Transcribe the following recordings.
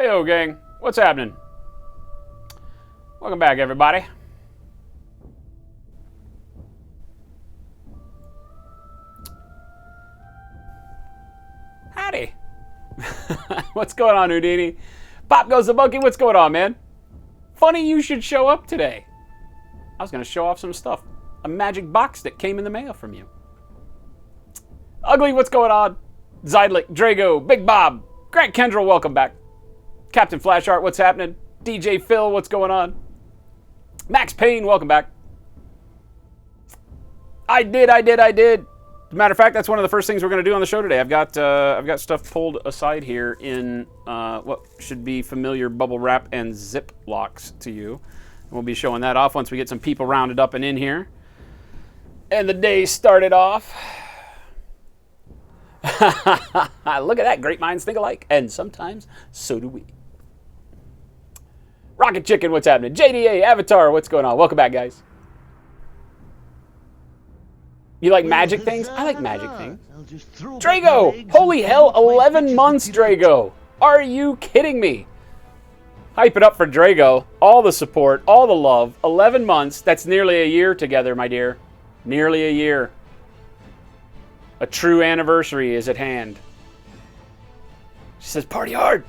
Heyo, gang. What's happening? Welcome back, everybody. Howdy. What's going on, Houdini? Pop goes the monkey. What's going on, man? Funny you should show up today. I was going to show off some stuff. A magic box that came in the mail from you. Ugly, what's going on? Zydlik, Drago, Big Bob, Grant Kendrell, welcome back. Captain Flashart, what's happening? DJ Phil, what's going on? Max Payne, welcome back. I did. As a matter of fact, that's one of the first things we're going to do on the show today. I've got stuff pulled aside here in what should be familiar bubble wrap and zip locks to you. We'll be showing that off once we get some people rounded up and in here. And the day started off. Look at that. Great minds think alike. And sometimes so do we. Rocket Chicken, what's happening? JDA, Avatar, what's going on? Welcome back, guys. You like magic things? I like magic things. Drago! Holy hell, 11 months, Drago! Are you kidding me? Hype it up for Drago. All the support, all the love. 11 months. That's nearly a year together, my dear. Nearly a year. A true anniversary is at hand. She says, party hard.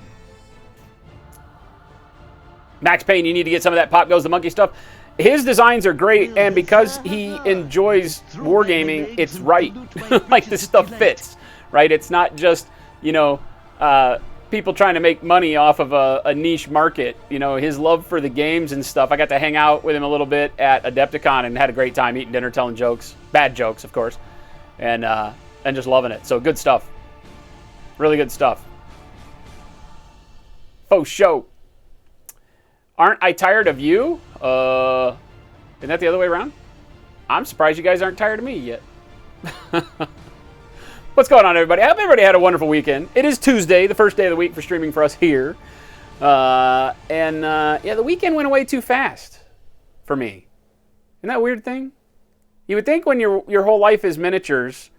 Max Payne, you need to get some of that Pop Goes the Monkey stuff. His designs are great, and because he enjoys wargaming, it's right. Like, this stuff fits, right? It's not just, you know, people trying to make money off of a niche market. You know, his love for the games and stuff. I got to hang out with him a little bit at Adepticon and had a great time eating dinner, telling jokes. Bad jokes, of course. And just loving it. So, good stuff. Really good stuff. Faux show. Aren't I tired of you? Isn't that the other way around? I'm surprised you guys aren't tired of me yet. What's going on, everybody? I hope everybody had a wonderful weekend. It is Tuesday, the first day of the week for streaming for us here. Yeah, the weekend went away too fast for me. Isn't that a weird thing? You would think when your whole life is miniatures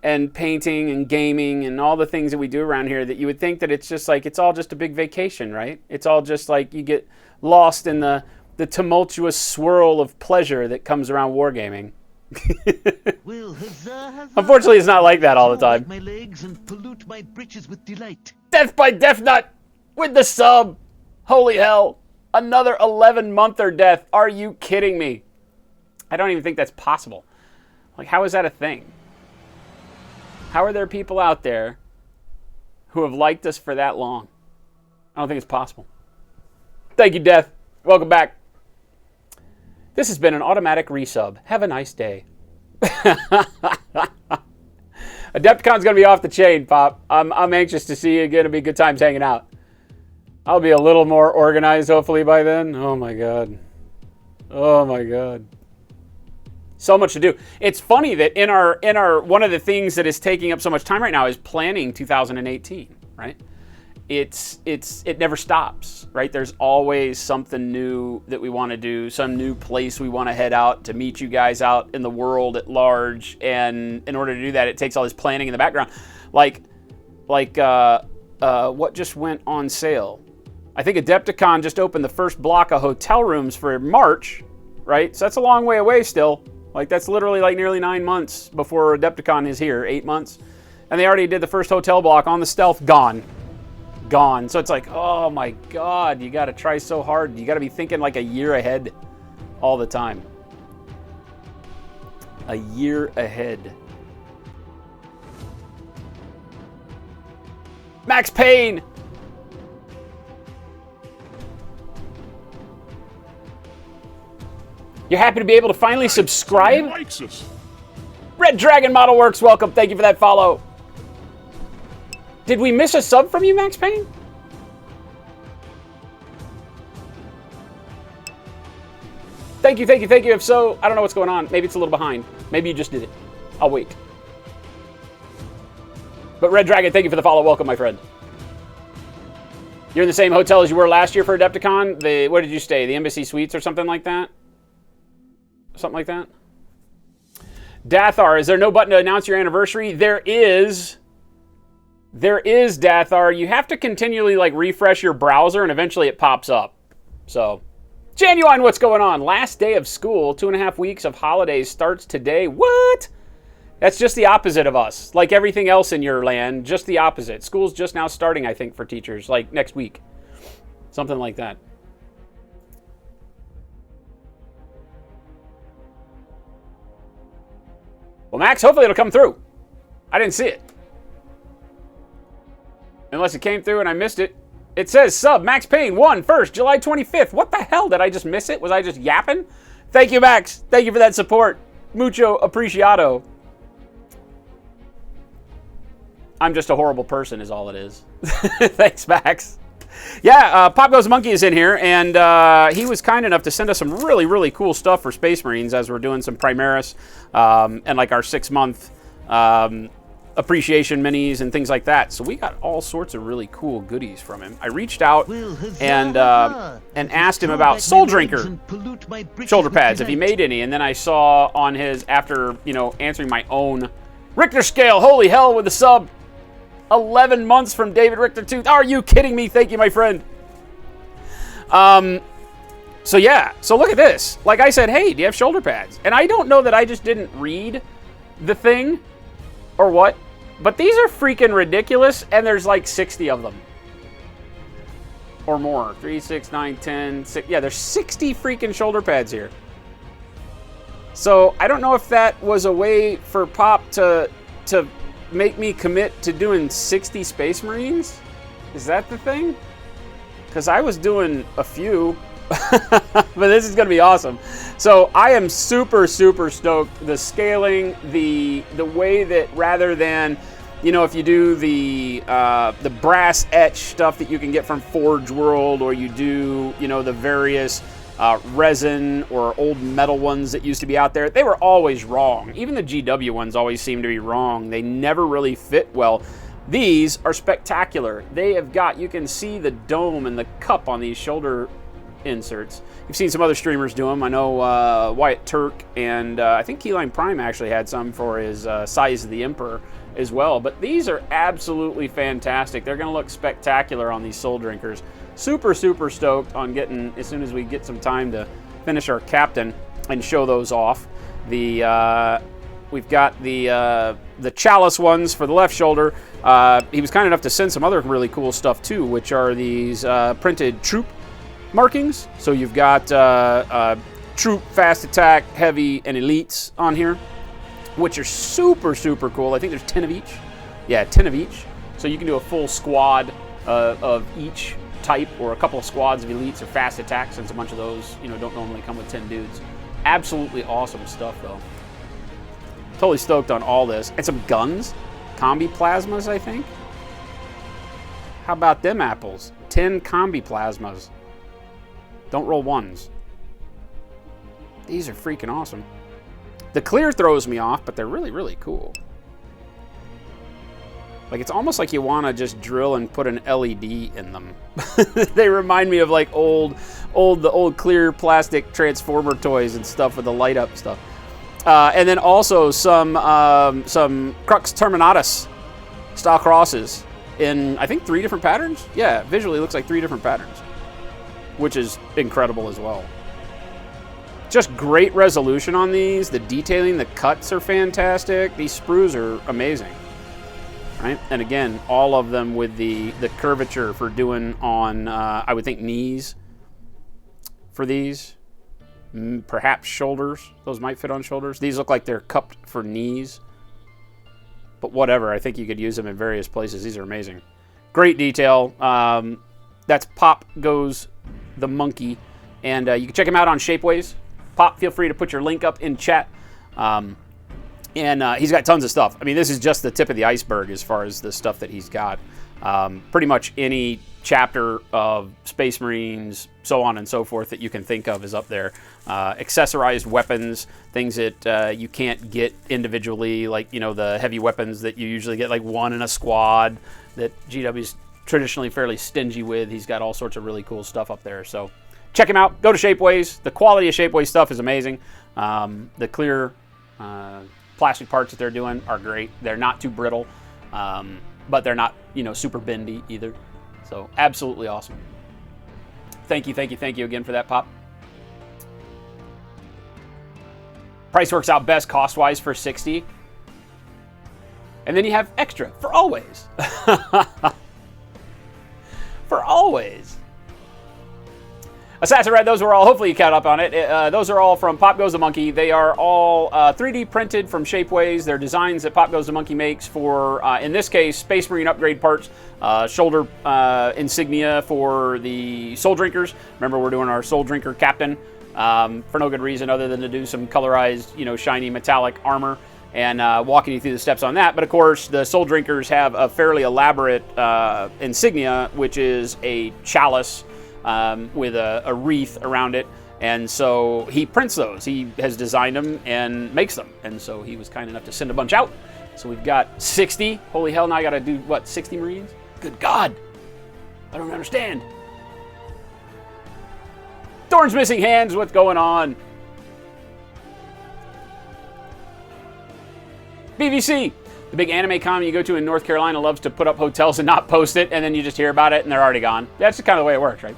and painting and gaming and all the things that we do around here, that you would think that it's just like, it's all just a big vacation, right? It's all just like you get lost in the tumultuous swirl of pleasure that comes around wargaming. Unfortunately, it's not like that all the time. My legs and pollute my britches with delight. Death by Death Nut with the sub. Holy hell. Another 11-monther death. Are you kidding me? I don't even think that's possible. Like, how is that a thing? How are there people out there who have liked us for that long? I don't think it's possible. Thank you, Death. Welcome back. This has been an automatic resub. Have a nice day. Adepticon's going to be off the chain, Pop. I'm anxious to see you again. It'll be good times hanging out. I'll be a little more organized, hopefully, by then. Oh, my God. Oh, my God. So much to do. It's funny that in our one of the things that is taking up so much time right now is planning 2018, right? It never stops, right? There's always something new that we want to do, some new place we want to head out to meet you guys out in the world at large. And in order to do that, it takes all this planning in the background. Like what just went on sale? I think Adepticon just opened the first block of hotel rooms for March, right? So that's a long way away still. Like, that's literally like nearly 9 months before Adepticon is here, 8 months. And they already did the first hotel block on the stealth, gone. So it's like, oh my God, you got to try so hard. You got to be thinking like a year ahead all the time. A year ahead. Max Payne. You're happy to be able to finally subscribe? Red Dragon Model Works, welcome. Thank you for that follow. Did we miss a sub from you, Max Payne? Thank you. If so, I don't know what's going on. Maybe it's a little behind. Maybe you just did it. I'll wait. But Red Dragon, thank you for the follow. Welcome, my friend. You're in the same hotel as you were last year for Adepticon? Where did you stay? The Embassy Suites or something like that? Something like that? Dathar, is there no button to announce your anniversary? There is. There is, Dathar. You have to continually like refresh your browser and eventually it pops up. So, Genuine, what's going on? Last day of school, 2.5 weeks of holidays starts today. What? That's just the opposite of us. Like everything else in your land, just the opposite. School's just now starting, I think, for teachers, like next week. Something like that. Well, Max, hopefully it'll come through. I didn't see it. Unless it came through and I missed it. It says sub, Max Payne, 1, first, July 25th. What the hell? Did I just miss it? Was I just yapping? Thank you, Max. Thank you for that support. Mucho apreciado. I'm just a horrible person is all it is. Thanks, Max. Yeah, Pop Goes Monkey is in here, and he was kind enough to send us some really, really cool stuff for Space Marines as we're doing some Primaris and like our 6-month appreciation minis and things like that. So we got all sorts of really cool goodies from him. I reached out and asked him about Soul Drinker shoulder pads, if he made any, and then I saw on his, after, you know, answering my own Richter scale, holy hell with the sub, 11 months from David Richter 2. Are you kidding me? Thank you, my friend. So yeah, so look at this. Like I said, hey, do you have shoulder pads? And I don't know that I just didn't read the thing or what, but these are freaking ridiculous, and there's like 60 of them. Or more. 3, 6, 9, 10, 6. Yeah, there's 60 freaking shoulder pads here. So I don't know if that was a way for Pop to make me commit to doing 60 Space Marines? Is that the thing? Because I was doing a few, but this is going to be awesome. So I am super, super stoked. The scaling, the way that rather than, you know, if you do the brass etch stuff that you can get from Forge World, or you do, you know, the various resin or old metal ones that used to be out there, they were always wrong. Even the GW ones always seem to be wrong. They never really fit well. These are spectacular. They have got, you can see the dome and the cup on these shoulder inserts. You've seen some other streamers do them. I know Wyatt Turk and I think Keyline Prime actually had some for his Size of the Emperor as well. But these are absolutely fantastic. They're going to look spectacular on these Soul Drinkers. Super, super stoked on getting, as soon as we get some time to finish our captain and show those off. We've got the Chalice ones for the left shoulder. He was kind enough to send some other really cool stuff too, which are these printed troop markings. So you've got troop, fast attack, heavy, and elites on here, which are super, super cool. I think there's 10 of each. Yeah, 10 of each. So you can do a full squad of each type, or a couple of squads of elites or fast attacks, since a bunch of those, you know, don't normally come with 10 dudes. Absolutely awesome stuff, though. Totally stoked on all this. And some guns. Combi plasmas, I think. How about them apples? 10 combi plasmas. Don't roll ones. These are freaking awesome. The clear throws me off, but they're really, really cool. Like, it's almost like you want to just drill and put an LED in them. They remind me of like the old clear plastic Transformer toys and stuff with the light up stuff. And then also some Crux Terminatus style crosses in, I think, 3 different patterns. Yeah, visually it looks like 3 different patterns, which is incredible as well. Just great resolution on these. The detailing, the cuts are fantastic. These sprues are amazing. Right? And again, all of them with the curvature for doing on, I would think, knees for these. Perhaps shoulders. Those might fit on shoulders. These look like they're cupped for knees. But whatever. I think you could use them in various places. These are amazing. Great detail. That's Pop Goes the Monkey. And you can check him out on Shapeways. Pop, feel free to put your link up in chat. And he's got tons of stuff. I mean, this is just the tip of the iceberg as far as the stuff that he's got. Pretty much any chapter of Space Marines, so on and so forth, that you can think of is up there. Accessorized weapons, things that you can't get individually, like, you know, the heavy weapons that you usually get like one in a squad that GW's traditionally fairly stingy with. He's got all sorts of really cool stuff up there. So check him out. Go to Shapeways. The quality of Shapeways stuff is amazing. The clear plastic parts that they're doing are great. They're not too brittle. but they're not, super bendy either. So absolutely awesome. Thank you again for that, Pop. Price works out best cost-wise for 60. And then you have extra for always. For always. Assassin Red, those were all, hopefully you caught up on it. Those are all from Pop Goes the Monkey. They are all 3D printed from Shapeways. They're designs that Pop Goes the Monkey makes for, in this case, Space Marine upgrade parts, shoulder insignia for the Soul Drinkers. Remember, we're doing our Soul Drinker Captain for no good reason other than to do some colorized, shiny metallic armor and walking you through the steps on that. But of course, the Soul Drinkers have a fairly elaborate insignia, which is a chalice with a wreath around it. And so he prints those. He has designed them and makes them. And so he was kind enough to send a bunch out. So we've got 60. Holy hell, now I got to do, 60 Marines? Good God. I don't understand. Dorn's missing hands. What's going on? BVC. The big anime con you go to in North Carolina loves to put up hotels and not post it, and then you just hear about it and they're already gone. That's just kind of the way it works, right?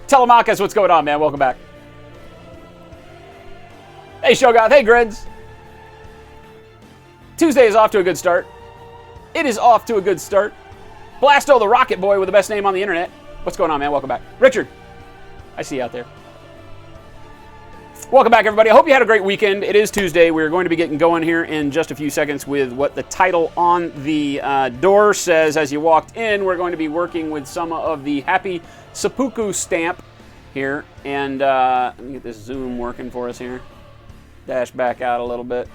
Telemachus, what's going on, man? Welcome back. Hey, Shogoth. Hey, Grids. Tuesday is off to a good start. It is off to a good start. Blasto, the Rocket Boy with the best name on the internet. What's going on, man? Welcome back. Richard, I see you out there. Welcome back, everybody. I hope you had a great weekend. It is Tuesday. We're going to be getting going here in just a few seconds with what the title on the door says. As you walked in, we're going to be working with some of the Happy Sepuku stamp here. And let me get this zoom working for us here. Dash back out a little bit.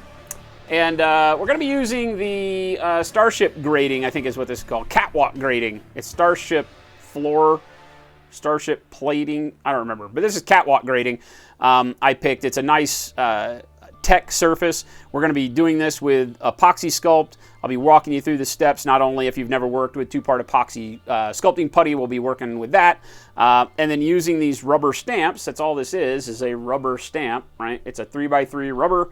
And we're going to be using the Starship grading, I think is what this is called. Catwalk grading. It's Starship floor, Starship plating. I don't remember. But this is catwalk grading. I picked. It's a nice tech surface. We're going to be doing this with epoxy sculpt. I'll be walking you through the steps, not only if you've never worked with two-part epoxy sculpting putty, we'll be working with that. And then using these rubber stamps, that's all this is a rubber stamp, right? It's a 3x3 rubber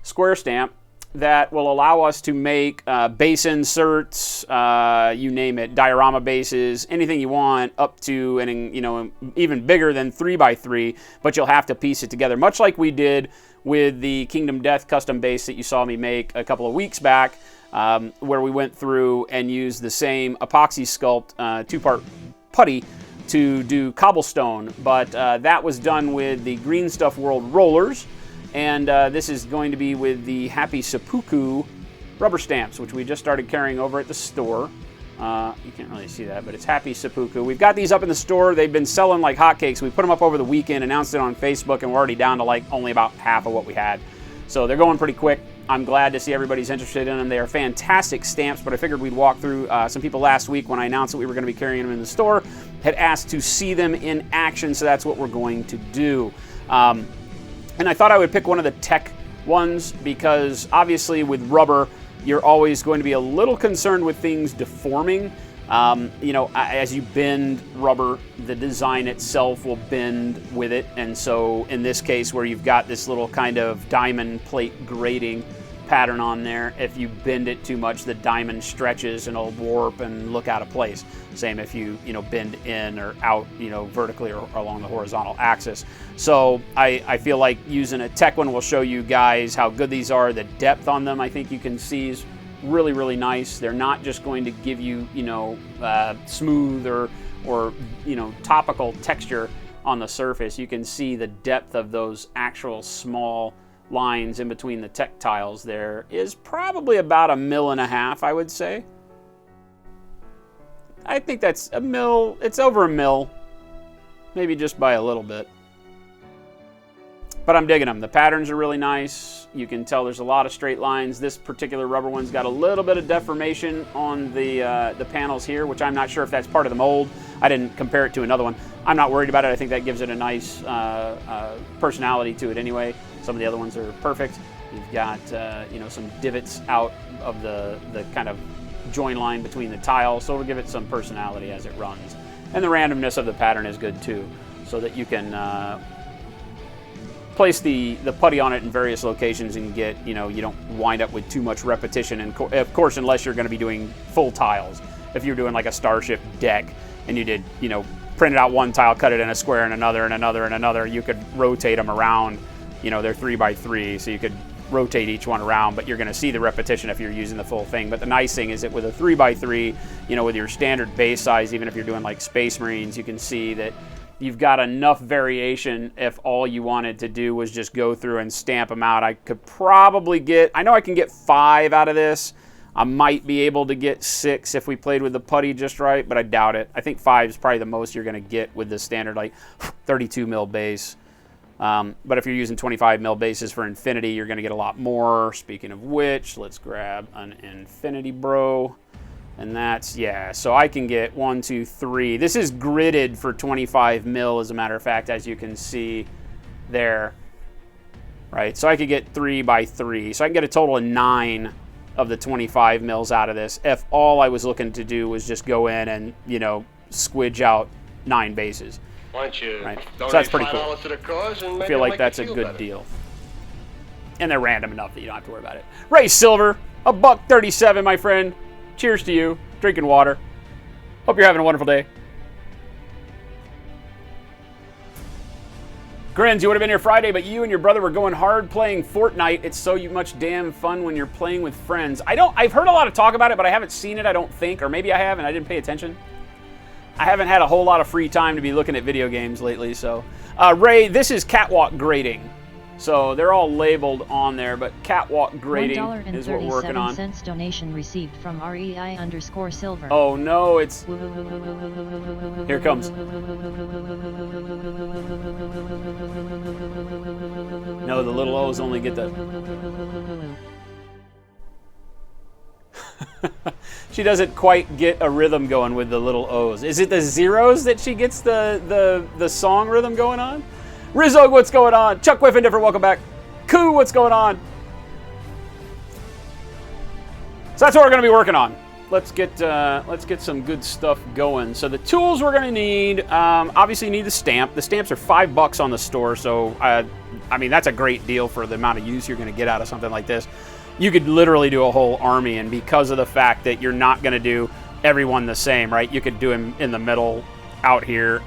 square stamp that will allow us to make base inserts, you name it, diorama bases, anything you want, up to and even bigger than 3x3, but you'll have to piece it together, much like we did with the Kingdom Death custom base that you saw me make a couple of weeks back, where we went through and used the same epoxy sculpt two-part putty to do cobblestone, but that was done with the Greenstuff World rollers. And this is going to be with the Happy Sepuku rubber stamps, which we just started carrying over at the store. You can't really see that, but it's Happy Sepuku. We've got these up in the store. They've been selling like hotcakes. We put them up over the weekend, announced it on Facebook, and we're already down to only about half of what we had. So they're going pretty quick. I'm glad to see everybody's interested in them. They are fantastic stamps, but I figured we'd walk through some people last week when I announced that we were going to be carrying them in the store, had asked to see them in action, so that's what we're going to do. And I thought I would pick one of the tech ones because obviously with rubber, you're always going to be a little concerned with things deforming. As you bend rubber, the design itself will bend with it. And so in this case where you've got this little kind of diamond plate grating pattern on there, if you bend it too much, the diamond stretches and it'll warp and look out of place. Same if you bend in or out, vertically or along the horizontal axis. So I feel like using a tech one will show you guys how good these are. The depth on them, I think you can see, is really, really nice. They're not just going to give you, smooth or topical texture on the surface. You can see the depth of those actual small lines in between the tech tiles. There is probably about 1.5 mil, I would say. I think that's 1 mil. It's over 1 mil, maybe just by a little bit. But I'm digging them. The patterns are really nice. You can tell there's a lot of straight lines. This particular rubber one's got a little bit of deformation on the panels here, which I'm not sure if that's part of the mold. I didn't compare it to another one. I'm not worried about it. I think that gives it a nice personality to it anyway. Some of the other ones are perfect. You've got some divots out of the kind of join line between the tiles, so it'll give it some personality as it runs. And the randomness of the pattern is good too, so that you can place the putty on it in various locations and get, you don't wind up with too much repetition. And of course, unless you're going to be doing full tiles. If you're doing like a starship deck and you did, printed out one tile, cut it in a square and another and another and another, you could rotate them around. They're 3x3, so you could rotate each one around, but you're going to see the repetition if you're using the full thing. But the nice thing is that with a 3x3, with your standard base size, even if you're doing like Space Marines, you can see that you've got enough variation if all you wanted to do was just go through and stamp them out. I could probably I know I can get 5 out of this. I might be able to get 6 if we played with the putty just right, but I doubt it. I think 5 is probably the most you're going to get with the standard like 32 mil base. But if you're using 25 mil bases for Infinity, you're going to get a lot more. Speaking of which, let's grab an Infinity Bro. And that's, so I can get 1, 2, 3. This is gridded for 25 mil, as a matter of fact, as you can see there. Right, so I could get 3x3. So I can get a total of 9 of the 25 mils out of this if all I was looking to do was just go in and, squidge out 9 bases. Why don't you So that's pretty cool. to the cause and I feel like that's a good deal. And they're random enough that you don't have to worry about it. Ray Silver, $1.37, my friend. Cheers to you. Drinking water. Hope you're having a wonderful day. Grins, you would have been here Friday, but you and your brother were going hard playing Fortnite. It's so much damn fun when you're playing with friends. I've heard a lot of talk about it, but I haven't seen it, I don't think. Or maybe I have and I didn't pay attention. I haven't had a whole lot of free time to be looking at video games lately, so. Ray, this is catwalk grading. So they're all labeled on there, but catwalk grading is what we're working on. $1.37 donation received from REI_silver. Oh no, it's... Here it comes. No, the little O's only get the... She doesn't quite get a rhythm going with the little O's. Is it the zeros that she gets the song rhythm going on? Rizzo, what's going on? Chuck Whiffendiffer, welcome back. Koo, what's going on? So that's what we're going to be working on. Let's get some good stuff going. So the tools we're going to need, obviously you need the stamp. The stamps are $5 on the store, so I mean that's a great deal for the amount of use you're going to get out of something like this. You could literally do a whole army, and because of the fact that you're not going to do everyone the same, right? You could do them in the middle, out here,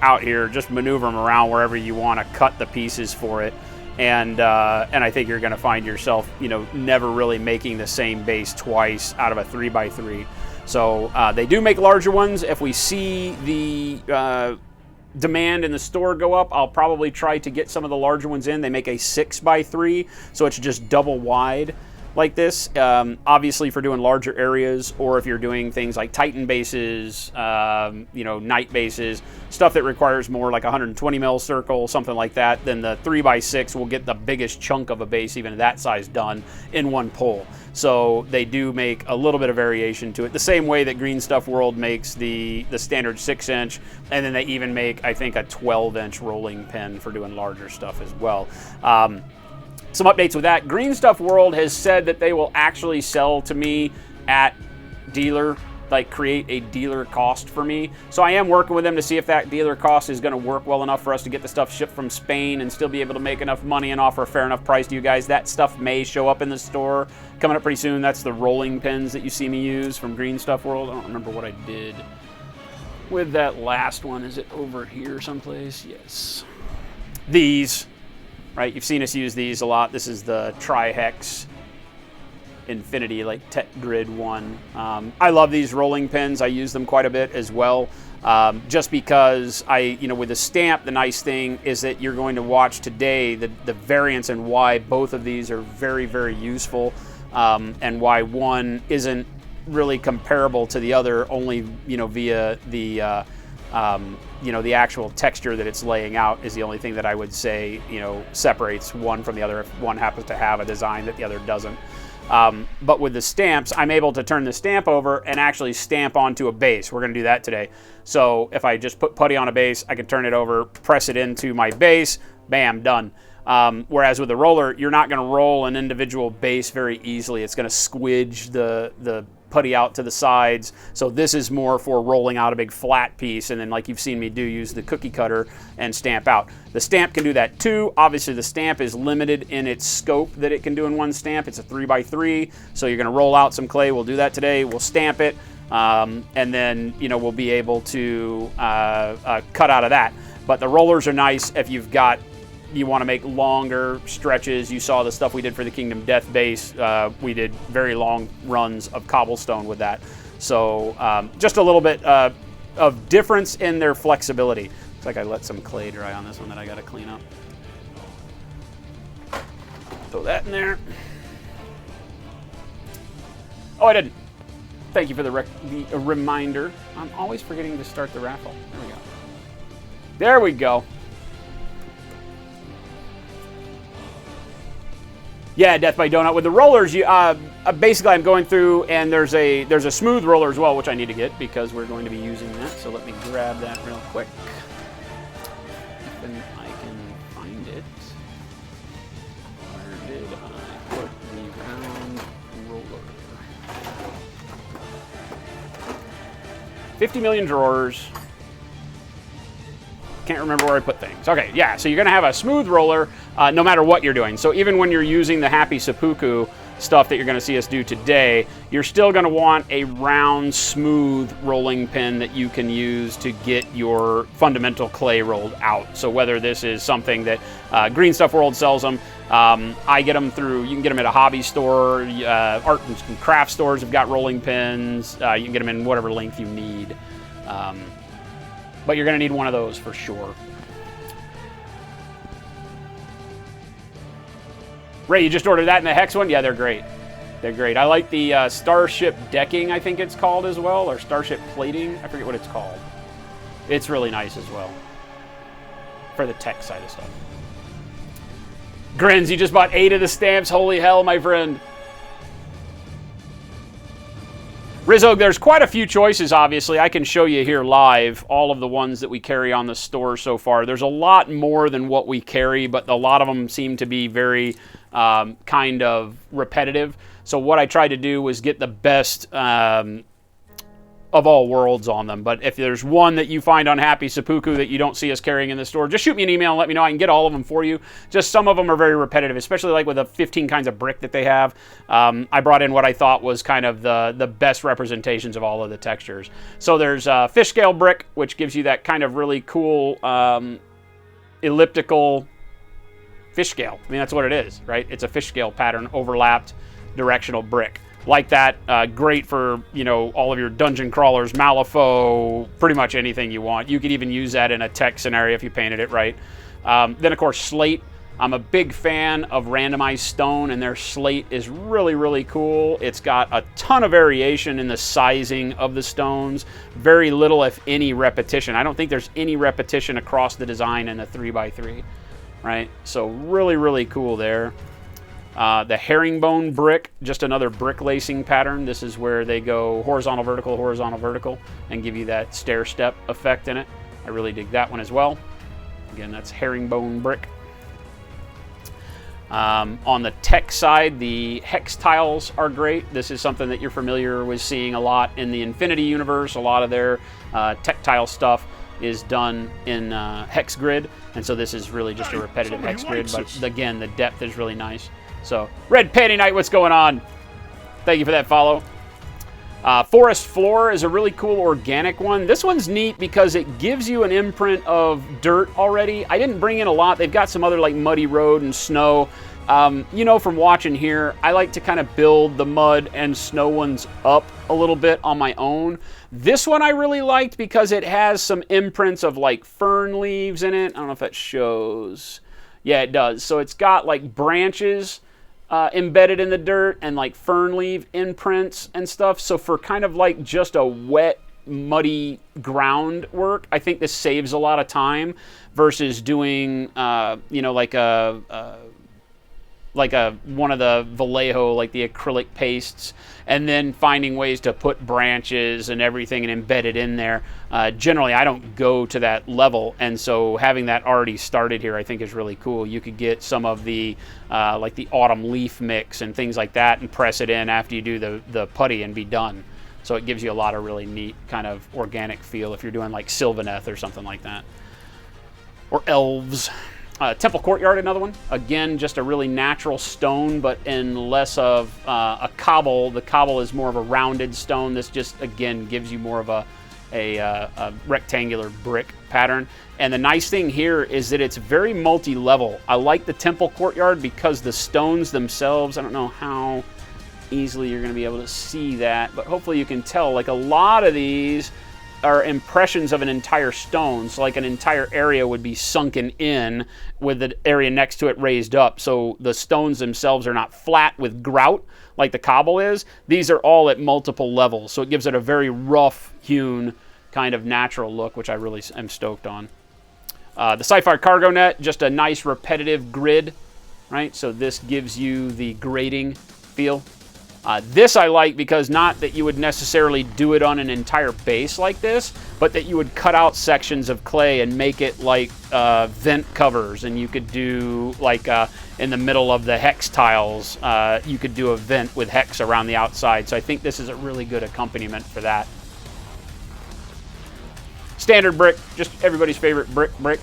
just maneuver them around wherever you want to cut the pieces for it. And I think you're going to find yourself, never really making the same base twice out of a 3x3. So they do make larger ones. If we see the demand in the store go up, I'll probably try to get some of the larger ones in. They make a 6x3, so it's just double wide like this, obviously for doing larger areas, or if you're doing things like Titan bases, night bases, stuff that requires more like 120 mil circle, something like that, then the 3x6 will get the biggest chunk of a base, even that size, done in one pull. So they do make a little bit of variation to it, the same way that Greenstuff World makes the standard 6-inch, and then they even make, I think, a 12-inch rolling pin for doing larger stuff as well. Some updates with that. Greenstuff World has said that they will actually sell to me at dealer, like create a dealer cost for me. So I am working with them to see if that dealer cost is going to work well enough for us to get the stuff shipped from Spain and still be able to make enough money and offer a fair enough price to you guys. That stuff may show up in the store coming up pretty soon. That's the rolling pins that you see me use from Greenstuff World. I don't remember what I did with that last one. Is it over here someplace? Yes. These. Right, you've seen us use these a lot. This is the Tri-Hex Infinity, like Tech Grid one. I love these rolling pins. I use them quite a bit as well. Just because with the stamp, the nice thing is that you're going to watch today the variance and why both of these are very, very useful, and why one isn't really comparable to the other only, via the the actual texture that it's laying out is the only thing that I would say, separates one from the other if one happens to have a design that the other doesn't. But with the stamps, I'm able to turn the stamp over and actually stamp onto a base. We're going to do that today. So if I just put putty on a base, I can turn it over, press it into my base, bam, done. Whereas with the roller, you're not going to roll an individual base very easily. It's going to squidge the putty out to the sides. So this is more for rolling out a big flat piece, and then like you've seen me do, use the cookie cutter and stamp out. The stamp can do that too. Obviously the stamp is limited in its scope that it can do in one stamp. It's a 3x3, so you're gonna roll out some clay. We'll do that today. We'll stamp it, and then we'll be able to cut out of that. But the rollers are nice if you want to make longer stretches. You saw the stuff we did for the Kingdom Death base. We did very long runs of cobblestone with that. So just a little bit of difference in their flexibility. Looks like I let some clay dry on this one that I got to clean up. Throw that in there. Oh, I didn't. Thank you for the reminder. I'm always forgetting to start the raffle. There we go. There we go. Yeah, Death by Donut. With the rollers, you basically I'm going through, and there's a smooth roller as well, which I need to get because we're going to be using that. So let me grab that real quick. If I can find it. Where did I put the round roller? 50 million drawers. Can't remember where I put things. Okay, yeah, so you're going to have a smooth roller no matter what you're doing. So even when you're using the Happy Sepuku stuff that you're going to see us do today, you're still going to want a round, smooth rolling pin that you can use to get your fundamental clay rolled out. So whether this is something that Greenstuff World sells them, I get them through, you can get them at a hobby store, art and craft stores have got rolling pins, you can get them in whatever length you need. But you're going to need one of those for sure. Ray, you just ordered that in the Hex one? Yeah, they're great. They're great. I like the Starship decking, I think it's called as well, or Starship plating. I forget what it's called. It's really nice as well for the tech side of stuff. Grins, you just bought 8 of the stamps. Holy hell, my friend. Rizzo, there's quite a few choices, obviously. I can show you here live all of the ones that we carry on the store so far. There's a lot more than what we carry, but a lot of them seem to be very kind of repetitive. So what I tried to do was get the best of all worlds on them. But if there's one that you find on Happy Sepuku that you don't see us carrying in the store, just shoot me an email and let me know. I can get all of them for you. Just some of them are very repetitive, especially like with the 15 kinds of brick that they have. I brought in what I thought was kind of the best representations of all of the textures. So there's fish scale brick, which gives you that kind of really cool elliptical fish scale. I mean, that's what it is, right? It's a fish scale pattern, overlapped directional brick. Like that, great for, all of your dungeon crawlers, Malifaux, pretty much anything you want. You could even use that in a tech scenario if you painted it right. Then, of course, slate. I'm a big fan of randomized stone, and their slate is really, really cool. It's got a ton of variation in the sizing of the stones. Very little, if any, repetition. I don't think there's any repetition across the design in the 3x3, right? So really, really cool there. The herringbone brick, just another brick lacing pattern. This is where they go horizontal, vertical, and give you that stair step effect in it. I really dig that one as well. Again, that's herringbone brick. On the tech side, the hex tiles are great. This is something that you're familiar with seeing a lot in the Infinity universe. A lot of their tech tile stuff is done in hex grid, and so this is really just a repetitive hex grid, but again, the depth is really nice. So, Red Panty Knight, what's going on? Thank you for that follow. Forest Floor is a really cool organic one. This one's neat because it gives you an imprint of dirt already. I didn't bring in a lot. They've got some other like muddy road and snow. From watching here, I like to kind of build the mud and snow ones up a little bit on my own. This one I really liked because it has some imprints of like fern leaves in it. I don't know if that shows. Yeah, it does. So it's got like branches embedded in the dirt and like fern leaf imprints and stuff. So for kind of like just a wet, muddy groundwork, I think this saves a lot of time versus doing, like one of the Vallejo, like the acrylic pastes. and then finding ways to put branches and everything and embed it in there. Generally, I don't go to that level, and so having that already started here I think is really cool. You could get some of the like the autumn leaf mix and things like that and press it in after you do the putty and be done. So it gives you a lot of really neat kind of organic feel if you're doing like Sylvaneth or something like that. Or Elves. Temple Courtyard, another one. Again, just a really natural stone, but in less of a cobble. The cobble is more of a rounded stone. This just, again, gives you more of a rectangular brick pattern. And the nice thing here is that it's very multi-level. I like the Temple Courtyard because the stones themselves, I don't know how easily you're going to be able to see that, but hopefully you can tell, like a lot of these are impressions of an entire stone. So like an entire area would be sunken in with the area next to it raised up. So the stones themselves are not flat with grout like the cobble is. These are all at multiple levels. So it gives it a very rough hewn kind of natural look, which I really am stoked on. The Sci-Fi Cargo Net, just a nice repetitive grid, right? So this gives you the grading feel. This I like because not that you would necessarily do it on an entire base like this, but that you would cut out sections of clay and make it like vent covers, and you could do like in the middle of the hex tiles, you could do a vent with hex around the outside. So I think this is a really good accompaniment for that. Standard brick, just everybody's favorite brick.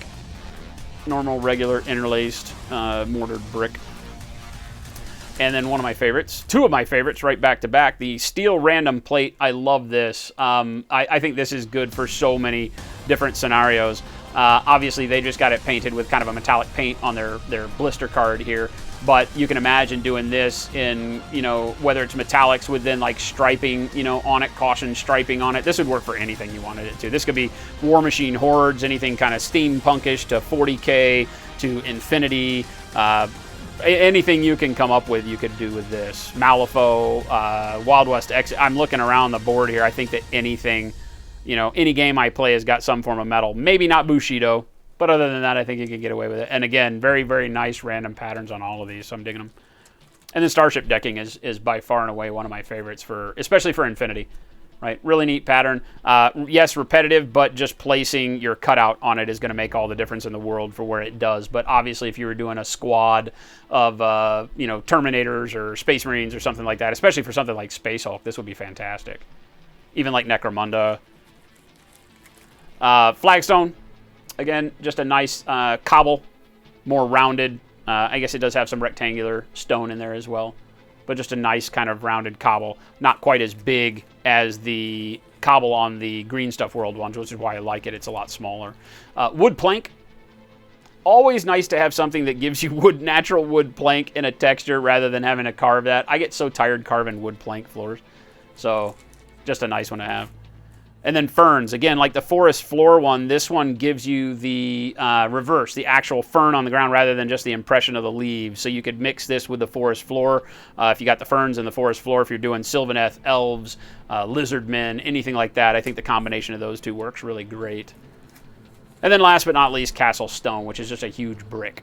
Normal, regular, interlaced, mortared brick. And then one of my favorites, two of my favorites right back to back, the steel random plate. I love this. I think this is good for so many different scenarios. Obviously, they just got it painted with kind of a metallic paint on their blister card here. But you can imagine doing this in, you know, whether it's metallics with then like striping, you know, on it, caution striping on it. This would work for anything you wanted it to. This could be War Machine Hordes, anything kind of steampunkish to 40K to Infinity. Anything you can come up with, you could do with this. Malifaux, Wild West X. I'm looking around the board here. I think that anything, you know, any game I play has got some form of metal. Maybe not Bushido, but other than that, I think you can get away with it. And again, very, very nice random patterns on all of these, so I'm digging them. And then Starship decking is by far and away one of my favorites, especially for Infinity. Right, really neat pattern. Yes, repetitive, but just placing your cutout on it is going to make all the difference in the world for where it does. But obviously, if you were doing a squad of you know, Terminators or Space Marines or something like that, especially for something like Space Hulk, this would be fantastic. Even like Necromunda. Flagstone, again, just a nice cobble, more rounded. I guess it does have some rectangular stone in there as well. But just a nice kind of rounded cobble. Not quite as big as the cobble on the Greenstuff World ones, which is why I like it. It's a lot smaller. Wood plank. Always nice to have something that gives you natural wood plank in a texture rather than having to carve that. I get so tired carving wood plank floors. So just a nice one to have. And then ferns. Again, like the forest floor one, this one gives you the reverse, the actual fern on the ground rather than just the impression of the leaves. So you could mix this with the forest floor. If you got the ferns and the forest floor, if you're doing Sylvaneth, Elves, Lizardmen, anything like that, I think the combination of those two works really great. And then last but not least, Castle Stone, which is just a huge brick.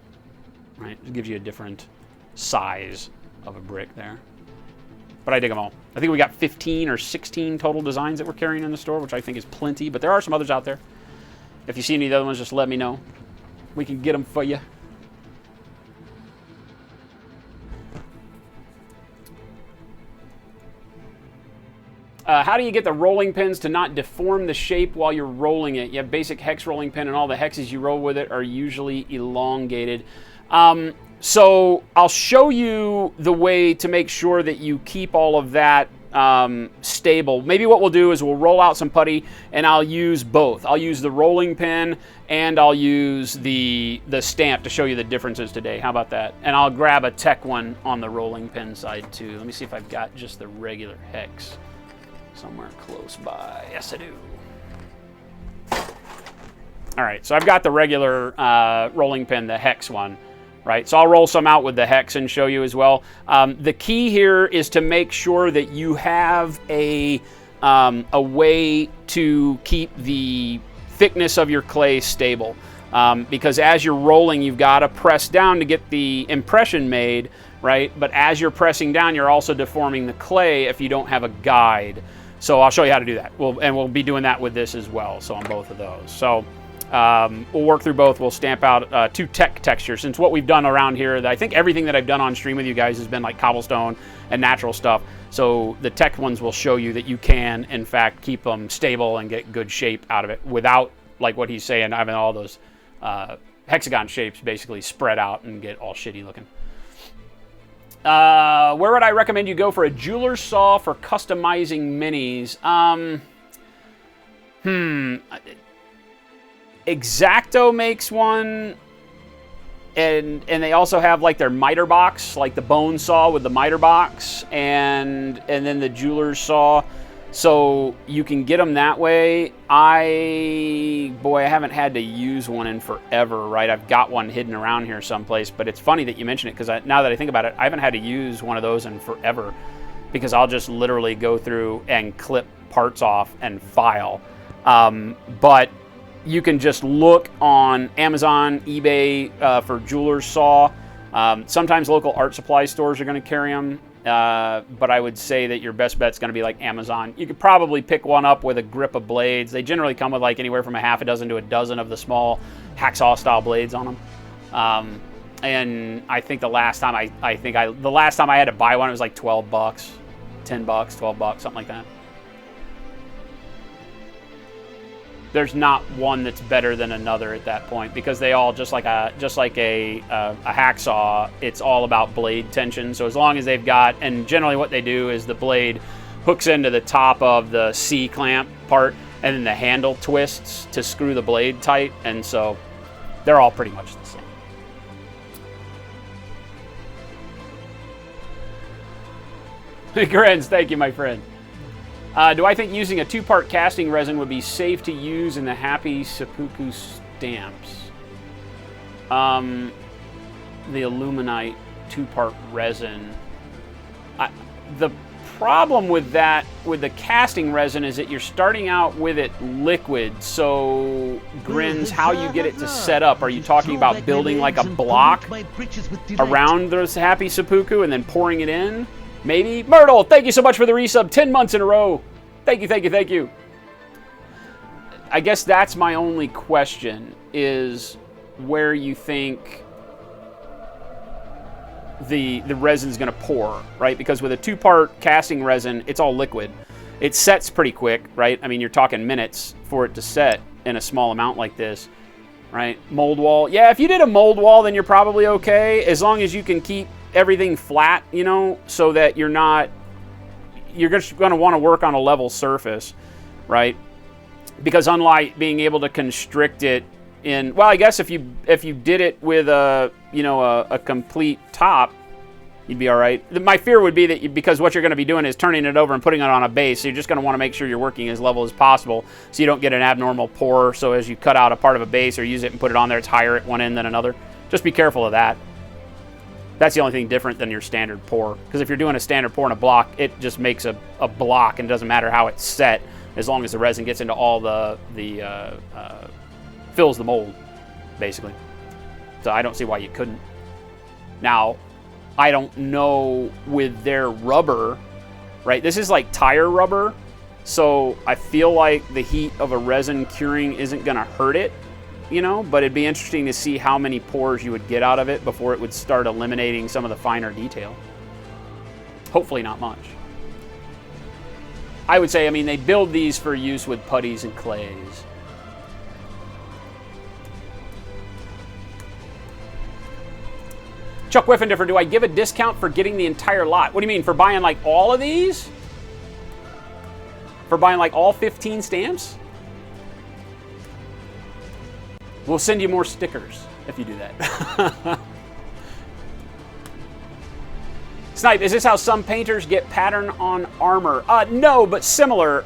Right? It gives you a different size of a brick there. But I dig them all. I think we got 15 or 16 total designs that we're carrying in the store, which I think is plenty. But there are some others out there. If you see any of the other ones, just let me know. We can get them for you. How do you get the rolling pins to not deform the shape while you're rolling it? You have basic hex rolling pin, and all the hexes you roll with it are usually elongated. So I'll show you the way to make sure that you keep all of that stable. Maybe what we'll do is we'll roll out some putty, and I'll use both. I'll use the rolling pin, and I'll use the stamp to show you the differences today. How about that? And I'll grab a tech one on the rolling pin side too. Let me see if I've got just the regular hex somewhere close by. Yes, I do. All right, so I've got the regular rolling pin, the hex one. Right, so I'll roll some out with the hex and show you as well. The key here is to make sure that you have a way to keep the thickness of your clay stable. because as you're rolling, you've got to press down to get the impression made, right? But as you're pressing down, you're also deforming the clay if you don't have a guide. So I'll show you how to do that. We'll be doing that with this as well, so on both of those. So we'll work through both. We'll stamp out 2 tech textures. Since what we've done around here, I think everything that I've done on stream with you guys has been like cobblestone and natural stuff. So the tech ones will show you that you can, in fact, keep them stable and get good shape out of it without, like what he's saying, having all those hexagon shapes basically spread out and get all shitty looking. Where would I recommend you go for a jeweler's saw for customizing minis? X-Acto makes one, and they also have like their miter box, like the bone saw with the miter box, and then the jeweler's saw. So you can get them that way. I haven't had to use one in forever, right? I've got one hidden around here someplace, but it's funny that you mention it, because now that I think about it, I haven't had to use one of those in forever, because I'll just literally go through and clip parts off and file. But you can just look on Amazon, eBay for jeweler's saw. Sometimes local art supply stores are going to carry them. But I would say that your best bet's going to be like Amazon. You could probably pick one up with a grip of blades. They generally come with like anywhere from a half a dozen to a dozen of the small hacksaw style blades on them. And I think the last time I had to buy one, it was like $12, $10, $12, something like that. There's not one that's better than another at that point, because they all, just like a hacksaw, it's all about blade tension. So as long as they've got, and generally what they do is the blade hooks into the top of the C clamp part, and then the handle twists to screw the blade tight, and so they're all pretty much the same. Grins, thank you, my friend. Do I think using a 2-part casting resin would be safe to use in the Happy Sepuku stamps? The Illuminite 2-part resin. The problem with that, with the casting resin, is that you're starting out with it liquid. So, Grins, how you get it to set up? Are you talking about building like a block around those Happy Sepuku and then pouring it in? Maybe. Myrtle, thank you so much for the resub. 10 months in a row. Thank you, thank you, thank you. I guess that's my only question, is where you think the resin's going to pour, right? Because with a 2-part casting resin, it's all liquid. It sets pretty quick, right? I mean, you're talking minutes for it to set in a small amount like this, right? Mold wall. Yeah, if you did a mold wall, then you're probably okay, as long as you can keep everything flat, you know, so that you're just going to want to work on a level surface, right? Because unlike being able to constrict it in, well, I guess if you did it with a complete top, you'd be all right. My fear would be that because what you're going to be doing is turning it over and putting it on a base, so you're just going to want to make sure you're working as level as possible, so you don't get an abnormal pour. So as you cut out a part of a base or use it and put it on there, it's higher at one end than another. Just be careful of that. That's the only thing different than your standard pour. Because if you're doing a standard pour in a block, it just makes a block, and it doesn't matter how it's set, as long as the resin gets into all fills the mold, basically. So I don't see why you couldn't. Now, I don't know with their rubber, right? This is like tire rubber, so I feel like the heat of a resin curing isn't going to hurt it. You know, but it'd be interesting to see how many pores you would get out of it before it would start eliminating some of the finer detail. Hopefully not much. I would say, I mean, they build these for use with putties and clays. Chuck Wiffendiffer, do I give a discount for getting the entire lot? What do you mean, for buying like all of these? For buying like all 15 stamps? We'll send you more stickers if you do that. Snipe, is this how some painters get pattern on armor? No, but similar.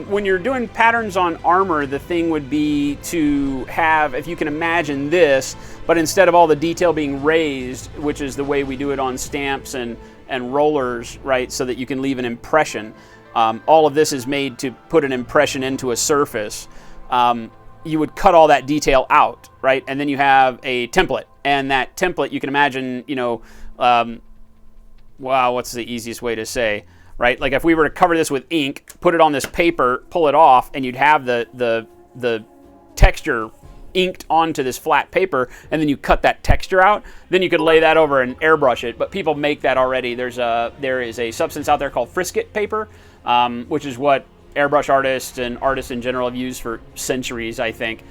When you're doing patterns on armor, the thing would be to have, if you can imagine this, but instead of all the detail being raised, which is the way we do it on stamps and rollers, right, so that you can leave an impression. All of this is made to put an impression into a surface. you would cut all that detail out, right? And then you have a template. And that template, you can imagine, wow, what's the easiest way to say, right? Like if we were to cover this with ink, put it on this paper, pull it off, and you'd have the texture inked onto this flat paper, and then you cut that texture out, then you could lay that over and airbrush it. But people make that already. There is a substance out there called frisket paper, which is what airbrush artists and artists in general have used for centuries, I think.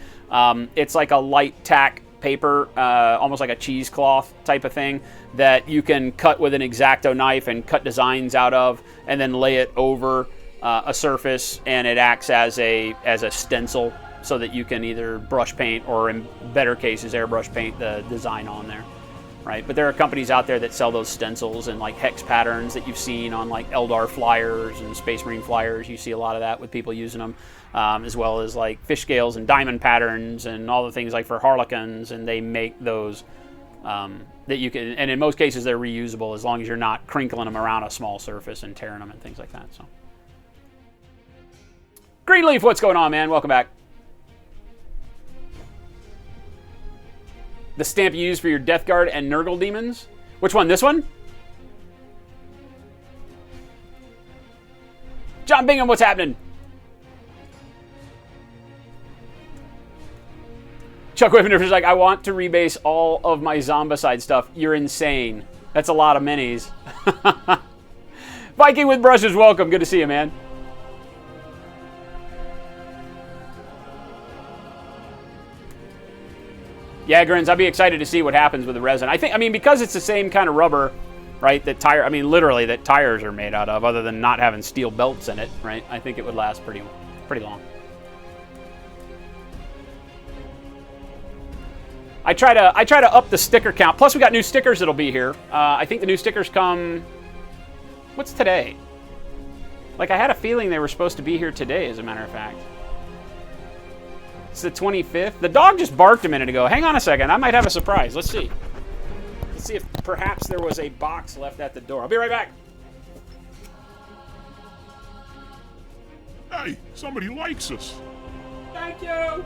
It's like a light tack paper, almost like a cheesecloth type of thing, that you can cut with an X-Acto knife and cut designs out of, and then lay it over a surface, and it acts as a stencil, so that you can either brush paint or, in better cases, airbrush paint the design on there, right? But there are companies out there that sell those stencils and like hex patterns that you've seen on like Eldar flyers and Space Marine flyers. You see a lot of that with people using them, as well as like fish scales and diamond patterns and all the things like for harlequins, and they make those that you can, and in most cases they're reusable as long as you're not crinkling them around a small surface and tearing them and things like that. So, Greenleaf, what's going on, man? Welcome back. The stamp you use for your Death Guard and Nurgle demons? Which one? This one? John Bingham, what's happening? Chuck Whiffender is like, I want to rebase all of my Zombicide stuff. You're insane. That's a lot of minis. Viking with brushes, welcome. Good to see you, man. Yeah, Grins, I'd be excited to see what happens with the resin. I mean, because it's the same kind of rubber, right, literally that tires are made out of, other than not having steel belts in it, right? I think it would last pretty long. I try to up the sticker count. Plus, we got new stickers that'll be here. I think the new stickers come... What's today? Like, I had a feeling they were supposed to be here today, as a matter of fact. It's the 25th. The dog just barked a minute ago. Hang on a second. I might have a surprise. Let's see. Let's see if perhaps there was a box left at the door. I'll be right back. Hey, somebody likes us. Thank you.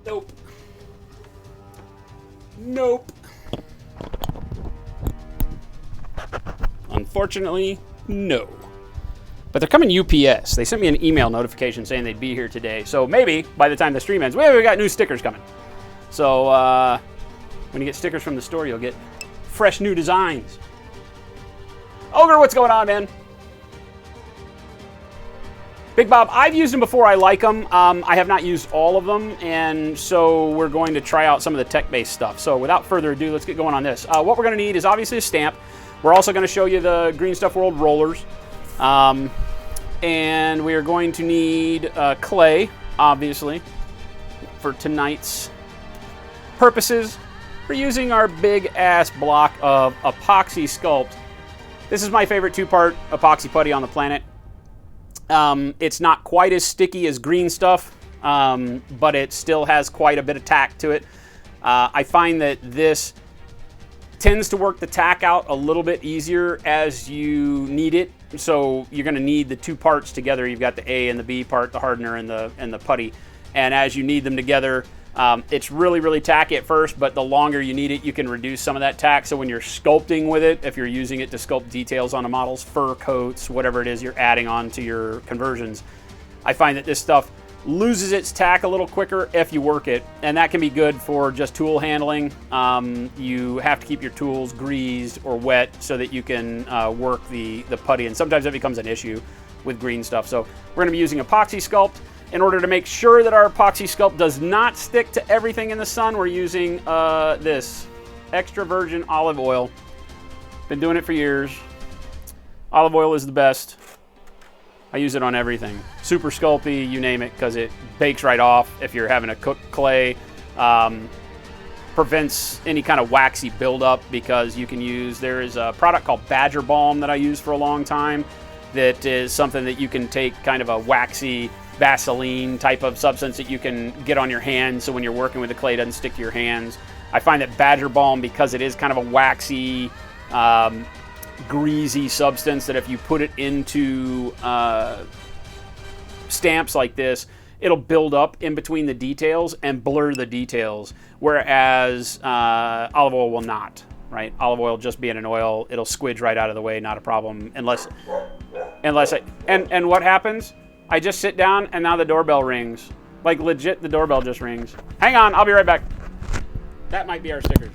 Nope. Nope. Unfortunately, no. But they're coming UPS. They sent me an email notification saying they'd be here today. So maybe by the time the stream ends, we got new stickers coming. So when you get stickers from the store, you'll get fresh new designs. Ogre, what's going on, man? Big Bob, I've used them before. I like them. I have not used all of them, and so we're going to try out some of the tech-based stuff. So without further ado, let's get going on this. What we're going to need is obviously a stamp. We're also going to show you the Greenstuff World rollers. And we are going to need clay, obviously, for tonight's purposes. We're using our big-ass block of epoxy sculpt. This is my favorite two-part epoxy putty on the planet. It's not quite as sticky as Greenstuff, but it still has quite a bit of tack to it. I find that this tends to work the tack out a little bit easier as you need it. So you're going to need the two parts together. You've got the A and the B part, the hardener and the putty. And as you need them together, it's really, really tacky at first, but the longer you need it, you can reduce some of that tack. So when you're sculpting with it, if you're using it to sculpt details on a model's fur coats, whatever it is you're adding on to your conversions, I find that this stuff loses its tack a little quicker if you work it, and that can be good for just tool handling. You have to keep your tools greased or wet so that you can work the putty, and sometimes that becomes an issue with Greenstuff. So we're going to be using epoxy sculpt. In order to make sure that our epoxy sculpt does not stick to everything in the sun, we're using this extra virgin olive oil. Been doing it for years. Olive oil is the best. I use it on everything. Super sculpty, you name it, because it bakes right off if you're having to cook clay. Prevents any kind of waxy buildup because you can use, there is a product called Badger Balm that I used for a long time that is something that you can take, kind of a waxy Vaseline type of substance that you can get on your hands so when you're working with the clay it doesn't stick to your hands. I find that Badger Balm, because it is kind of a waxy, greasy substance, that if you put it into stamps like this, it'll build up in between the details and blur the details, whereas olive oil will not, right? Olive oil, just being an oil, it'll squidge right out of the way, not a problem, unless and what happens? I just sit down and now the doorbell rings. Like legit, the doorbell just rings. Hang on, I'll be right back. That might be our stickers.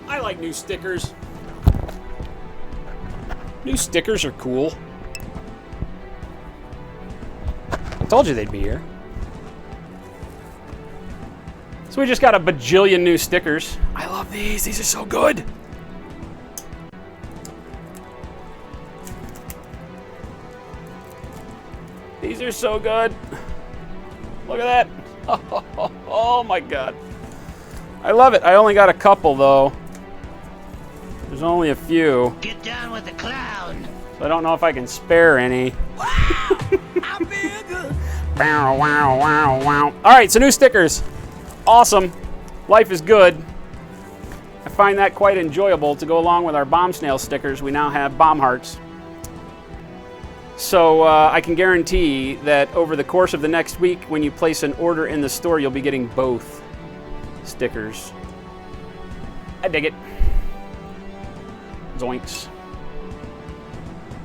I like new stickers. New stickers are cool. I told you they'd be here. So we just got a bajillion new stickers. I love these. These are so good. These are so good. Look at that. Oh my God. I love it. I only got a couple though. There's only a few. Get down with the clown. So I don't know if I can spare any. Wow! I'm big. Wow, wow, wow, wow. All right, so new stickers. Awesome. Life is good. I find that quite enjoyable to go along with our bomb snail stickers. We now have bomb hearts. So I can guarantee that over the course of the next week, when you place an order in the store, you'll be getting both stickers. I dig it. Zoinks.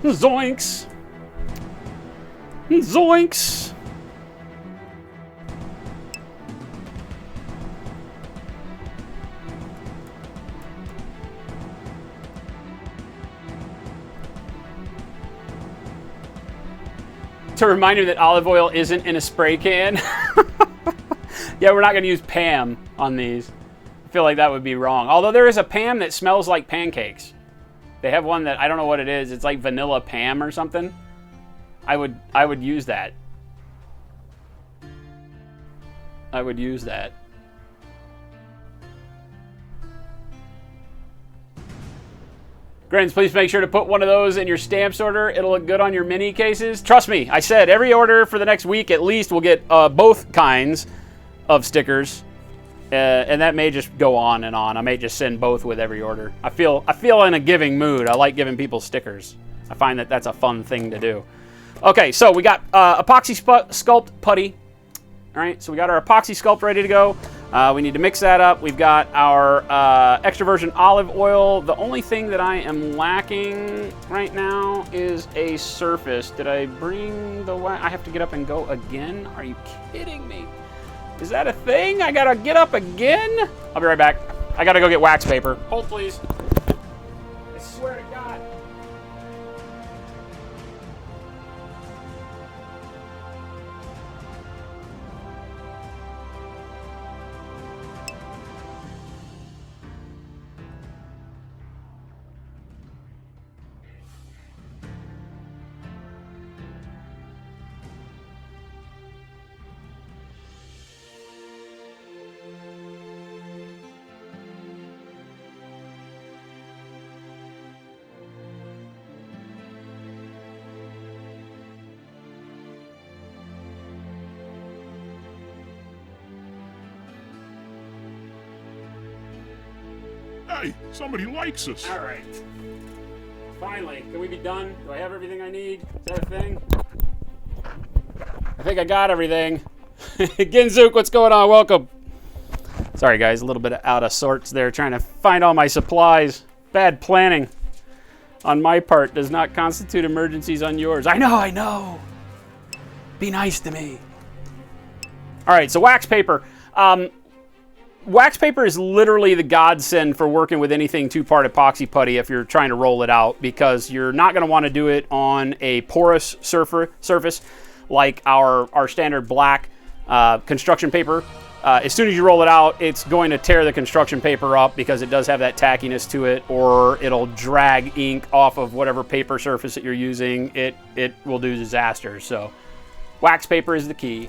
Zoinks. Zoinks. To remind you that olive oil isn't in a spray can. Yeah, we're not going to use Pam on these. I feel like that would be wrong. Although there is a Pam that smells like pancakes. They have one that I don't know what it is. It's like vanilla Pam or something. I would use that. I would use that. Grins, please make sure to put one of those in your stamps order. It'll look good on your mini cases. Trust me, I said every order for the next week at least will get both kinds of stickers. And that may just go on and on. I may just send both with every order. I feel in a giving mood. I like giving people stickers. I find that that's a fun thing to do. Okay, so we got epoxy sculpt putty. All right, so we got our epoxy sculpt ready to go. We need to mix that up. We've got our extra virgin olive oil. The only thing that I am lacking right now is a surface. Did I bring the wax? I have to get up and go again? Are you kidding me? Is that a thing? I gotta get up again? I'll be right back. I gotta go get wax paper. Hold, please. I swear to God. Hey, somebody likes us. All right. Finally, can we be done? Do I have everything I need? Is that a thing? I think I got everything. Ginzook, what's going on? Welcome. Sorry, guys, a little bit out of sorts there, trying to find all my supplies. Bad planning on my part does not constitute emergencies on yours. I know. Be nice to me. All right, so wax paper. Wax paper is literally the godsend for working with anything two-part epoxy putty if you're trying to roll it out, because you're not going to want to do it on a porous surface like our standard black construction paper. As soon as you roll it out, it's going to tear the construction paper up because it does have that tackiness to it, or it'll drag ink off of whatever paper surface that you're using. It will do disasters. So wax paper is the key.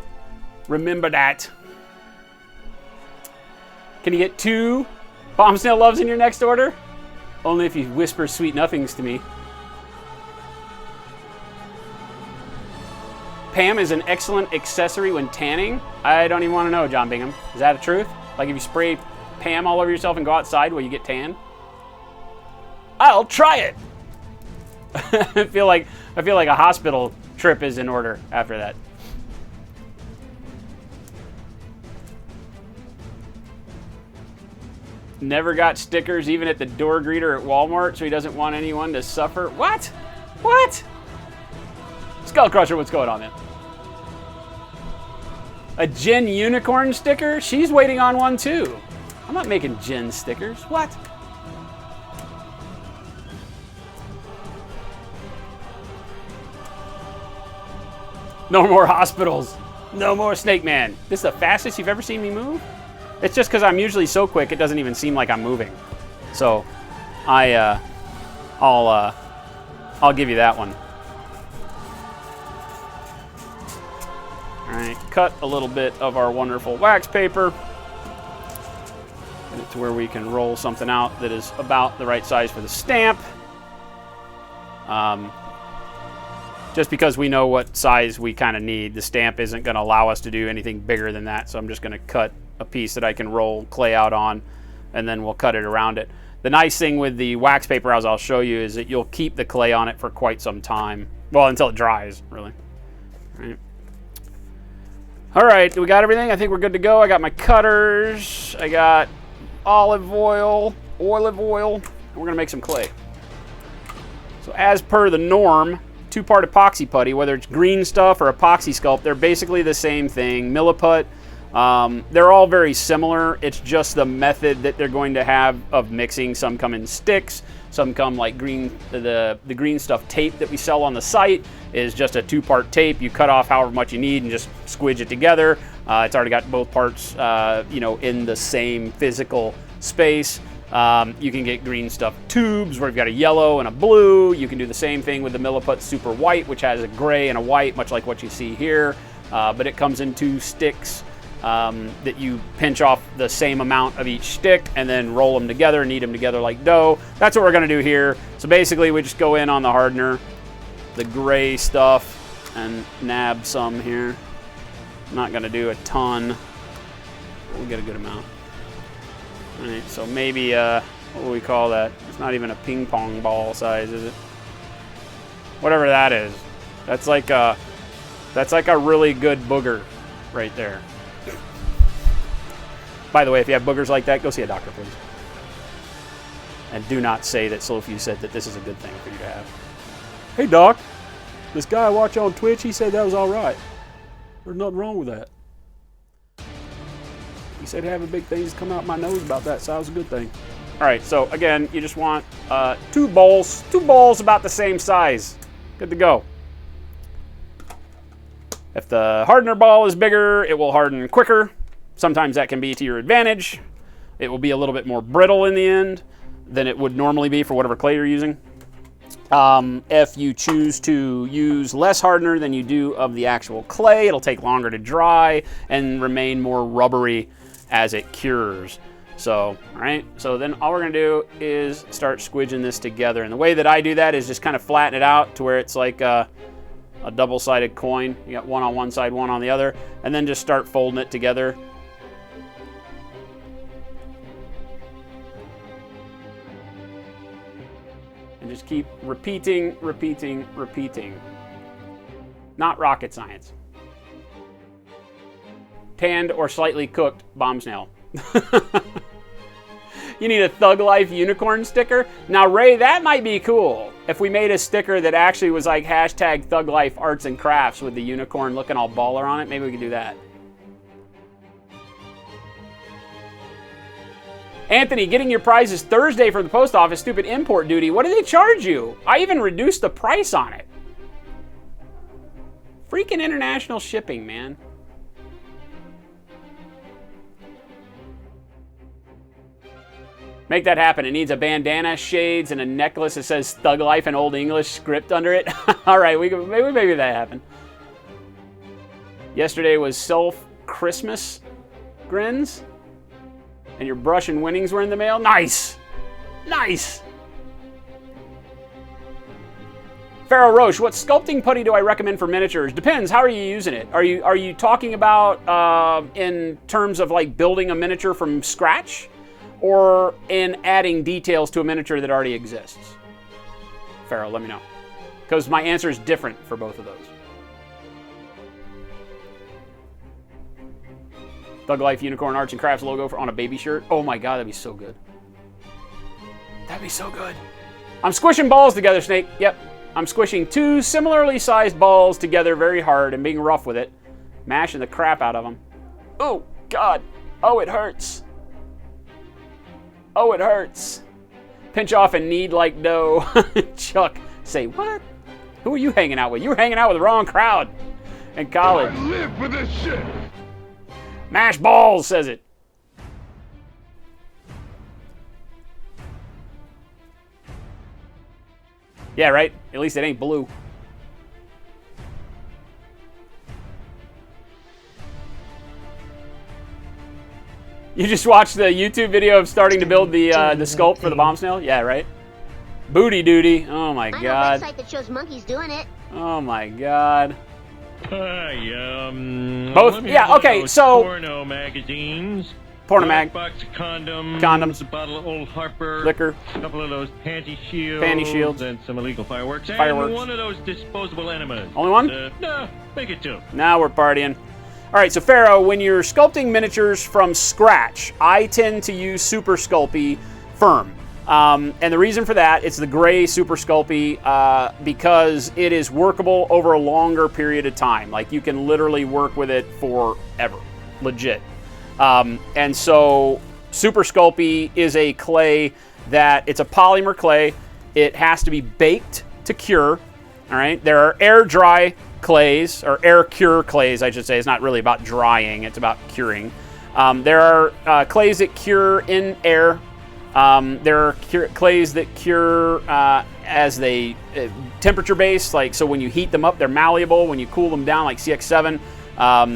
Remember that. Can you get 2 bomb snail loves in your next order? Only if you whisper sweet nothings to me. Pam is an excellent accessory when tanning. I don't even want to know, John Bingham. Is that the truth? Like if you spray Pam all over yourself and go outside, will you get tan? I'll try it. I feel like a hospital trip is in order after that. Never got stickers even at the door greeter at Walmart, so he doesn't want anyone to suffer. What? What? Skull Crusher, what's going on, man? A Jen unicorn sticker? She's waiting on one too. I'm not making Jen stickers. What? No more hospitals. No more Snake Man. This is the fastest you've ever seen me move? It's just because I'm usually so quick it doesn't even seem like I'm moving. So I'll give you that one. All right, cut a little bit of our wonderful wax paper. Get it to where we can roll something out that is about the right size for the stamp. Just because we know what size we kind of need, the stamp isn't going to allow us to do anything bigger than that. So I'm just going to cut a piece that I can roll clay out on, and then we'll cut it around it. The nice thing with the wax paper, as I'll show you, is that you'll keep the clay on it for quite some time. Well, until it dries, really. All right, we got everything. I think we're good to go. I got my cutters. I got olive oil, and we're gonna make some clay. So as per the norm, two-part epoxy putty, whether it's Greenstuff or epoxy sculpt, they're basically the same thing. Milliput. They're all very similar. It's just the method that they're going to have of mixing. Some come in sticks, some come like the Greenstuff tape that we sell on the site is just a 2-part tape. You cut off however much you need and just squidge it together. It's already got both parts, in the same physical space. You can get Greenstuff tubes where you've got a yellow and a blue. You can do the same thing with the Milliput Super White, which has a gray and a white, much like what you see here. But it comes in 2 sticks. That you pinch off the same amount of each stick and then roll them together, knead them together like dough. That's what we're going to do here. So basically we just go in on the hardener, the gray stuff, and nab some here. I'm not going to do a ton. We'll get a good amount. All right, so maybe, what do we call that? It's not even a ping pong ball size, is it? Whatever that is. That's like a really good booger right there. By the way, if you have boogers like that, go see a doctor, please. And do not say that Slow-Fuse said that this is a good thing for you to have. Hey, Doc. This guy I watch on Twitch, he said that was all right. There's nothing wrong with that. He said having big things come out my nose about that, so that was a good thing. All right, so again, you just want 2 bowls about the same size. Good to go. If the hardener ball is bigger, it will harden quicker. Sometimes that can be to your advantage. It will be a little bit more brittle in the end than it would normally be for whatever clay you're using. If you choose to use less hardener than you do of the actual clay, it'll take longer to dry and remain more rubbery as it cures. So, all right, so then all we're gonna do is start squidging this together. And the way that I do that is just kind of flatten it out to where it's like a double-sided coin. You got one on one side, one on the other, and then just start folding it together. just keep repeating. Not rocket science. Tanned or slightly cooked bomb snail. You need a Thug Life unicorn sticker? Now, Ray, that might be cool. If we made a sticker that actually was like hashtag Thug Life Arts and Crafts with the unicorn looking all baller on it, maybe we could do that. Anthony, getting your prizes Thursday from the post office, stupid import duty. What do they charge you? I even reduced the price on it. Freaking international shipping, man. Make that happen. It needs a bandana, shades, and a necklace that says Thug Life in Old English script under it. All right, maybe that happened. Yesterday was Self Christmas grins. And your brush and winnings were in the mail? Nice! Nice! Pharaoh Roche, what sculpting putty do I recommend for miniatures? Depends, how are you using it? Are you talking about in terms of like building a miniature from scratch? Or in adding details to a miniature that already exists? Pharaoh, let me know. Because my answer is different for both of those. Thug Life Unicorn Arts and Crafts logo on a baby shirt. Oh my god, that'd be so good. That'd be so good. I'm squishing balls together, Snake. Yep. I'm squishing two similarly sized balls together very hard and being rough with it. Mashing the crap out of them. Oh, god. Oh, it hurts. Oh, it hurts. Pinch off and knead like dough. Chuck, say what? Who are you hanging out with? You were hanging out with the wrong crowd in college. I live for this shit. Mash balls, says it. Yeah, right? At least it ain't blue. You just watched the YouTube video of starting to build the sculpt for the bomb snail? Yeah, right? Booty duty. Oh my god. I know a website that shows monkeys doing it. Oh my god. Both? Yeah, okay, so... Porno magazines. Porno mag. Box of condoms. Condoms. A bottle of Old Harper. Liquor. A couple of those panty shields. Panty shields. And some illegal fireworks. Fireworks. And one of those disposable enemas. Only one? No, make it two. Now we're partying. All right, so Pharaoh, when you're sculpting miniatures from scratch, I tend to use Super Sculpey Firm. And the reason for that, it's the gray Super Sculpey because it is workable over a longer period of time. Like, you can literally work with it forever. Legit. And so Super Sculpey is a clay that, it's a polymer clay. It has to be baked to cure. All right, there are air dry clays, or air cure clays, I should say. It's not really about drying, it's about curing. There are clays that cure in air. There are clays that cure as they temperature based, like, so when you heat them up, they're malleable. When you cool them down, like CX7,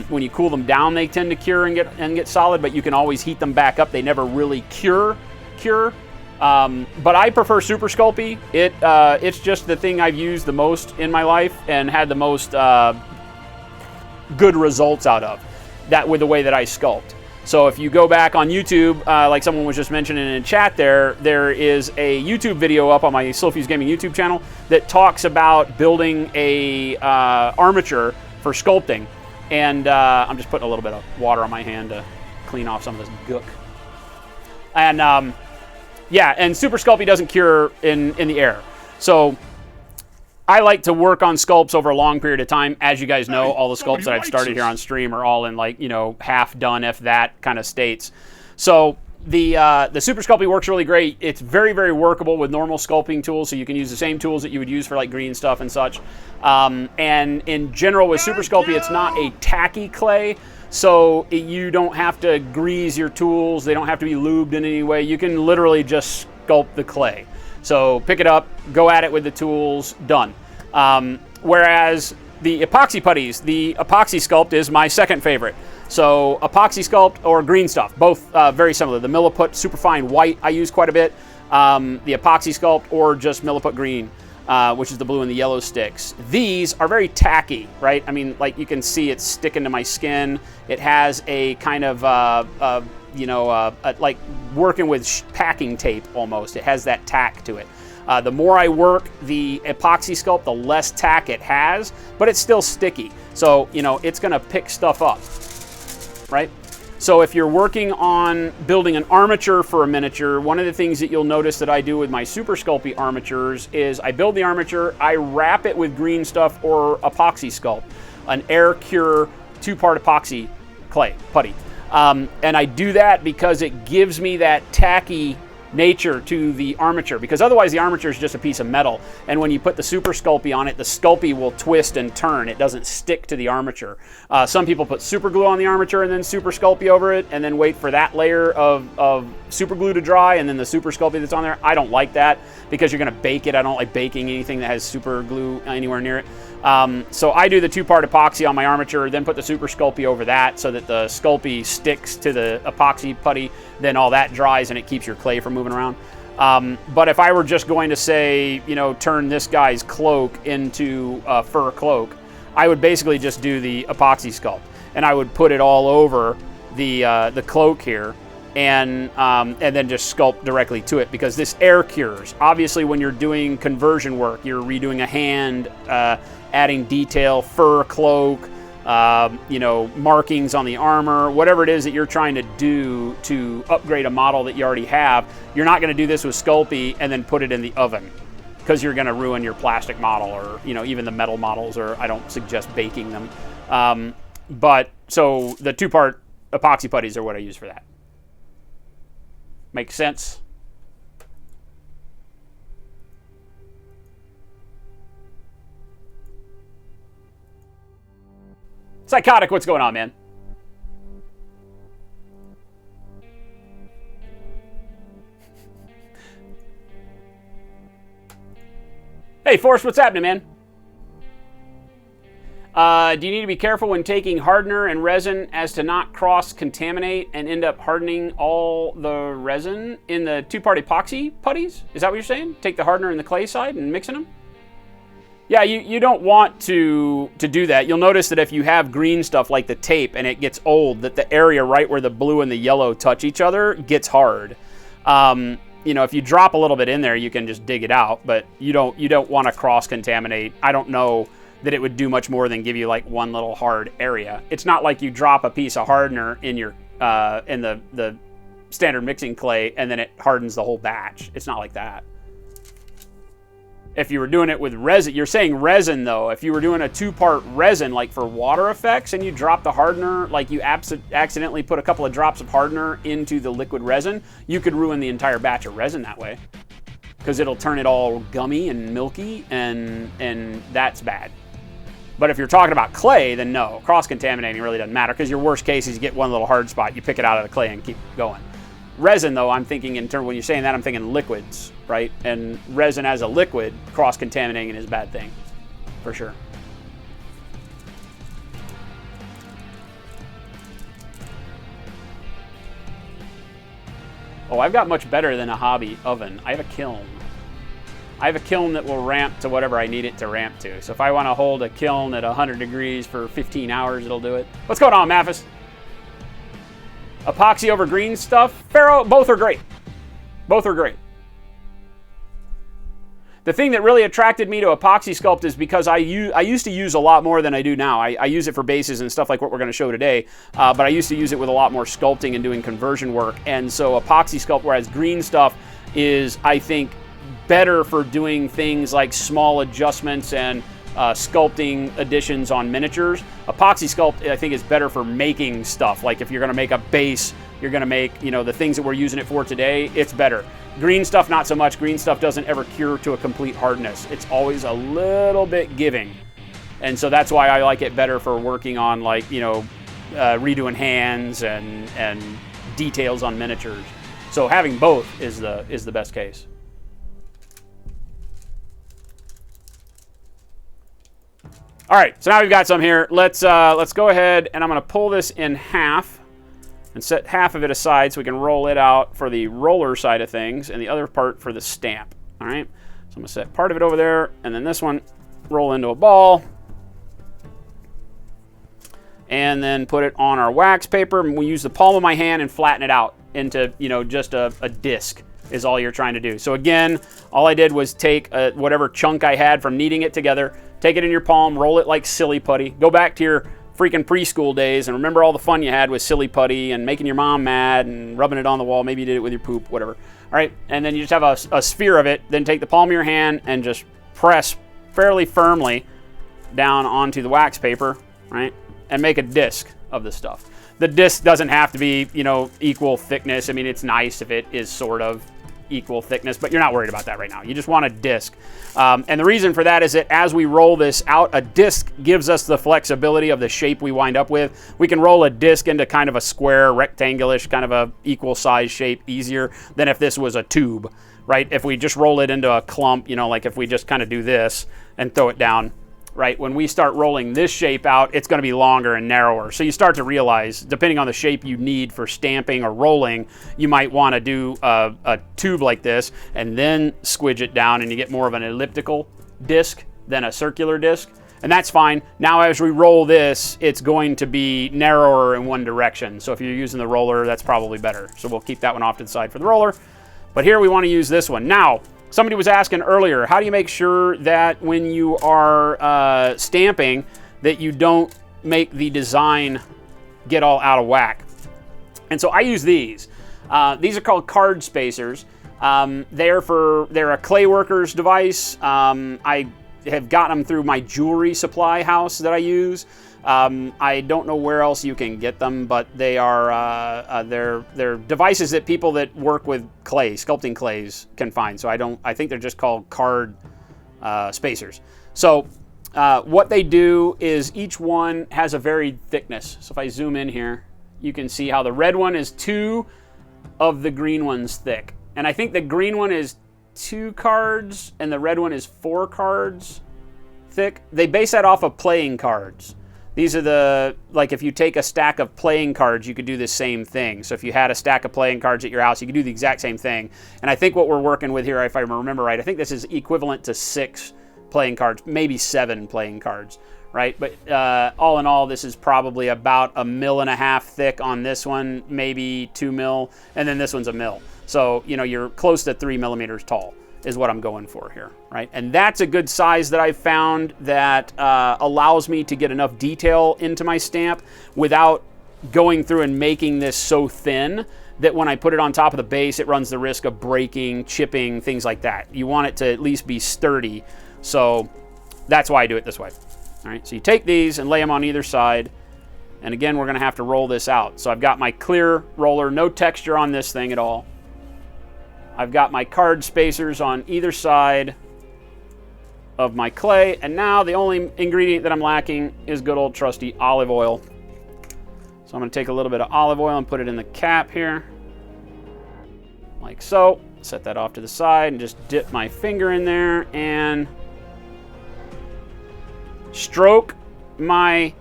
when you cool them down, they tend to cure and get solid, but you can always heat them back up. They never really cure. But I prefer Super Sculpey. It's just the thing I've used the most in my life and had the most good results out of, that with the way that I sculpt. So if you go back on YouTube, like someone was just mentioning in chat there is a YouTube video up on my Slowfuse Gaming YouTube channel that talks about building a armature for sculpting. And I'm just putting a little bit of water on my hand to clean off some of this gook. And yeah, and Super Sculpey doesn't cure in the air. So I like to work on sculpts over a long period of time. As you guys know, all the sculpts that I've started here on stream are all in, like, you know, half done, if that kind of states. So the Super Sculpey works really great. It's very, very workable with normal sculpting tools, so you can use the same tools that you would use for like Greenstuff and such. And in general with Super Sculpey, it's not a tacky clay, so you don't have to grease your tools. They don't have to be lubed in any way. You can literally just sculpt the clay. So pick it up, go at it with the tools, done. Whereas the epoxy putties, the epoxy sculpt is my second favorite. So epoxy sculpt or Greenstuff, both very similar. The Milliput Superfine White I use quite a bit. The epoxy sculpt or just Milliput Green, which is the blue and the yellow sticks. These are very tacky, right? I mean, like, you can see it's sticking to my skin. It has a kind of, like working with packing tape almost. It has that tack to it. The more I work the epoxy sculpt, the less tack it has, but it's still sticky. So, you know, it's gonna pick stuff up, right? So if you're working on building an armature for a miniature, one of the things that you'll notice that I do with my Super Sculpey armatures is I build the armature, I wrap it with Greenstuff or epoxy sculpt, an air cure 2-part epoxy clay putty. And I do that because it gives me that tacky nature to the armature, because otherwise the armature is just a piece of metal, and when you put the Super Sculpey on it, the Sculpey will twist and turn. It doesn't stick to the armature. Some people put super glue on the armature and then Super Sculpey over it and then wait for that layer of super glue to dry and then the Super Sculpey that's on there. I don't like that because you're going to bake it. I don't like baking anything that has super glue anywhere near it. So I do the 2-part epoxy on my armature, then put the Super Sculpey over that so that the Sculpey sticks to the epoxy putty. Then all that dries and it keeps your clay from moving around. But if I were just going to say, you know, turn this guy's cloak into a fur cloak, I would basically just do the epoxy sculpt and I would put it all over the cloak here. And then just sculpt directly to it, because this air cures. Obviously, when you're doing conversion work, you're redoing a hand, adding detail, fur cloak, you know, markings on the armor, whatever it is that you're trying to do to upgrade a model that you already have. You're not going to do this with Sculpey and then put it in the oven, because you're going to ruin your plastic model, or, you know, even the metal models, or I don't suggest baking them. But so the 2-part epoxy putties are what I use for that. Makes sense? Psychotic, what's going on, man? Hey, Forrest, what's happening, man? Do you need to be careful when taking hardener and resin as to not cross-contaminate and end up hardening all the resin in the 2-part epoxy putties? Is that what you're saying? Take the hardener and the clay side and mixing them? Yeah, you don't want to do that. You'll notice that if you have green stuff like the tape and it gets old, that the area right where the blue and the yellow touch each other gets hard. You know, if you drop a little bit in there, you can just dig it out, but you don't want to cross-contaminate. I don't know that it would do much more than give you like one little hard area. It's not like you drop a piece of hardener in your in the standard mixing clay and then it hardens the whole batch. It's not like that. If you were doing it with resin, you're saying resin though. If you were doing a 2-part resin, like for water effects, and you drop the hardener, like you accidentally put a couple of drops of hardener into the liquid resin, you could ruin the entire batch of resin that way, because it'll turn it all gummy and milky, and that's bad. But if you're talking about clay, then no, cross-contaminating really doesn't matter, because your worst case is you get one little hard spot, you pick it out of the clay and keep going. Resin, though, I'm thinking in terms, when you're saying that, I'm thinking liquids, right? And resin as a liquid, cross-contaminating is a bad thing, for sure. Oh, I've got much better than a hobby oven. I have a kiln. I have a kiln that will ramp to whatever I need it to ramp to. So if I want to hold a kiln at 100 degrees for 15 hours, it'll do it. What's going on, Mathis? Epoxy over green stuff? Pharaoh, both are great. Both are great. The thing that really attracted me to epoxy sculpt is because I used to use a lot more than I do now. I use it for bases and stuff like what we're going to show today, but I used to use it with a lot more sculpting and doing conversion work. And so epoxy sculpt, whereas green stuff is, I think, better for doing things like small adjustments and sculpting additions on miniatures. Epoxy sculpt, I think, is better for making stuff. Like if you're going to make a base, you're going to make, you know, the things that we're using it for today, it's better. Green stuff, not so much. Green stuff doesn't ever cure to a complete hardness. It's always a little bit giving. And so that's why I like it better for working on, like, you know, redoing hands and details on miniatures. So having both is the best case. All right, so now we've got some here. Let's go ahead, and I'm going to pull this in half and set half of it aside so we can roll it out for the roller side of things and the other part for the stamp. All right, so I'm going to set part of it over there, and then this one roll into a ball, and then put it on our wax paper. And we use the palm of my hand and flatten it out into, you know, just a disc. is all you're trying to do. So again, all I did was take whatever chunk I had from kneading it together, take it in your palm, roll it like silly putty, go back to your freaking preschool days and remember all the fun you had with silly putty and making your mom mad and rubbing it on the wall. Maybe you did it with your poop, whatever. All right, and then you just have a sphere of it, then take the palm of your hand and just press fairly firmly down onto the wax paper, right, and make a disc of the stuff. The disc doesn't have to be, you know, equal thickness. I mean, it's nice if it is sort of equal thickness, but you're not worried about that right now. You just want a disc. And the reason for that is that as we roll this out, a disc gives us the flexibility of the shape we wind up with. We can roll a disc into kind of a square, rectangular-ish, kind of a equal size shape easier than if this was a tube, right? If we just roll it into a clump, you know, like if we just kind of do this and throw it down, right? When we start rolling this shape out, it's going to be longer and narrower. So you start to realize, depending on the shape you need for stamping or rolling, you might want to do a tube like this and then squidge it down and you get more of an elliptical disc than a circular disc. And that's fine. Now as we roll this, it's going to be narrower in one direction. So if you're using the roller, that's probably better. So we'll keep that one off to the side for the roller. But here we want to use this one. Now, somebody was asking earlier, how do you make sure that when you are stamping that you don't make the design get all out of whack? And so I use these. These are called card spacers. They're a clay worker's device. I have gotten them through my jewelry supply house that I use. I don't know where else you can get them, but they are they're devices that people that work with clay, sculpting clays, can find. So I think they're just called card spacers. So what they do is each one has a varied thickness. So if I zoom in here, you can see how the red one is 2 of the green one's thick, and I think the green one is 2 cards and the red one is 4 cards thick. They base that off of playing cards. These are like if you take a stack of playing cards, you could do the same thing. So if you had a stack of playing cards at your house, you could do the exact same thing. And I think what we're working with here, if I remember right, I think this is equivalent to 6 playing cards, maybe 7 playing cards, right? But all in all, this is probably about 1.5 mil thick on this one, maybe 2 mil, and then this one's 1 mil. So, you know, you're close to 3 millimeters tall is what I'm going for here, right? And that's a good size that I've found that allows me to get enough detail into my stamp without going through and making this so thin that when I put it on top of the base, it runs the risk of breaking, chipping, things like that. You want it to at least be sturdy. So that's why I do it this way. All right, so you take these and lay them on either side. And again, we're gonna have to roll this out. So I've got my clear roller, no texture on this thing at all. I've got my card spacers on either side of my clay, and now the only ingredient that I'm lacking is good old trusty olive oil. So I'm going to take a little bit of olive oil and put it in the cap here, like so. Set that off to the side and just dip my finger in there and stroke my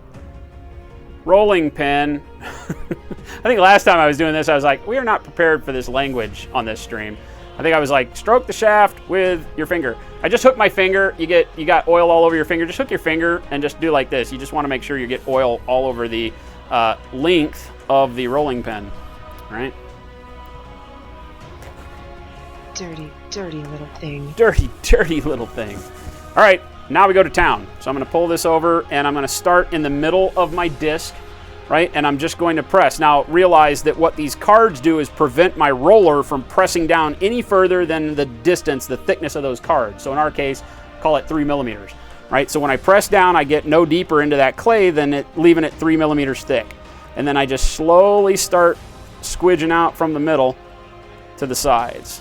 rolling pin. I think last time I was doing this, I was like, we are not prepared for this language on this stream. I think I was like, stroke the shaft with your finger. I just hooked my finger. You got oil all over your finger. Just hook your finger and just do like this. You just want to make sure you get oil all over the length of the rolling pin. All right. Dirty, dirty little thing. Dirty, dirty little thing. All right, now we go to town. So I'm going to pull this over and I'm going to start in the middle of my disc, right? And I'm just going to press. Now realize that what these cards do is prevent my roller from pressing down any further than the distance, the thickness of those cards. So in our case, call it 3 millimeters, right? So when I press down, I get no deeper into that clay than leaving it 3 millimeters thick. And then I just slowly start squidging out from the middle to the sides.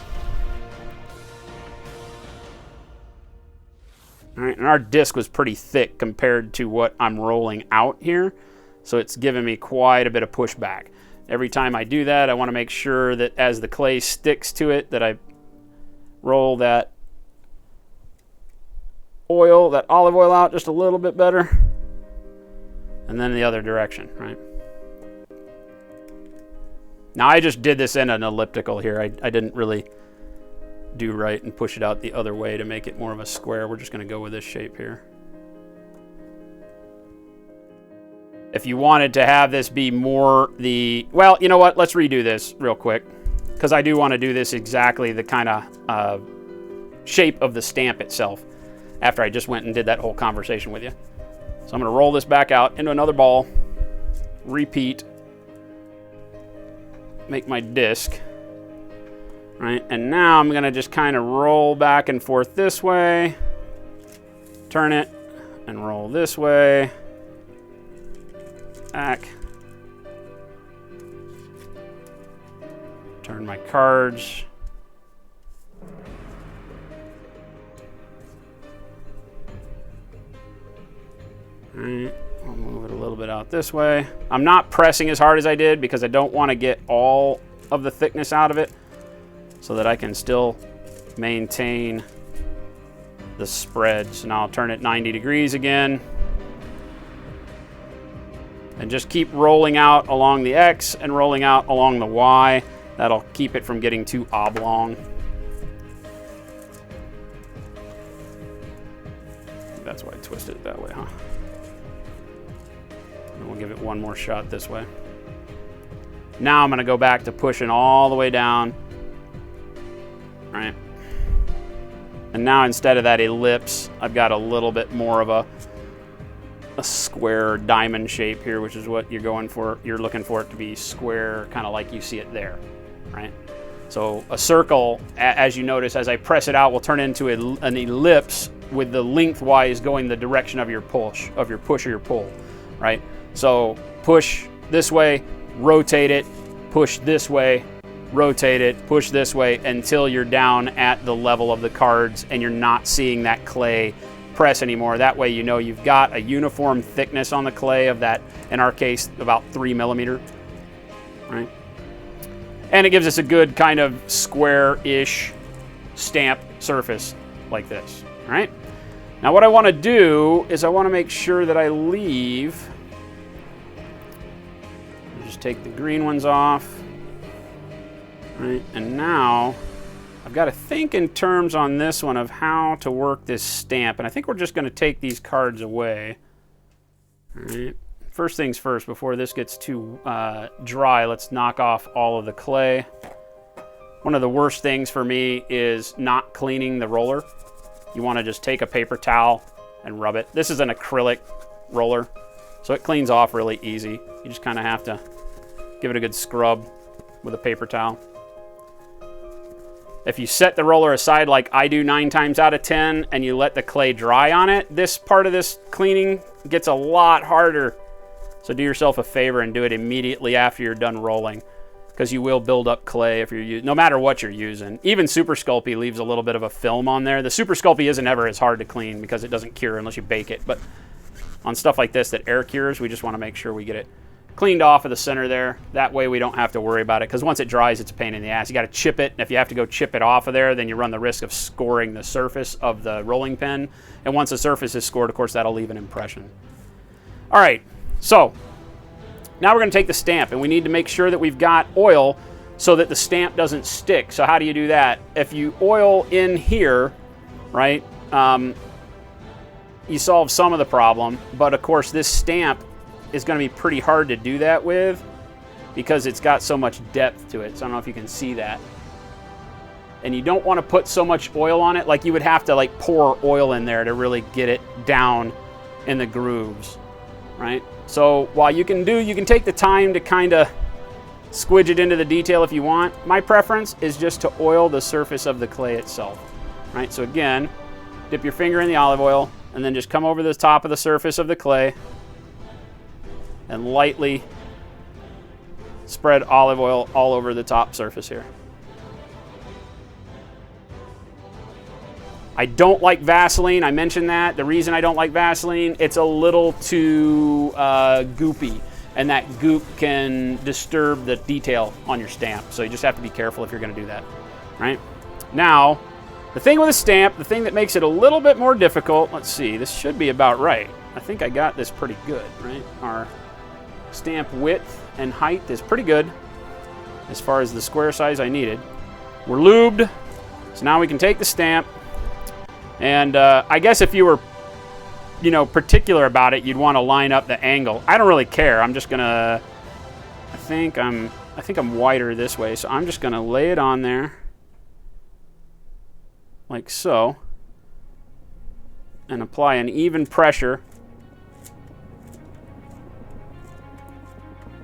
All right, and our disc was pretty thick compared to what I'm rolling out here. So it's giving me quite a bit of pushback. Every time I do that, I want to make sure that as the clay sticks to it, that I roll that olive oil out just a little bit better. And then the other direction, right? Now I just did this in an elliptical here. I didn't really do right and push it out the other way to make it more of a square. We're just going to go with this shape here. If you wanted to have this be more well, you know what? Let's redo this real quick. because I do want to do this exactly the kind of shape of the stamp itself after I just went and did that whole conversation with you. So I'm going to roll this back out into another ball, repeat, make my disc, right? And now I'm going to just kind of roll back and forth this way, turn it, and roll this way, back, turn my cards, all right, I'll move it a little bit out this way. I'm not pressing as hard as I did because I don't want to get all of the thickness out of it, so that I can still maintain the spread. So now I'll turn it 90 degrees again. And just keep rolling out along the X and rolling out along the Y. That'll keep it from getting too oblong. That's why I twisted it that way, huh? And we'll give it one more shot this way. Now I'm going to go back to pushing all the way down. All right. And now instead of that ellipse, I've got a little bit more of a square diamond shape here, which is what you're going for. You're looking for it to be square, kind of like you see it there, right? So a circle, as you notice, as I press it out, will turn into an ellipse with the lengthwise going the direction of your push, or your pull, right? So push this way, rotate it, push this way, rotate it, push this way until you're down at the level of the cards and you're not seeing that clay press anymore. That way you know you've got a uniform thickness on the clay of that, in our case, about 3 millimeter, right? And it gives us a good kind of square-ish stamp surface like this, all right? Now what I want to do is I want to make sure that I leave, just take the green ones off, right? And now I've got to think in terms on this one of how to work this stamp. And I think we're just going to take these cards away. All right. First things first, before this gets too dry, let's knock off all of the clay. One of the worst things for me is not cleaning the roller. You want to just take a paper towel and rub it. This is an acrylic roller, so it cleans off really easy. You just kind of have to give it a good scrub with a paper towel. If you set the roller aside like I do 9 times out of 10 and you let the clay dry on it, this part of this cleaning gets a lot harder. So do yourself a favor and do it immediately after you're done rolling, because you will build up clay if you're no matter what you're using. Even Super Sculpey leaves a little bit of a film on there. The Super Sculpey isn't ever as hard to clean because it doesn't cure unless you bake it. But on stuff like this that air cures, we just want to make sure we get it cleaned off of the center there. That way we don't have to worry about it, because once it dries, it's a pain in the ass. You got to chip it, and if you have to go chip it off of there, then you run the risk of scoring the surface of the rolling pin. And once the surface is scored, of course, that'll leave an impression. All right, so now we're going to take the stamp, and we need to make sure that we've got oil so that the stamp doesn't stick. So how do you do that? If you oil in here, right, you solve some of the problem, but of course this stamp is going to be pretty hard to do that with because it's got so much depth to it. So I don't know if you can see that. And you don't want to put so much oil on it. Like you would have to like pour oil in there to really get it down in the grooves, right? So while you can take the time to kind of squidge it into the detail if you want. My preference is just to oil the surface of the clay itself, right? So again, dip your finger in the olive oil and then just come over the top of the surface of the clay and lightly spread olive oil all over the top surface here. I don't like Vaseline. I mentioned that. The reason I don't like Vaseline, it's a little too goopy, and that goop can disturb the detail on your stamp. So you just have to be careful if you're going to do that, right? Now, the thing with a stamp, the thing that makes it a little bit more difficult, let's see, this should be about right. I think I got this pretty good, right? Our stamp width and height is pretty good as far as the square size I needed. We're lubed, so now we can take the stamp. And I guess if you were, particular about it, you'd want to line up the angle. I don't really care. I'm just gonna, I think I'm I think I'm wider this way, so I'm just going to lay it on there like so and apply an even pressure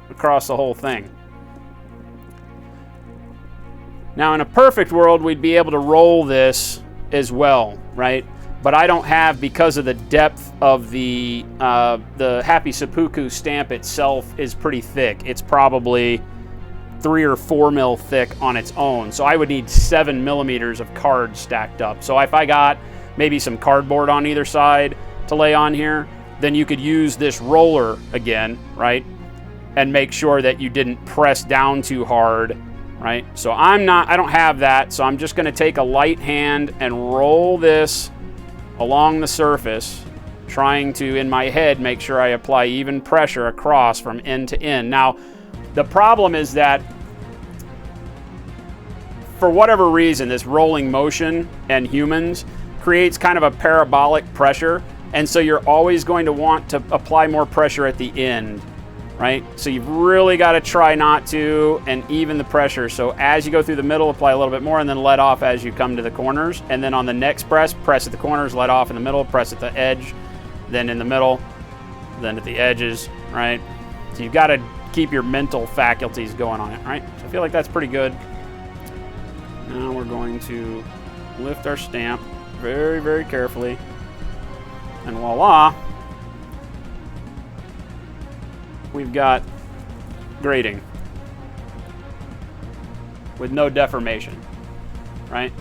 across the whole thing. Now, in a perfect world, we'd be able to roll this as well, right? But I don't have, because of the depth of the Happy Sepuku stamp itself is pretty thick. It's probably 3 or 4 mil thick on its own. So I would need 7 millimeters of card stacked up. So if I got maybe some cardboard on either side to lay on here, then you could use this roller again, right? And make sure that you didn't press down too hard, right? So I don't have that, so I'm just gonna take a light hand and roll this along the surface, trying to, in my head, make sure I apply even pressure across from end to end. Now, the problem is that for whatever reason, this rolling motion and humans creates kind of a parabolic pressure, and so you're always going to want to apply more pressure at the end, right? So you've really got to try not to, and even the pressure. So as you go through the middle, apply a little bit more, and then let off as you come to the corners. And then on the next press at the corners, let off in the middle, press at the edge, then in the middle, then at the edges, right? So you've got to keep your mental faculties going on it, right? So I feel like that's pretty good. Now we're going to lift our stamp very, very carefully, and voila, we've got grading with no deformation, right?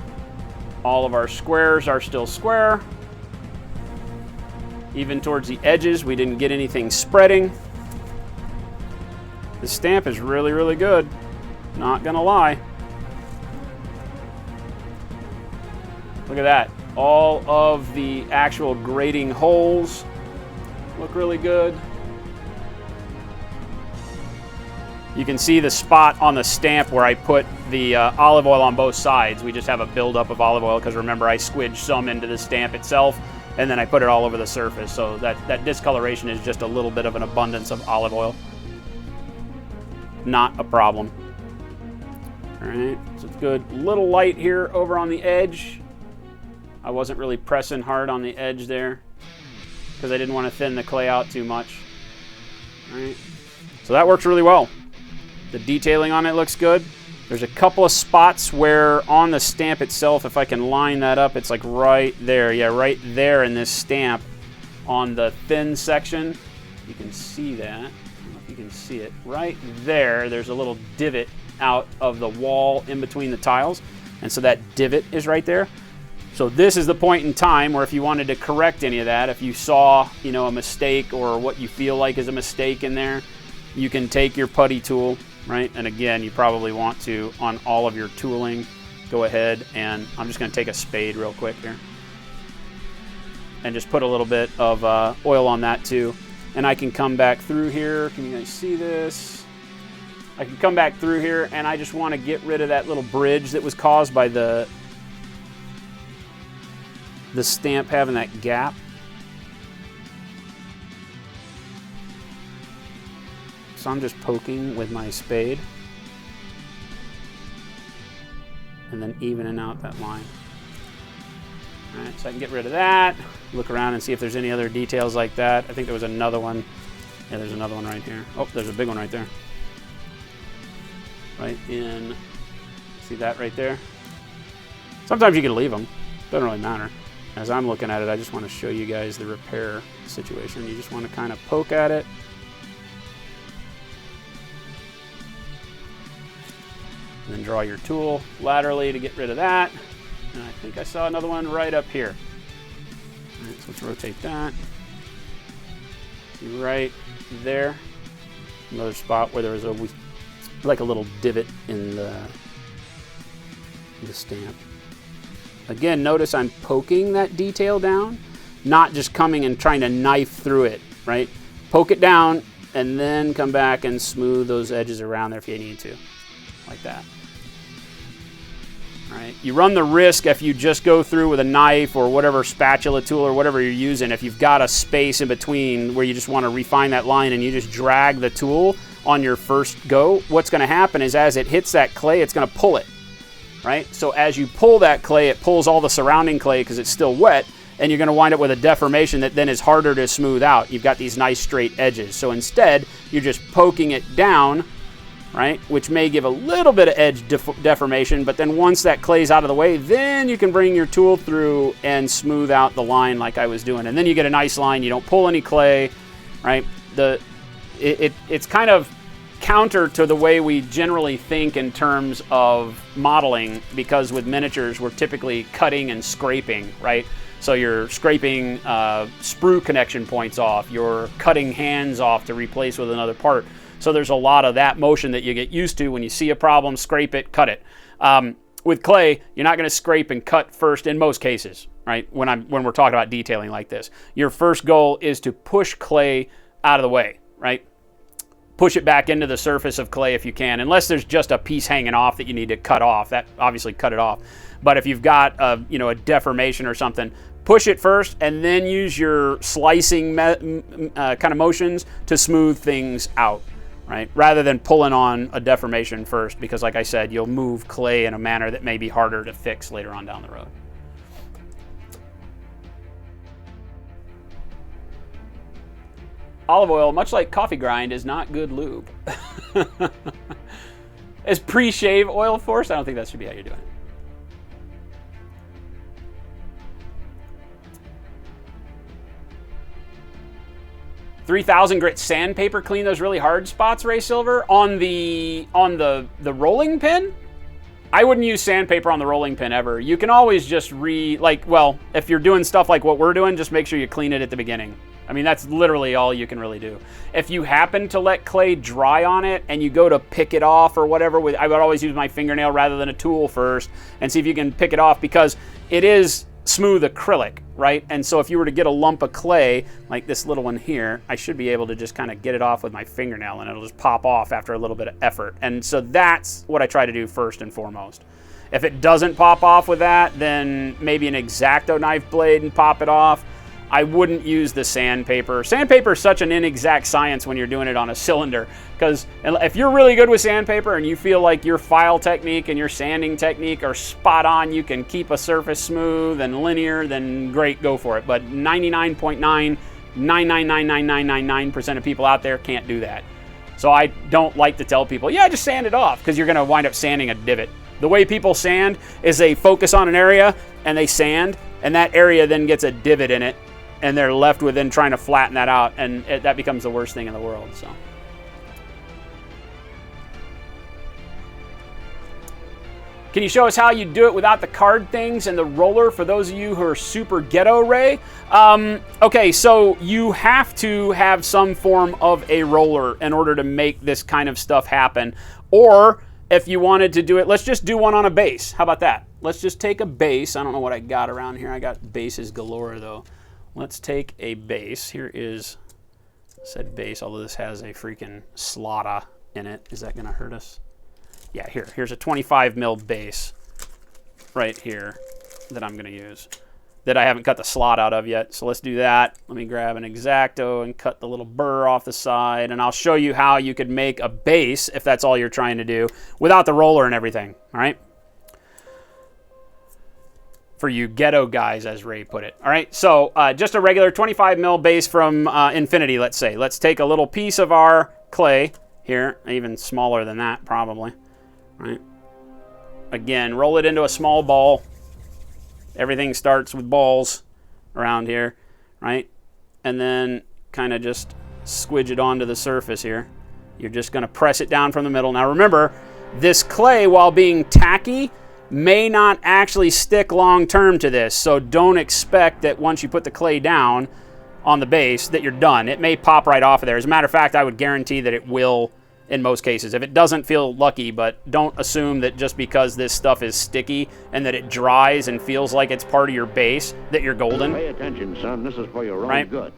All of our squares are still square. Even towards the edges, we didn't get anything spreading. The stamp is really, really good. Not gonna lie. Look at that. All of the actual grading holes look really good. You can see the spot on the stamp where I put the olive oil on both sides. We just have a buildup of olive oil because remember I squidged some into the stamp itself and then I put it all over the surface. So that discoloration is just a little bit of an abundance of olive oil. Not a problem. All right, so it's good. Little light here over on the edge. I wasn't really pressing hard on the edge there because I didn't want to thin the clay out too much. All right, so that works really well. The detailing on it looks good. There's a couple of spots where on the stamp itself, if I can line that up, it's like right there. Yeah, right there in this stamp on the thin section. You can see that. I don't know if you can see it. Right there, there's a little divot out of the wall in between the tiles. And so that divot is right there. So this is the point in time where if you wanted to correct any of that, if you saw, you know, a mistake or what you feel like is a mistake in there, you can take your putty tool, right? And again, you probably want to, on all of your tooling, go ahead and I'm just going to take a spade real quick here and just put a little bit of oil on that too. And I can come back through here. Can you guys see this? I can come back through here and I just want to get rid of that little bridge that was caused by the stamp having that gap. So I'm just poking with my spade and then evening out that line. All right, so I can get rid of that, look around and see if there's any other details like that. I think there was another one. Yeah, there's another one right here. Oh, there's a big one right there. Right in, see that right there? Sometimes you can leave them, doesn't really matter. As I'm looking at it, I just want to show you guys the repair situation. You just want to kind of poke at it. And then draw your tool laterally to get rid of that. And I think I saw another one right up here. All right, so let's rotate that. See right there. Another spot where there was like a little divot in the stamp. Again, notice I'm poking that detail down, not just coming and trying to knife through it, right? Poke it down and then come back and smooth those edges around there if you need to, like that. All right. You run the risk if you just go through with a knife or whatever spatula tool or whatever you're using, if you've got a space in between where you just want to refine that line and you just drag the tool, on your first go, what's going to happen is as it hits that clay, it's going to pull it, right? So as you pull that clay, it pulls all the surrounding clay because it's still wet, and you're going to wind up with a deformation that then is harder to smooth out. You've got these nice straight edges. So instead, you're just poking it down, right? Which may give a little bit of edge deformation, but then once that clay's out of the way, then you can bring your tool through and smooth out the line like I was doing. And then you get a nice line. You don't pull any clay, right? It's kind of counter to the way we generally think in terms of modeling, because with miniatures, we're typically cutting and scraping, right? So you're scraping sprue connection points off, you're cutting hands off to replace with another part. So there's a lot of that motion that you get used to. When you see a problem, scrape it, cut it. With clay, you're not going to scrape and cut first in most cases, right? When we're talking about detailing like this, your first goal is to push clay out of the way, right? Push it back into the surface of clay if you can, unless there's just a piece hanging off that you need to cut off. That obviously cut it off. But if you've got a deformation or something, push it first and then use your slicing kind of motions to smooth things out, right? Rather than pulling on a deformation first, because like I said, you'll move clay in a manner that may be harder to fix later on down the road. Olive oil, much like coffee grind, is not good lube. Is pre-shave oil forced? I don't think that should be how you're doing it. 3000 grit sandpaper clean those really hard spots, Ray Silver. On the rolling pin, I wouldn't use sandpaper on the rolling pin ever. You can always just if you're doing stuff like what we're doing, just make sure you clean it at the beginning. I mean, that's literally all you can really do. If you happen to let clay dry on it and you go to pick it off or whatever, I would always use my fingernail rather than a tool first and see if you can pick it off, because it is smooth acrylic, right? And so if you were to get a lump of clay, like this little one here, I should be able to just kind of get it off with my fingernail and it'll just pop off after a little bit of effort. And so that's what I try to do first and foremost. If it doesn't pop off with that, then maybe an X-Acto knife blade and pop it off. I wouldn't use the sandpaper. Sandpaper is such an inexact science when you're doing it on a cylinder, because if you're really good with sandpaper and you feel like your file technique and your sanding technique are spot on, you can keep a surface smooth and linear, then great, go for it. But 99.9999999% of people out there can't do that. So I don't like to tell people, yeah, just sand it off, because you're going to wind up sanding a divot. The way people sand is they focus on an area and they sand, and that area then gets a divot in it, and they're left with then trying to flatten that out, and that becomes the worst thing in the world. So, can you show us how you do it without the card things and the roller for those of you who are super ghetto, Ray? Okay, so you have to have some form of a roller in order to make this kind of stuff happen. Or if you wanted to do it, let's just do one on a base. How about that? Let's just take a base. I don't know what I got around here. I got bases galore though. Let's take a base. Here is said base, although this has a freaking slotta in it. Is that going to hurt us? Yeah, here's a 25 mil base right here that I'm going to use, that I haven't cut the slot out of yet. So let's do that. Let me grab an X-Acto and cut the little burr off the side, and I'll show you how you could make a base, if that's all you're trying to do, without the roller and everything, all right? For you ghetto guys, as Ray put it. All right, so just a regular 25 mil base from Infinity, let's say. Let's take a little piece of our clay here, even smaller than that probably, right? Again, roll it into a small ball. Everything starts with balls around here, right? And then kind of just squidge it onto the surface here. You're just going to press it down from the middle. Now remember, this clay, while being tacky, may not actually stick long term to this, so don't expect that once you put the clay down on the base that you're done. It may pop right off of there. As a matter of fact, I would guarantee that it will in most cases. If it doesn't, feel lucky, but don't assume that just because this stuff is sticky and that it dries and feels like it's part of your base that you're golden. Pay attention, son. This is for your own good.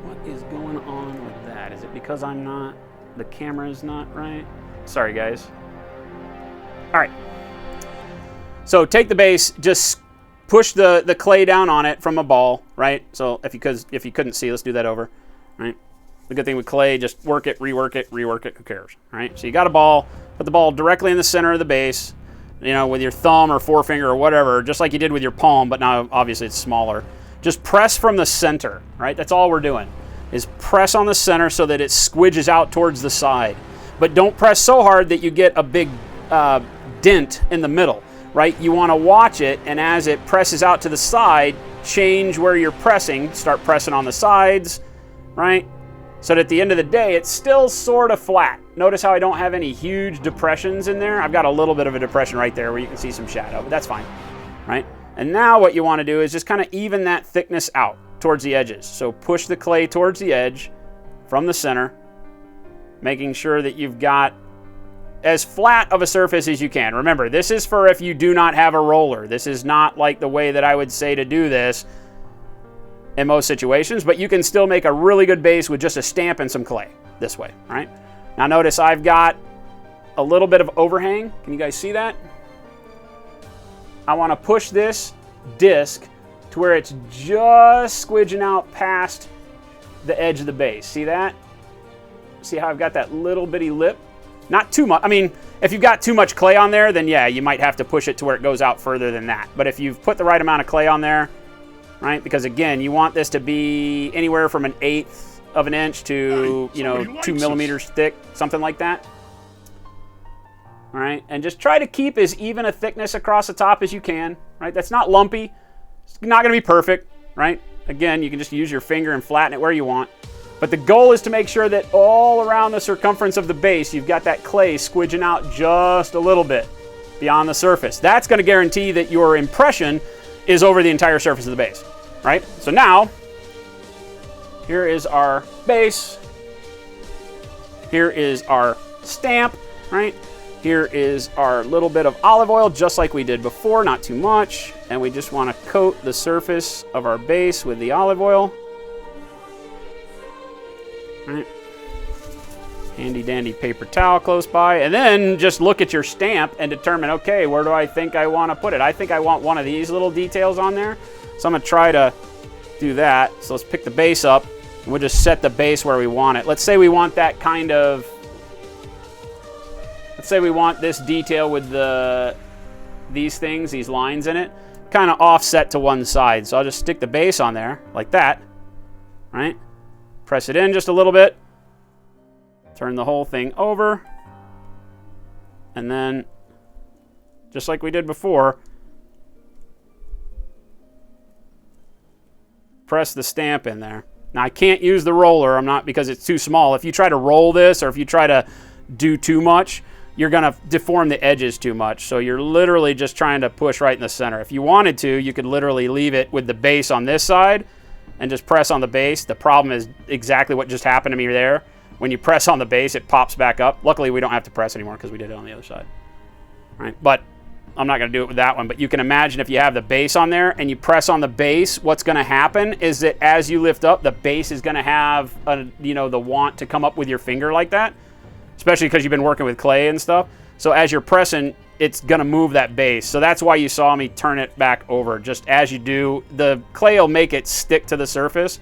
What is going on with that? Is it because I'm not... the camera's not right? Sorry, guys. All right. So take the base, just push the clay down on it from a ball, right? So if you couldn't see, let's do that over, right? The good thing with clay, just work it, rework it, rework it, who cares, right? So you got a ball, put the ball directly in the center of the base, you know, with your thumb or forefinger or whatever, just like you did with your palm, but now obviously it's smaller. Just press from the center, right? That's all we're doing, is press on the center so that it squidges out towards the side. But don't press so hard that you get a big dent in the middle, right? You want to watch it, and as it presses out to the side, change where you're pressing, start pressing on the sides, right? So that at the end of the day, it's still sort of flat. Notice how I don't have any huge depressions in there. I've got a little bit of a depression right there where you can see some shadow, but that's fine, right? And now what you want to do is just kind of even that thickness out towards the edges. So push the clay towards the edge from the center, making sure that you've got as flat of a surface as you can. Remember, this is for if you do not have a roller. This is not like the way that I would say to do this in most situations, but you can still make a really good base with just a stamp and some clay this way, right? Now notice I've got a little bit of overhang. Can you guys see that? I want to push this disc to where it's just squidging out past the edge of the base. See that? See how I've got that little bitty lip? Not too much. I mean, if you've got too much clay on there, then yeah, you might have to push it to where it goes out further than that. But if you've put the right amount of clay on there, right? Because again, you want this to be anywhere from 1/8 of an inch to, you know, 2 millimeters thick, something like that. All right, and just try to keep as even a thickness across the top as you can, right? That's not lumpy. It's not going to be perfect, right? Again, you can just use your finger and flatten it where you want. But the goal is to make sure that all around the circumference of the base, you've got that clay squidging out just a little bit beyond the surface. That's going to guarantee that your impression is over the entire surface of the base, right? So now, here is our base. Here is our stamp, right? Here is our little bit of olive oil, just like we did before, not too much. And we just want to coat the surface of our base with the olive oil. Right. Handy dandy paper towel close by, and then just look at your stamp and determine, okay, where do I think I want to put it? I think I want one of these little details on there, so I'm going to try to do that. So let's pick the base up, and we'll just set the base where we want it. Let's say we want that kind of, let's say we want this detail with these things, these lines in it, kind of offset to one side. So I'll just stick the base on there like that, right? Press it in just a little bit, turn the whole thing over, and then, just like we did before, press the stamp in there. Now I can't use the roller, because it's too small. If you try to roll this, or if you try to do too much, you're gonna deform the edges too much. So you're literally just trying to push right in the center. If you wanted to, you could literally leave it with the base on this side, and just press on the base. The problem is exactly what just happened to me there. When you press on the base, it pops back up. Luckily, we don't have to press anymore because we did it on the other side. Right? But I'm not going to do it with that one. But you can imagine if you have the base on there and you press on the base, what's going to happen is that as you lift up, the base is going to have the want to come up with your finger like that, especially because you've been working with clay and stuff. So as you're pressing, it's going to move that base. So that's why you saw me turn it back over. Just as you do, the clay will make it stick to the surface.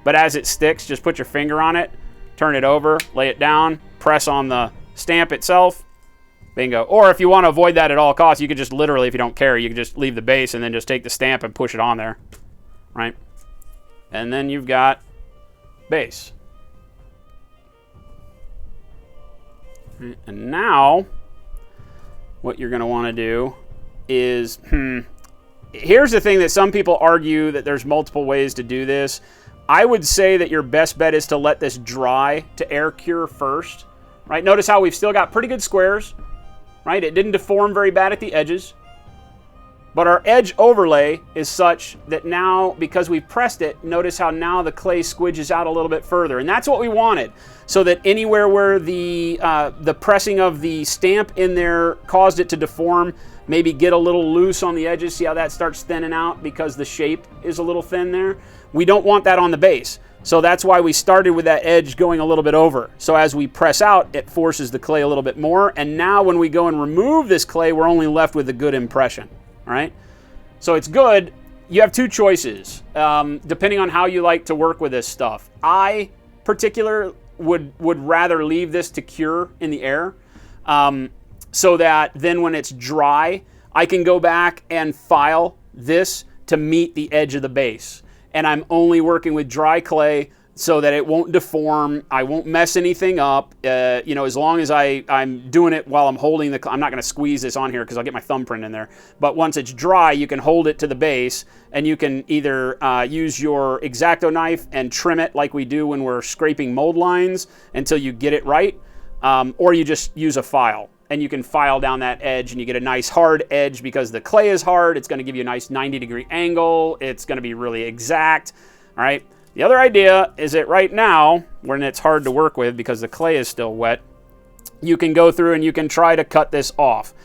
But as it sticks, just put your finger on it, turn it over, lay it down, press on the stamp itself, bingo. Or if you want to avoid that at all costs, you could just literally, if you don't care, you can just leave the base and then just take the stamp and push it on there, right? And then you've got base. And now, what you're going to want to do is, here's the thing that some people argue that there's multiple ways to do this. I would say that your best bet is to let this dry to air cure first, right? Notice how we've still got pretty good squares, right? It didn't deform very bad at the edges. But our edge overlay is such that now, because we've pressed it, notice how now the clay squidges out a little bit further. And that's what we wanted, so that anywhere where the pressing of the stamp in there caused it to deform, maybe get a little loose on the edges. See how that starts thinning out because the shape is a little thin there? We don't want that on the base. So that's why we started with that edge going a little bit over. So as we press out, it forces the clay a little bit more. And now when we go and remove this clay, we're only left with a good impression. All right, so it's good you have two choices, depending on how you like to work with this stuff. I, particular, would rather leave this to cure in the air, so that then when it's dry, I can go back and file this to meet the edge of the base. And I'm only working with dry clay so that it won't deform. I won't mess anything up. You know, as long as I'm doing it while I'm holding the, I'm not going to squeeze this on here because I'll get my thumbprint in there. But once it's dry, you can hold it to the base, and you can either use your X-Acto knife and trim it like we do when we're scraping mold lines until you get it right, or you just use a file. And you can file down that edge, and you get a nice hard edge because the clay is hard. It's going to give you a nice 90-degree angle. It's going to be really exact. All right. The other idea is that right now, when it's hard to work with because the clay is still wet, you can go through and you can try to cut this off.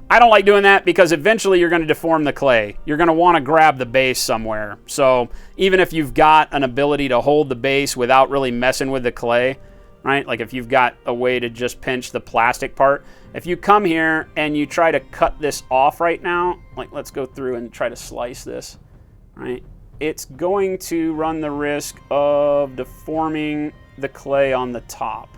I don't like doing that because eventually you're going to deform the clay. You're going to want to grab the base somewhere. So even if you've got an ability to hold the base without really messing with the clay, right? Like if you've got a way to just pinch the plastic part, if you come here and you try to cut this off right now, like let's go through and try to slice this, right? It's going to run the risk of deforming the clay on the top,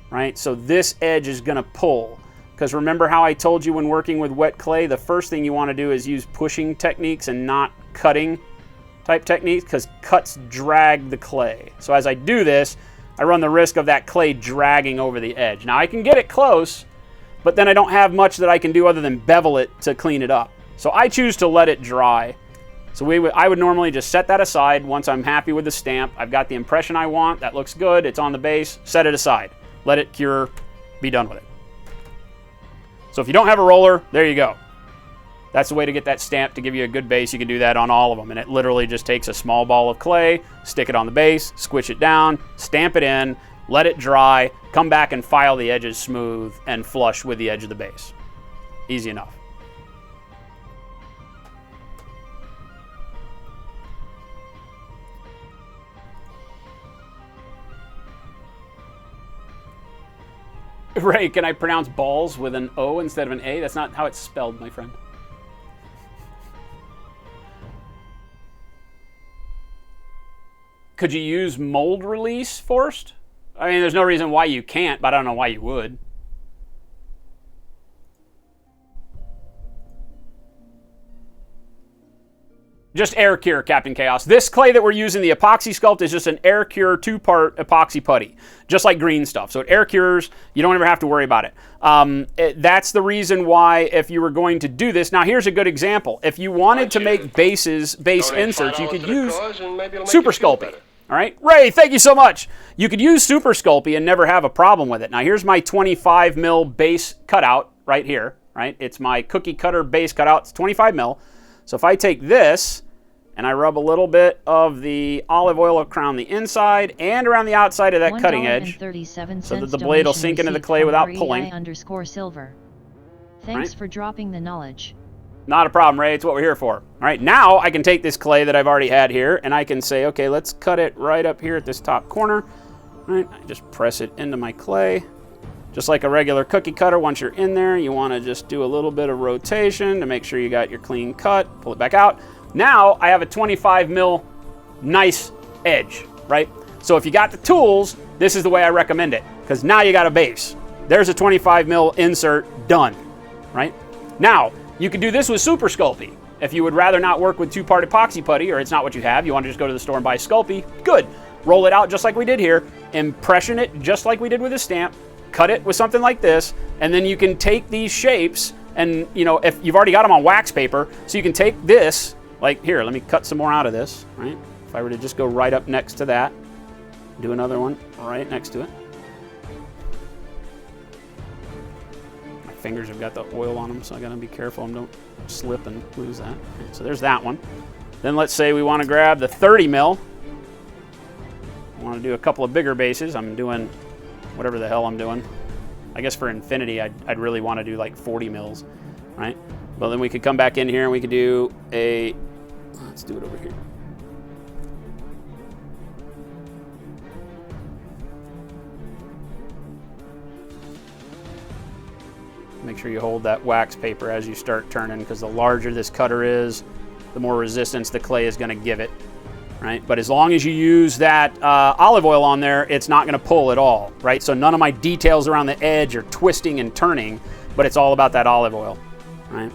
right? So this edge is going to pull, because remember how I told you when working with wet clay, the first thing you want to do is use pushing techniques and not cutting type techniques, because cuts drag the clay. So as I do this, I run the risk of that clay dragging over the edge. Now I can get it close, but then I don't have much that I can do other than bevel it to clean it up. So I choose to let it dry. So I would normally just set that aside once I'm happy with the stamp. I've got the impression I want. That looks good. It's on the base. Set it aside. Let it cure. Be done with it. So if you don't have a roller, there you go. That's the way to get that stamp to give you a good base. You can do that on all of them. And it literally just takes a small ball of clay, stick it on the base, squish it down, stamp it in, let it dry, come back and file the edges smooth and flush with the edge of the base. Easy enough. Ray, can I pronounce balls with an O instead of an A? That's not how it's spelled, my friend. Could you use mold release first? I mean, there's no reason why you can't, but I don't know why you would. Just air cure, Captain Chaos. This clay that we're using, the epoxy sculpt, is just an air cure 2-part epoxy putty, just like Greenstuff. So it air cures. You don't ever have to worry about it. That's the reason why, if you were going to do this, now here's a good example. If you wanted to make base inserts, you could use Super Sculpey. All right, Ray, thank you so much. You could use Super Sculpey and never have a problem with it. Now here's my 25 mil base cutout right here. Right, it's my cookie cutter base cutout. It's 25 mil. So if I take this and I rub a little bit of the olive oil around the inside and around the outside of that cutting edge, so that the blade will sink into the clay without pulling. _silver. Thanks for dropping the knowledge. Not a problem, Ray. It's what we're here for. All right, now I can take this clay that I've already had here, and I can say, okay, let's cut it right up here at this top corner. All right, I just press it into my clay. Just like a regular cookie cutter, once you're in there, you want to just do a little bit of rotation to make sure you got your clean cut. Pull it back out. Now I have a 25 mil nice edge, right? So if you got the tools, this is the way I recommend it, because now you got a base. There's a 25 mil insert done, right? Now, you could do this with Super Sculpey. If you would rather not work with 2-part epoxy putty, or it's not what you have, you want to just go to the store and buy Sculpey, good. Roll it out just like we did here, impression it just like we did with the stamp, cut it with something like this, and then you can take these shapes and, you know, if you've already got them on wax paper, so you can take this, like here, let me cut some more out of this, right? If I were to just go right up next to that, do another one right next to it. My fingers have got the oil on them, so I gotta be careful and don't slip and lose that. Okay, so there's that one. Then let's say we want to grab the 30 mil. I want to do a couple of bigger bases. I'm doing whatever the hell I'm doing. I guess for infinity, I'd really want to do like 40 mils, right? Well, then we could come back in here and we could do a, let's do it over here. Make sure you hold that wax paper as you start turning, because the larger this cutter is, the more resistance the clay is going to give it, right? But as long as you use that olive oil on there, it's not going to pull at all, right? So none of my details around the edge are twisting and turning, but it's all about that olive oil, right?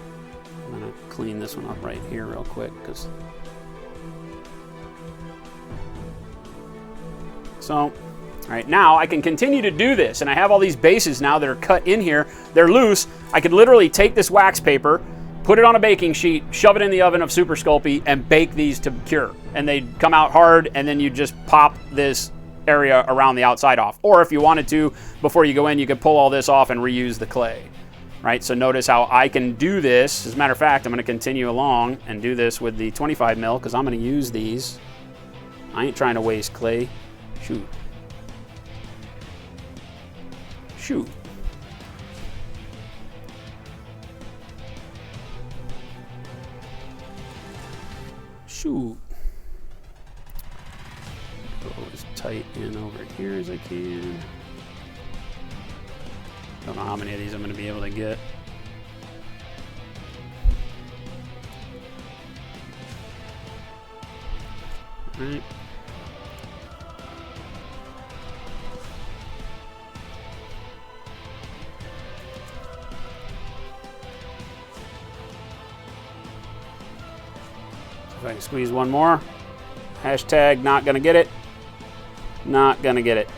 I'm going to clean this one up right here real quick, because... So, all right, now I can continue to do this, and I have all these bases now that are cut in here. They're loose. I could literally take this wax paper, put it on a baking sheet, shove it in the oven of Super Sculpey, and bake these to cure. And they'd come out hard, and then you just pop this area around the outside off. Or if you wanted to, before you go in, you could pull all this off and reuse the clay, right? So notice how I can do this. As a matter of fact, I'm going to continue along and do this with the 25 mil, because I'm going to use these. I ain't trying to waste clay. Shoot. Shoot. Shoot. Go as tight in over here as I can. Don't know how many of these I'm going to be able to get. All right. If I can squeeze one more. Hashtag not gonna get it. Not gonna get it.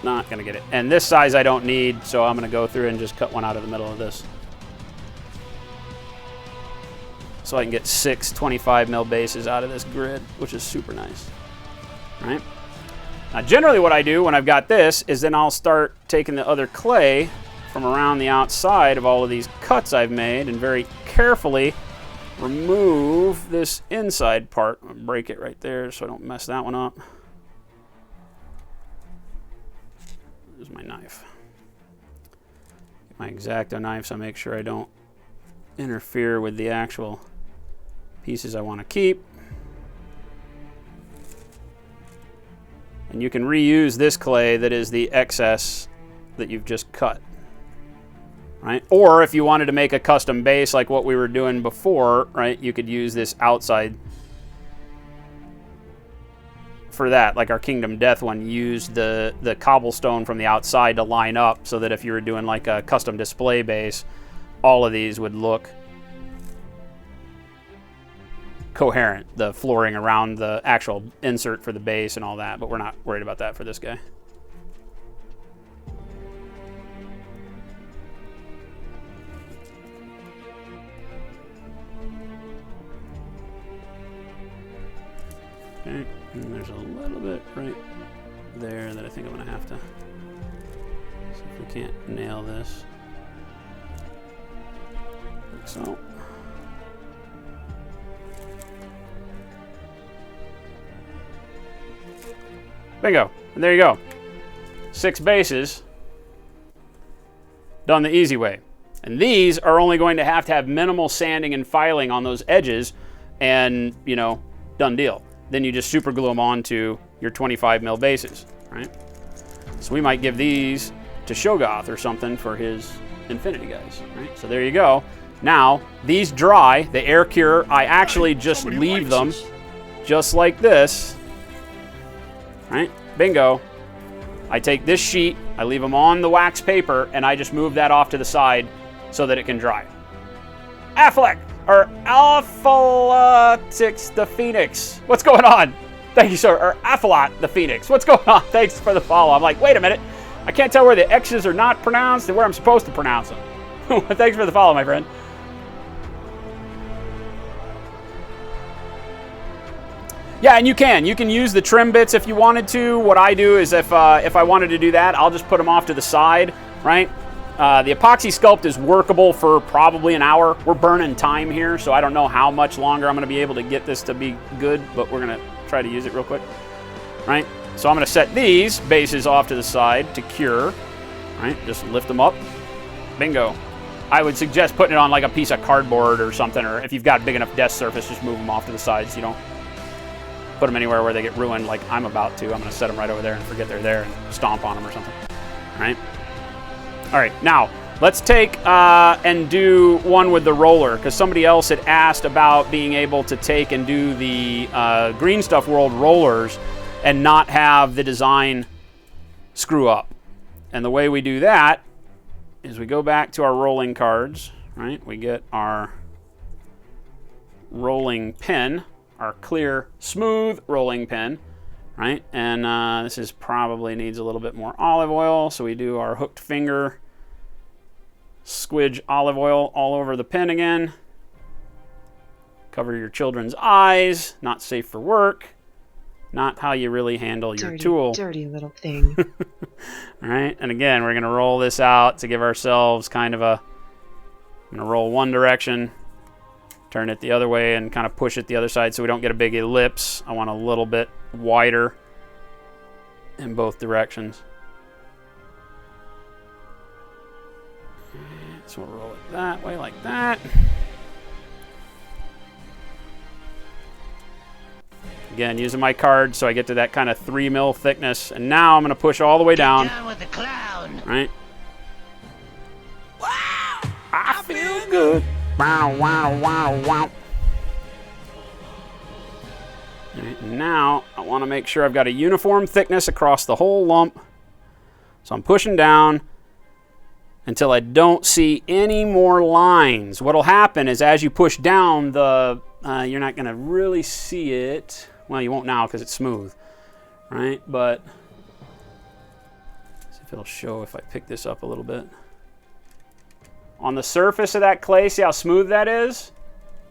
Not gonna get it. And this size I don't need, so I'm gonna go through and just cut one out of the middle of this. So I can get 6 25 mil bases out of this grid, which is super nice. All right. Now generally what I do when I've got this is then I'll start taking the other clay from around the outside of all of these cuts I've made and very carefully remove this inside part. I'll break it right there so I don't mess that one up. There's my knife. Get my X-Acto knife so I make sure I don't interfere with the actual pieces I want to keep. And you can reuse this clay that is the excess that you've just cut. Right? Or if you wanted to make a custom base like what we were doing before, right, you could use this outside for that. Like our Kingdom Death one used the cobblestone from the outside to line up so that if you were doing like a custom display base, all of these would look coherent. The flooring around the actual insert for the base and all that, but we're not worried about that for this guy. Okay, and there's a little bit right there that I think I'm going to have to see if we can't nail this. Like so. Bingo. And there you go. 6 bases done the easy way. And these are only going to have minimal sanding and filing on those edges and, you know, done deal. Then you just super glue them onto your 25 mil bases, right? So we might give these to Shogoth or something for his Infinity guys, right? So there you go. Now, these dry, the air cure, I actually just leave them just like this, right? Bingo. I take this sheet, I leave them on the wax paper, and I just move that off to the side so that it can dry. Affleck! Or Alphalotix the Phoenix. What's going on? Thank you, sir. Or Aphalot the Phoenix. What's going on? Thanks for the follow. I'm like, wait a minute. I can't tell where the X's are not pronounced and where I'm supposed to pronounce them. Thanks for the follow, my friend. Yeah, and you can use the trim bits if you wanted to. What I do is if I wanted to do that, I'll just put them off to the side, right? The epoxy sculpt is workable for probably an hour. We're burning time here, so I don't know how much longer I'm going to be able to get this to be good, but we're going to try to use it real quick, right? So I'm going to set these bases off to the side to cure, right? Just lift them up. Bingo. I would suggest putting it on like a piece of cardboard or something, or if you've got a big enough desk surface, just move them off to the sides. You don't put them anywhere where they get ruined like I'm about to. I'm going to set them right over there and forget they're there and stomp on them or something, right? All right, now, Let's take and do one with the roller, because somebody else had asked about being able to take and do the Greenstuff World rollers and not have the design screw up. And the way we do that is we go back to our rolling cards, right? We get our rolling pin, our clear, smooth rolling pin, right? And this is probably needs a little bit more olive oil, so we do our hooked finger, squidge olive oil all over the pin again. Cover your children's eyes, not safe for work, not how you really handle your tool. Dirty little thing. All right, and again, we're gonna roll this out to give ourselves kind of a, I'm gonna roll one direction, turn it the other way, and kind of push it the other side so we don't get a big ellipse. I want a little bit wider in both directions. So we'll roll it that way, like that. Again, using my card so I get to that kind of 3 mil thickness. And now I'm going to push all the way down. Down with the clown. Right? Wow! I feel good. Wow, wow, wow, wow. All right, now I want to make sure I've got a uniform thickness across the whole lump. So I'm pushing down until I don't see any more lines. What'll happen is as you push down, you're not going to really see it. Well, you won't now because it's smooth, right? But see if it'll show if I pick this up a little bit. On the surface of that clay, see how smooth that is?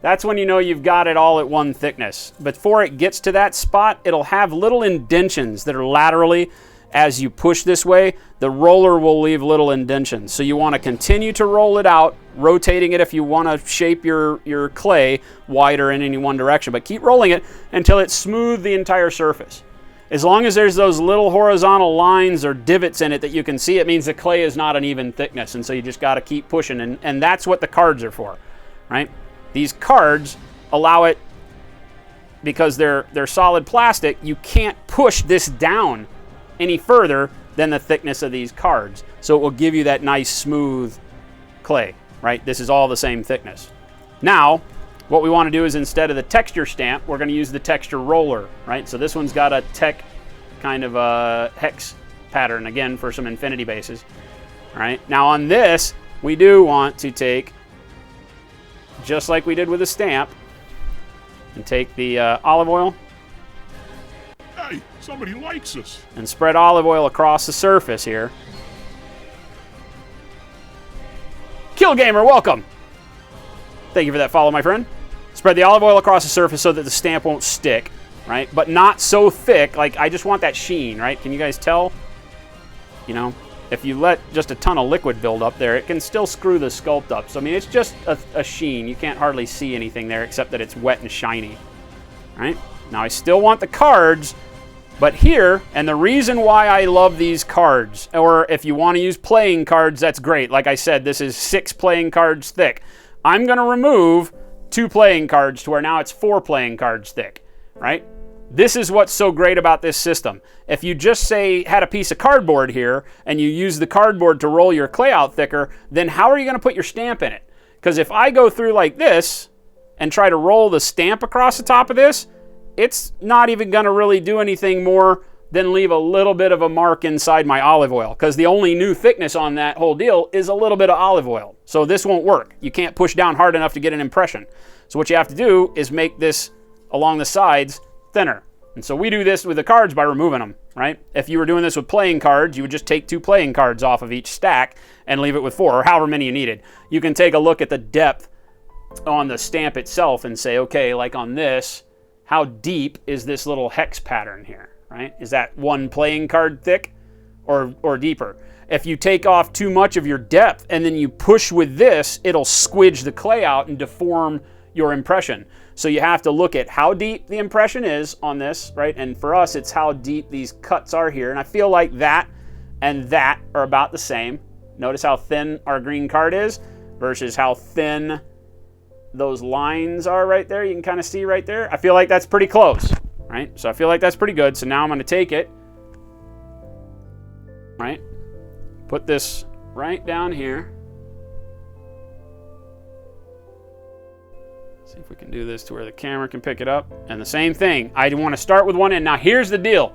That's when you know you've got it all at one thickness. Before it gets to that spot, it'll have little indentions that are laterally. As you push this way, the roller will leave little indentions. So you want to continue to roll it out, rotating it if you want to shape your clay wider in any one direction. But keep rolling it until it's smooth the entire surface. As long as there's those little horizontal lines or divots in it that you can see, it means the clay is not an even thickness. And so you just got to keep pushing. And that's what the cards are for, right? These cards allow it, because they're solid plastic, you can't push this down any further than the thickness of these cards. So it will give you that nice smooth clay, right? This is all the same thickness. Now, what we want to do is instead of the texture stamp, we're going to use the texture roller, right? So this one's got a tech kind of a hex pattern, again, for some infinity bases, right? Now on this, we do want to take, just like we did with the stamp, and take the olive oil, Hey, somebody likes us. and spread olive oil across the surface here. Kill Gamer, welcome. Thank you for that follow, my friend. Spread the olive oil across the surface so that the stamp won't stick, right? But not so thick. Like, I just want that sheen, right? Can you guys tell? You know, if you let just a ton of liquid build up there, it can still screw the sculpt up. So, I mean, it's just a sheen. You can't hardly see anything there except that it's wet and shiny, right? Now, I still want the cards. But here, and the reason why I love these cards, or if you want to use playing cards, that's great. Like I said, this is 6 playing cards thick. I'm going to remove 2 playing cards to where now it's 4 playing cards thick, right? This is what's so great about this system. If you just say had a piece of cardboard here and you use the cardboard to roll your clay out thicker, then how are you going to put your stamp in it? Because if I go through like this and try to roll the stamp across the top of this, it's not even going to really do anything more than leave a little bit of a mark inside my olive oil, because the only new thickness on that whole deal is a little bit of olive oil. So this won't work. You can't push down hard enough to get an impression. So what you have to do is make this along the sides thinner. And so we do this with the cards by removing them, right? If you were doing this with playing cards, you would just take 2 playing cards off of each stack and leave it with 4, or however many you needed. You can take a look at the depth on the stamp itself and say, okay, like on this, how deep is this little hex pattern here, right? Is that 1 playing card thick or deeper? If you take off too much of your depth and then you push with this, it'll squidge the clay out and deform your impression. So you have to look at how deep the impression is on this, right? And for us, it's how deep these cuts are here. And I feel like that and that are about the same. Notice how thin our green card is versus how thin those lines are right there. You can kind of see right there. I feel like that's pretty close, right? So I feel like that's pretty good. So now I'm going to take it, right? Put this right down here. See if we can do this to where the camera can pick it up. And the same thing. I want to start with one end. Now here's the deal.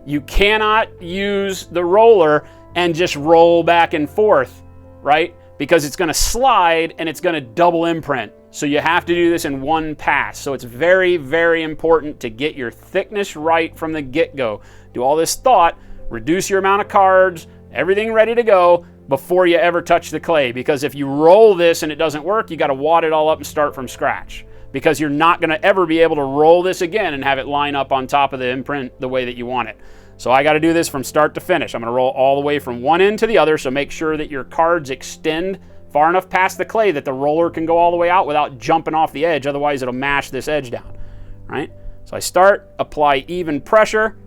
You cannot use the roller and just roll back and forth, right? Because it's going to slide and it's going to double imprint. So you have to do this in one pass. So it's very, very important to get your thickness right from the get-go. Do all this thought, reduce your amount of cards, everything ready to go before you ever touch the clay. Because if you roll this and it doesn't work, you got to wad it all up and start from scratch. Because you're not going to ever be able to roll this again and have it line up on top of the imprint the way that you want it. So I got to do this from start to finish. I'm going to roll all the way from one end to the other, so make sure that your cards extend far enough past the clay that the roller can go all the way out without jumping off the edge. Otherwise, it'll mash this edge down, right? So I start, apply even pressure.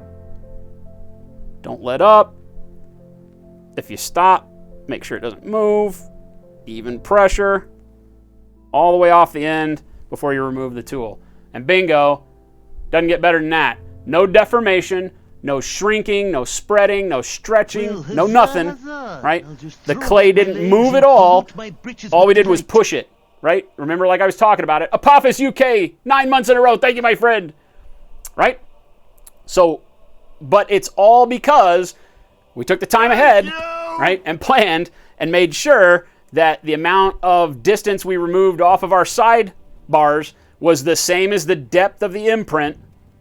Don't let up. If you stop, make sure it doesn't move. Even pressure all the way off the end before you remove the tool. And bingo, doesn't get better than that. No deformation, no shrinking, no spreading, no stretching, no nothing, right? The clay didn't move at all. All we did was push it, right? Remember, like I was talking about it. Apophis UK, 9 months in a row. Thank you, my friend. Right? So, but it's all because we took the time ahead, right? And planned and made sure that the amount of distance we removed off of our side bars was the same as the depth of the imprint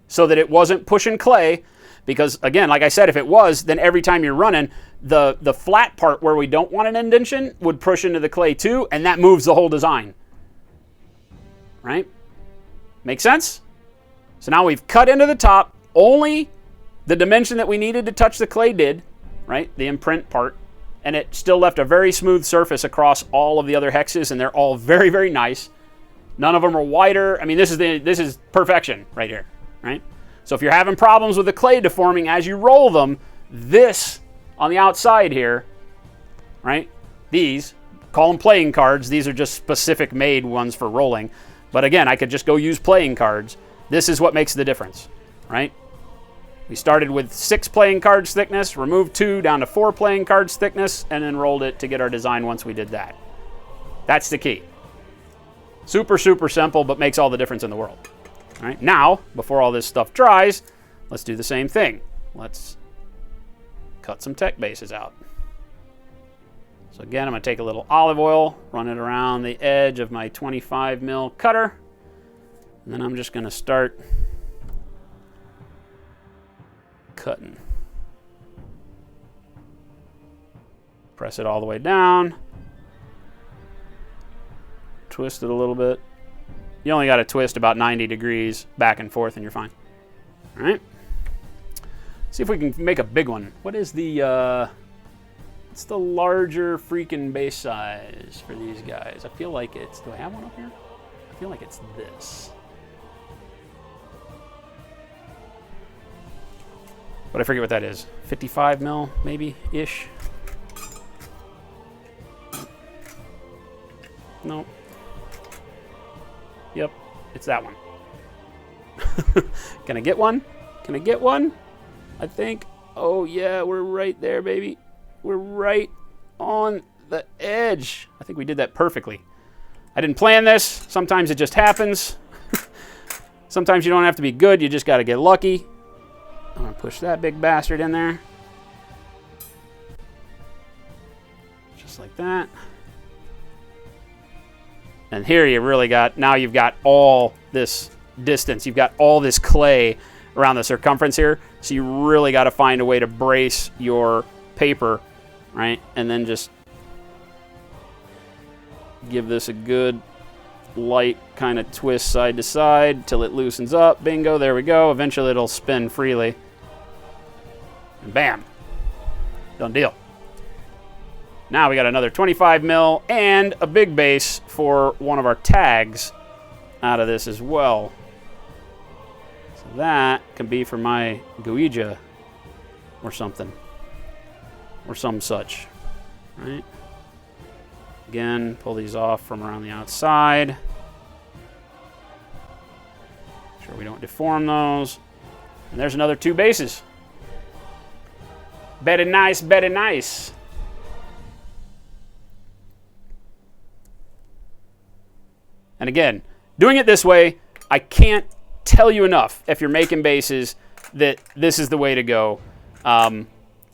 so that it wasn't pushing clay. Because again, like I said, if it was, then every time you're running, the flat part where we don't want an indentation would push into the clay too, and that moves the whole design. Right? Make sense? So now we've cut into the top. Only the dimension that we needed to touch the clay did, right? The imprint part. And it still left a very smooth surface across all of the other hexes, and they're all very, very nice. None of them are wider. I mean, this is perfection right here, right? So if you're having problems with the clay deforming as you roll them, this on the outside here, right? These, call them playing cards. These are just specific made ones for rolling. But again, I could just go use playing cards. This is what makes the difference, right? We started with 6 playing cards thickness, removed 2 down to 4 playing cards thickness, and then rolled it to get our design once we did that. That's the key. Super, super simple, but makes all the difference in the world. All right, now, before all this stuff dries, let's do the same thing. Let's cut some tech bases out. So again, I'm going to take a little olive oil, run it around the edge of my 25 mil cutter, and then I'm just going to start cutting. Press it all the way down. Twist it a little bit. You only got to twist about 90 degrees back and forth and you're fine. All right. See if we can make a big one. What is the, what's the larger freaking base size for these guys? I feel like it's, do I have one up here? I feel like it's this. But I forget what that is. 55 mil, maybe-ish. Nope. Yep, it's that one. Can I get one? Can I get one? I think. Oh, yeah, we're right there, baby. We're right on the edge. I think we did that perfectly. I didn't plan this. Sometimes it just happens. Sometimes you don't have to be good. You just got to get lucky. I'm going to push that big bastard in there. Just like that. And here you really got, now you've got all this distance. You've got all this clay around the circumference here. So you really got to find a way to brace your paper, right? And then just give this a good light kind of twist side to side till it loosens up. Bingo, there we go. Eventually it'll spin freely. And bam, done deal. Now we got another 25 mil and a big base for one of our tags out of this as well. So that can be for my Guija or something. Or some such. Right? Again, pull these off from around the outside. Make sure we don't deform those. And there's another 2 bases. Very nice, very nice. And again, doing it this way, I can't tell you enough, if you're making bases, that this is the way to go.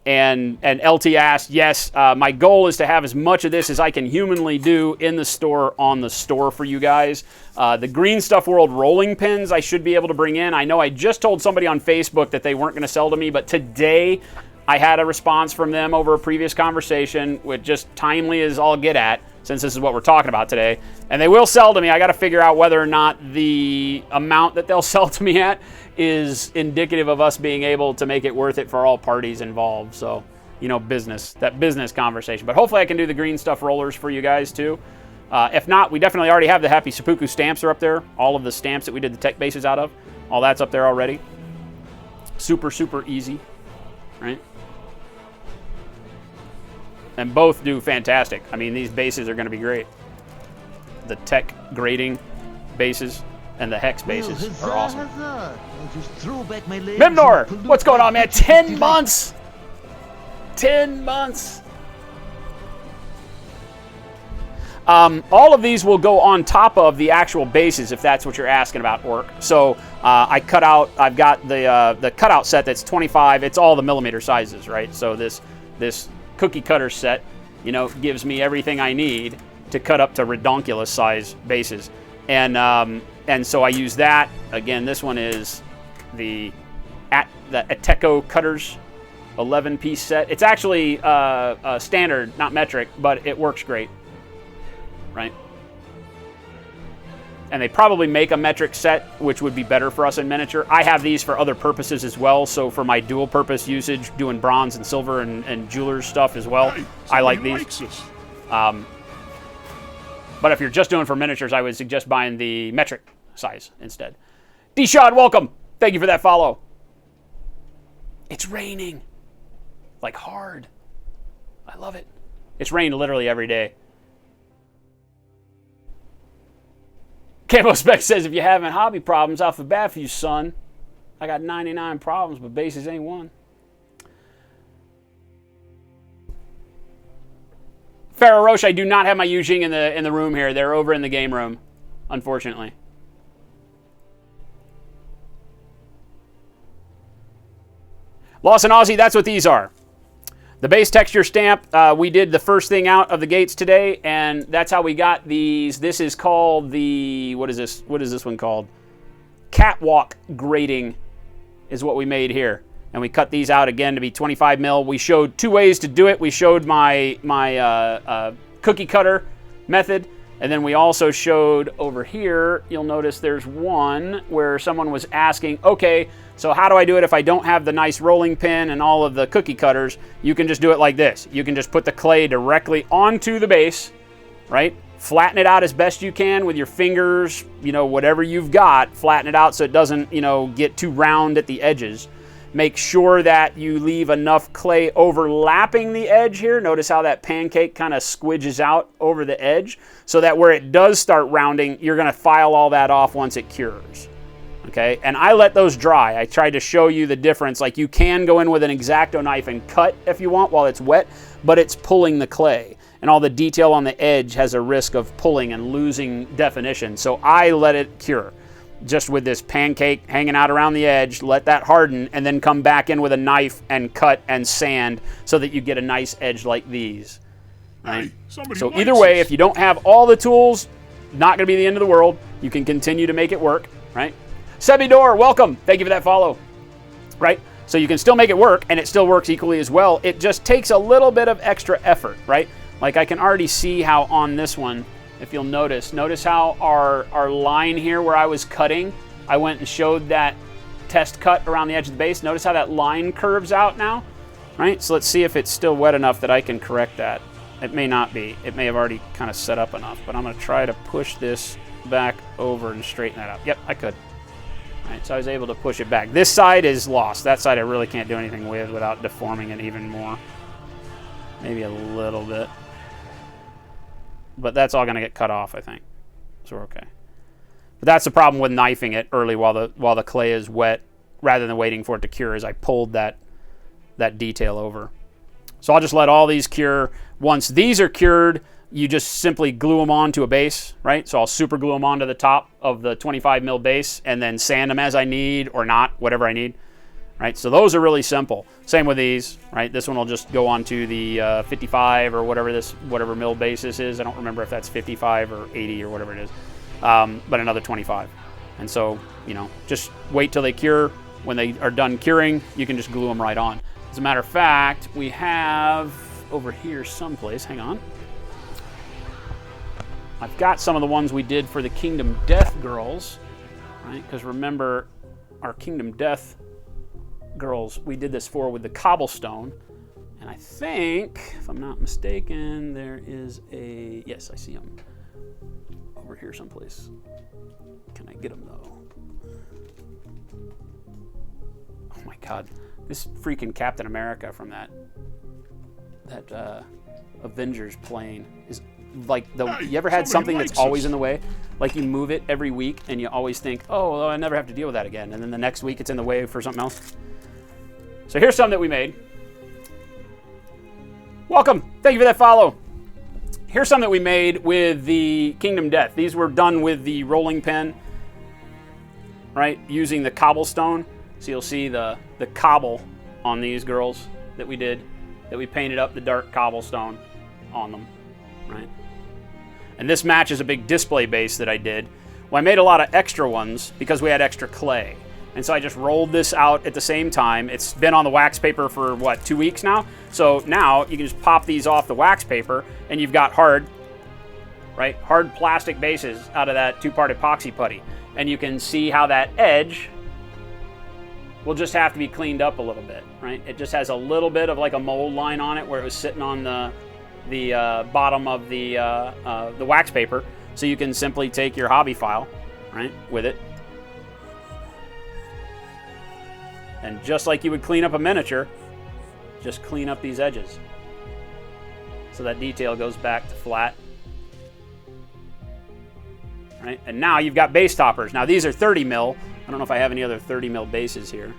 And LT asked, yes, my goal is to have as much of this as I can humanly do in the store on the store for you guys. The Greenstuff World rolling pins I should be able to bring in. I know I just told somebody on Facebook that they weren't going to sell to me, but today I had a response from them over a previous conversation, which just timely as all get at, since this is what we're talking about today. And they will sell to me. I got to figure out whether or not the amount that they'll sell to me at is indicative of us being able to make it worth it for all parties involved. So, you know, that business conversation. But hopefully I can do the Greenstuff rollers for you guys too. If not, we definitely already have the Happy Sepuku stamps are up there. All of the stamps that we did the tech bases out of. All that's up there already. Super, super easy, right? And both do fantastic. I mean, these bases are going to be great. The tech grading bases and the hex bases are awesome. Memnor, what's going on, man? 10 months! 10 months! All of these will go on top of the actual bases, if that's what you're asking about, Orc. So I've got the cutout set that's 25. It's all the millimeter sizes, right? So this cookie cutter set, you know, gives me everything I need to cut up to redonkulous size bases. And so I use that. Again, this one is the Ateco Cutters 11-piece set. It's actually a standard, not metric, but it works great, right? And they probably make a metric set, which would be better for us in miniature. I have these for other purposes as well. So for my dual purpose usage, doing bronze and silver and jeweler's stuff as well, I like these. But if you're just doing for miniatures, I would suggest buying the metric size instead. D-Shot, welcome. Thank you for that follow. It's raining. Like hard. I love it. It's rained literally every day. Camo Spec says, if you're having hobby problems, I feel bad for you, son. I got 99 problems, but bases ain't one. Pharaoh Roche, I do not have my Yujing in the room here. They're over in the game room, unfortunately. Lawson Aussie, that's what these are. The base texture stamp, we did the first thing out of the gates today, and that's how we got these. This is called the, what is this? What is this one called? Catwalk grading is what we made here. And we cut these out again to be 25 mil. We showed two ways to do it. We showed my cookie cutter method. And then we also showed over here, you'll notice there's one where someone was asking, okay, so how do I do it if I don't have the nice rolling pin and all of the cookie cutters? You can just do it like this. You can just put the clay directly onto the base, right? Flatten it out as best you can with your fingers, you know, whatever you've got. Flatten it out so it doesn't, you know, get too round at the edges. Make sure that you leave enough clay overlapping the edge here. Notice how that pancake kind of squidges out over the edge so that where it does start rounding, you're going to file all that off once it cures. Okay, and I let those dry. I tried to show you the difference. Like, you can go in with an X-Acto knife and cut if you want while it's wet, but it's pulling the clay. And all the detail on the edge has a risk of pulling and losing definition. So I let it cure. Just with this pancake hanging out around the edge, let that harden, and then come back in with a knife and cut and sand so that you get a nice edge like these. Right? Hey, so either way, if you don't have all the tools, not going to be the end of the world. You can continue to make it work, right? Sebidor, welcome. Thank you for that follow, right? So you can still make it work, and it still works equally as well. It just takes a little bit of extra effort, right? Like, I can already see how on this one, if you'll notice how our line here where I was cutting, I went and showed that test cut around the edge of the base. Notice how that line curves out now, right? So let's see if it's still wet enough that I can correct that. It may not be. It may have already kind of set up enough, but I'm going to try to push this back over and straighten that up. Yep, I could. All right, so I was able to push it back. This side is lost. That side I really can't do anything with without deforming it even more. Maybe a little bit. But that's all going to get cut off, I think. So we're okay. But that's the problem with knifing it early while the clay is wet, rather than waiting for it to cure, is I pulled that detail over. So I'll just let all these cure. Once these are cured, you just simply glue them onto a base, right? So I'll super glue them onto the top of the 25 mil base and then sand them as I need or not, whatever I need, right? So those are really simple. Same with these, right? This one will just go onto the 55 or whatever mil base this is. I don't remember if that's 55 or 80 or whatever it is, but another 25. And so, just wait till they cure. When they are done curing, you can just glue them right on. As a matter of fact, we have over here someplace, hang on. I've got some of the ones we did for the Kingdom Death girls, right? Because remember, our Kingdom Death girls, we did this for with the cobblestone. And I think, if I'm not mistaken, there is a, yes, I see them over here someplace. Can I get them though? Oh my God, this freaking Captain America from that Avengers plane is like you ever had something that's always in the way? Like you move it every week and you always think, oh, well, I never have to deal with that again. And then the next week it's in the way for something else. So here's some that we made. Welcome. Thank you for that follow. Here's some that we made with the Kingdom Death. These were done with the rolling pin, right? Using the cobblestone. So you'll see the cobble on these girls that we did, that we painted up the dark cobblestone on them, right? And this matches a big display base that I did. Well, I made a lot of extra ones because we had extra clay. And so I just rolled this out at the same time. It's been on the wax paper for, 2 weeks now? So now you can just pop these off the wax paper and you've got hard plastic bases out of that 2-part epoxy putty. And you can see how that edge will just have to be cleaned up a little bit, right? It just has a little bit of like a mold line on it where it was sitting on the bottom of the wax paper. So you can simply take your hobby file, right, with it. And just like you would clean up a miniature, just clean up these edges. So that detail goes back to flat. Right? And now you've got base toppers. Now these are 30 mil. I don't know if I have any other 30 mil bases here.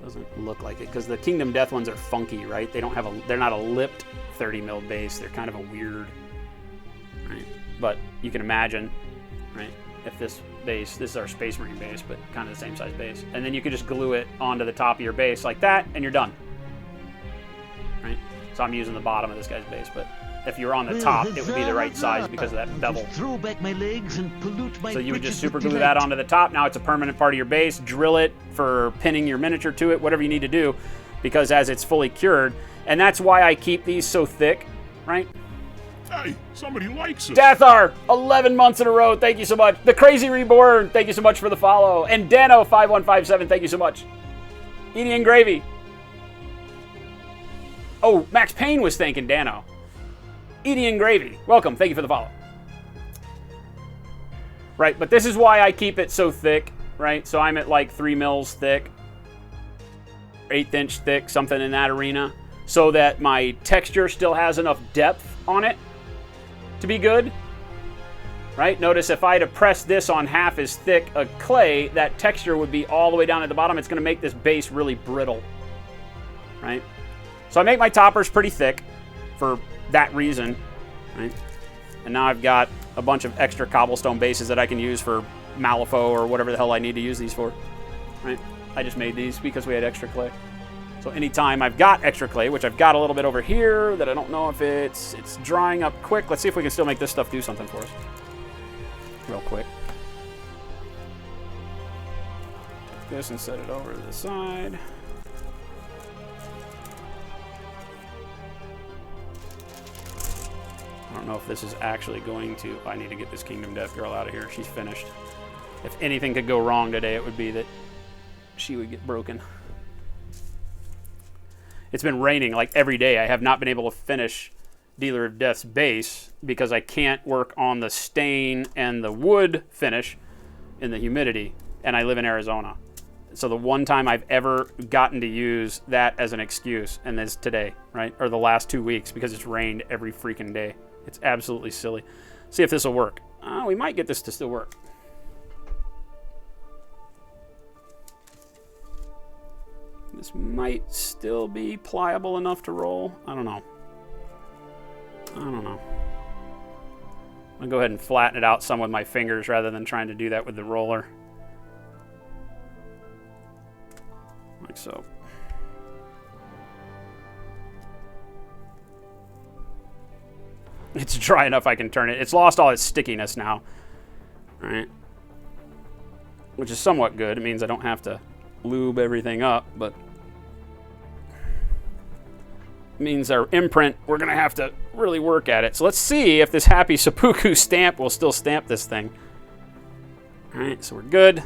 Doesn't look like it because the Kingdom Death ones are funky, right? They're not a lipped 30 mil base. They're kind of a weird, right? But you can imagine, right? If this is our Space Marine base, but kind of the same size base. And then you could just glue it onto the top of your base like that, and you're done. Right? So I'm using the bottom of this guy's base, but if you were on the top, it would be the right size because of that bevel. Throw back my legs and pollute my so you would just britches super with glue delight. that onto the top. Now it's a permanent part of your base. Drill it for pinning your miniature to it, whatever you need to do, because as it's fully cured, and that's why I keep these so thick, right? Hey, somebody likes us. Dathar, 11 months in a row. Thank you so much. The Crazy Reborn, thank you so much for the follow. And Dano5157, thank you so much. Edie and Gravy. Oh, Max Payne was thanking Dano. Edie and Gravy, welcome. Thank you for the follow. Right, but this is why I keep it so thick, right? So I'm at like 3 mils thick, 1/8 inch thick, something in that arena, so that my texture still has enough depth on it to be good, right? Notice if I had to press this on half as thick a clay, that texture would be all the way down at the bottom. It's going to make this base really brittle, right? So I make my toppers pretty thick for that reason, right? And now I've got a bunch of extra cobblestone bases that I can use for Malifaux or whatever the hell I need to use these for, right? I just made these because we had extra clay. So anytime I've got extra clay, which I've got a little bit over here that I don't know if it's drying up quick. Let's see if we can still make this stuff do something for us real quick. Take this and set it over to the side. I don't know if this is actually going to... I need to get this Kingdom Death girl out of here. She's finished. If anything could go wrong today, it would be that she would get broken. It's been raining like every day. I have not been able to finish Dealer of Death's base because I can't work on the stain and the wood finish in the humidity, and I live in Arizona. So the one time I've ever gotten to use that as an excuse, and it's today, right? Or the last 2 weeks because it's rained every freaking day. It's absolutely silly. See if this will work. We might get this to still work. This might still be pliable enough to roll. I don't know. I don't know. I'm going to go ahead and flatten it out some with my fingers rather than trying to do that with the roller. Like so. It's dry enough I can turn it. It's lost all its stickiness now. All right. Which is somewhat good. It means I don't have to lube everything up, but it means our imprint, we're going to have to really work at it. So let's see if this Happy Sepuku stamp will still stamp this thing. All right, so we're good.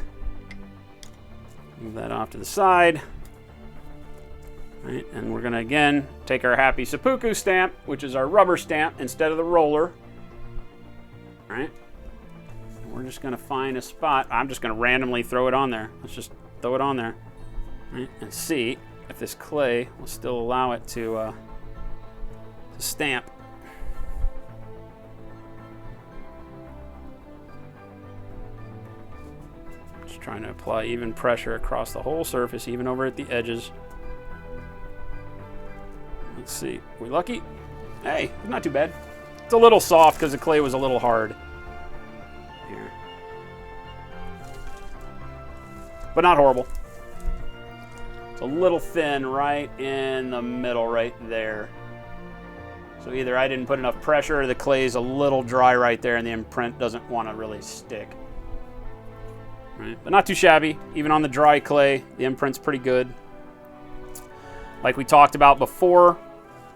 Move that off to the side. All right, and we're going to, again, take our Happy Sepuku stamp, which is our rubber stamp, instead of the roller. All right. We're just going to find a spot. I'm just going to randomly throw it on there. Let's just throw it on there. All right, and see if this clay will still allow it to stamp. Just trying to apply even pressure across the whole surface, even over at the edges. Let's see. We lucky? Hey, not too bad. It's a little soft because the clay was a little hard. Here. But not horrible. It's a little thin right in the middle right there. So either I didn't put enough pressure or the clay's a little dry right there and the imprint doesn't want to really stick. Right. But not too shabby. Even on the dry clay, the imprint's pretty good. Like we talked about before,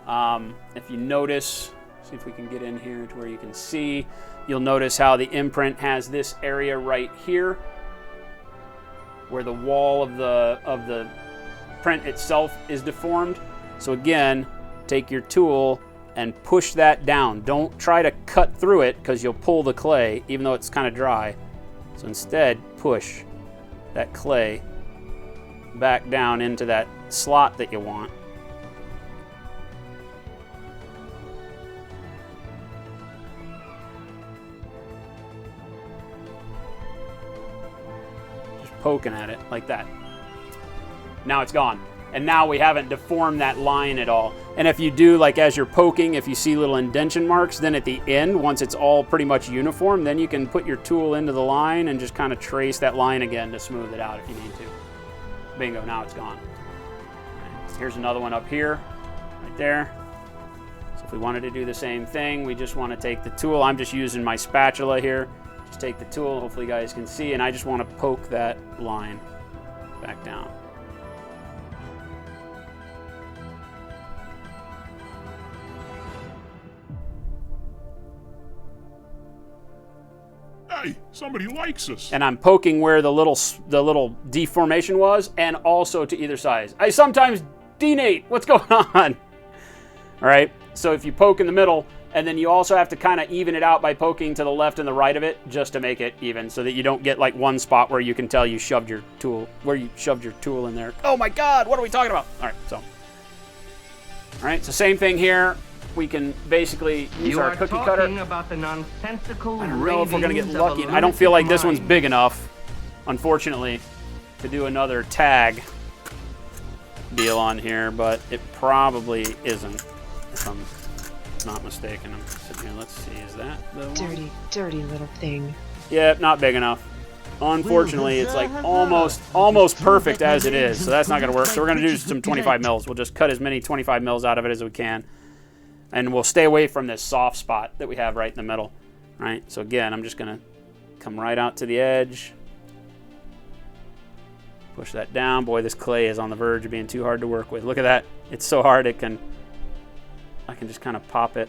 if you notice, see if we can get in here to where you can see, you'll notice how the imprint has this area right here where the wall of the print itself is deformed. So again, take your tool and push that down. Don't try to cut through it because you'll pull the clay, even though it's kind of dry. So instead, push that clay back down into that slot that you want. Just poking at it like that. Now it's gone. And now we haven't deformed that line at all. And if you do, like as you're poking, if you see little indentation marks, then at the end, once it's all pretty much uniform, then you can put your tool into the line and just kind of trace that line again to smooth it out if you need to. Bingo, now it's gone. Right, here's another one up here, right there. So if we wanted to do the same thing, we just want to take the tool. I'm just using my spatula here. Just take the tool, hopefully you guys can see, and I just want to poke that line back down. Hey, somebody likes us. And I'm poking where the little deformation was, and also to either side. I sometimes denate. What's going on? All right. So if you poke in the middle, and then you also have to kind of even it out by poking to the left and the right of it, just to make it even, so that you don't get like one spot where you can tell you shoved your tool, in there. Oh my God! What are we talking about? All right. So same thing here. We can basically use our cookie cutter. About the nonsensical I don't know if we're going to get lucky. I don't feel like this one's big enough, unfortunately, to do another tag deal on here, but it probably isn't, if I'm not mistaken. I'm sitting here. Let's see. Is that the one? Dirty, dirty little thing. Yeah, not big enough. Unfortunately, it's like almost perfect as it is, so that's not going to work. So we're going to do some 25 mils. We'll just cut as many 25 mils out of it as we can. And we'll stay away from this soft spot that we have right in the middle, right? So again, I'm just gonna come right out to the edge. Push that down. Boy, this clay is on the verge of being too hard to work with. Look at that. It's so hard I can just kind of pop it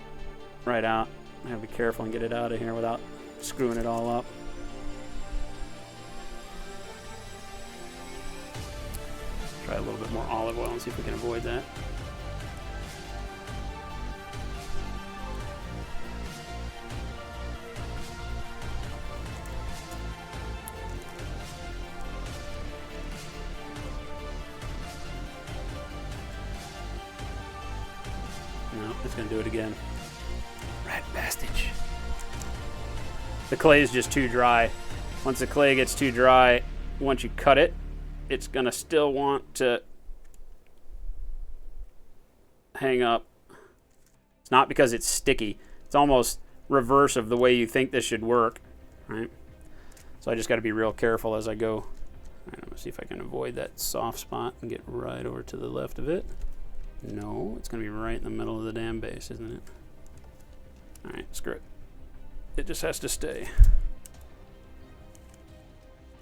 right out. I gotta be careful and get it out of here without screwing it all up. Try a little bit more olive oil and see if we can avoid that. No, it's going to do it again. Rat bastard. The clay is just too dry. Once the clay gets too dry, once you cut it, it's going to still want to hang up. It's not because it's sticky. It's almost reverse of the way you think this should work, right? So I just got to be real careful as I go. All right, I'm going to see if I can avoid that soft spot and get right over to the left of it. No, it's going to be right in the middle of the damn base, isn't it? All right, screw it. It just has to stay.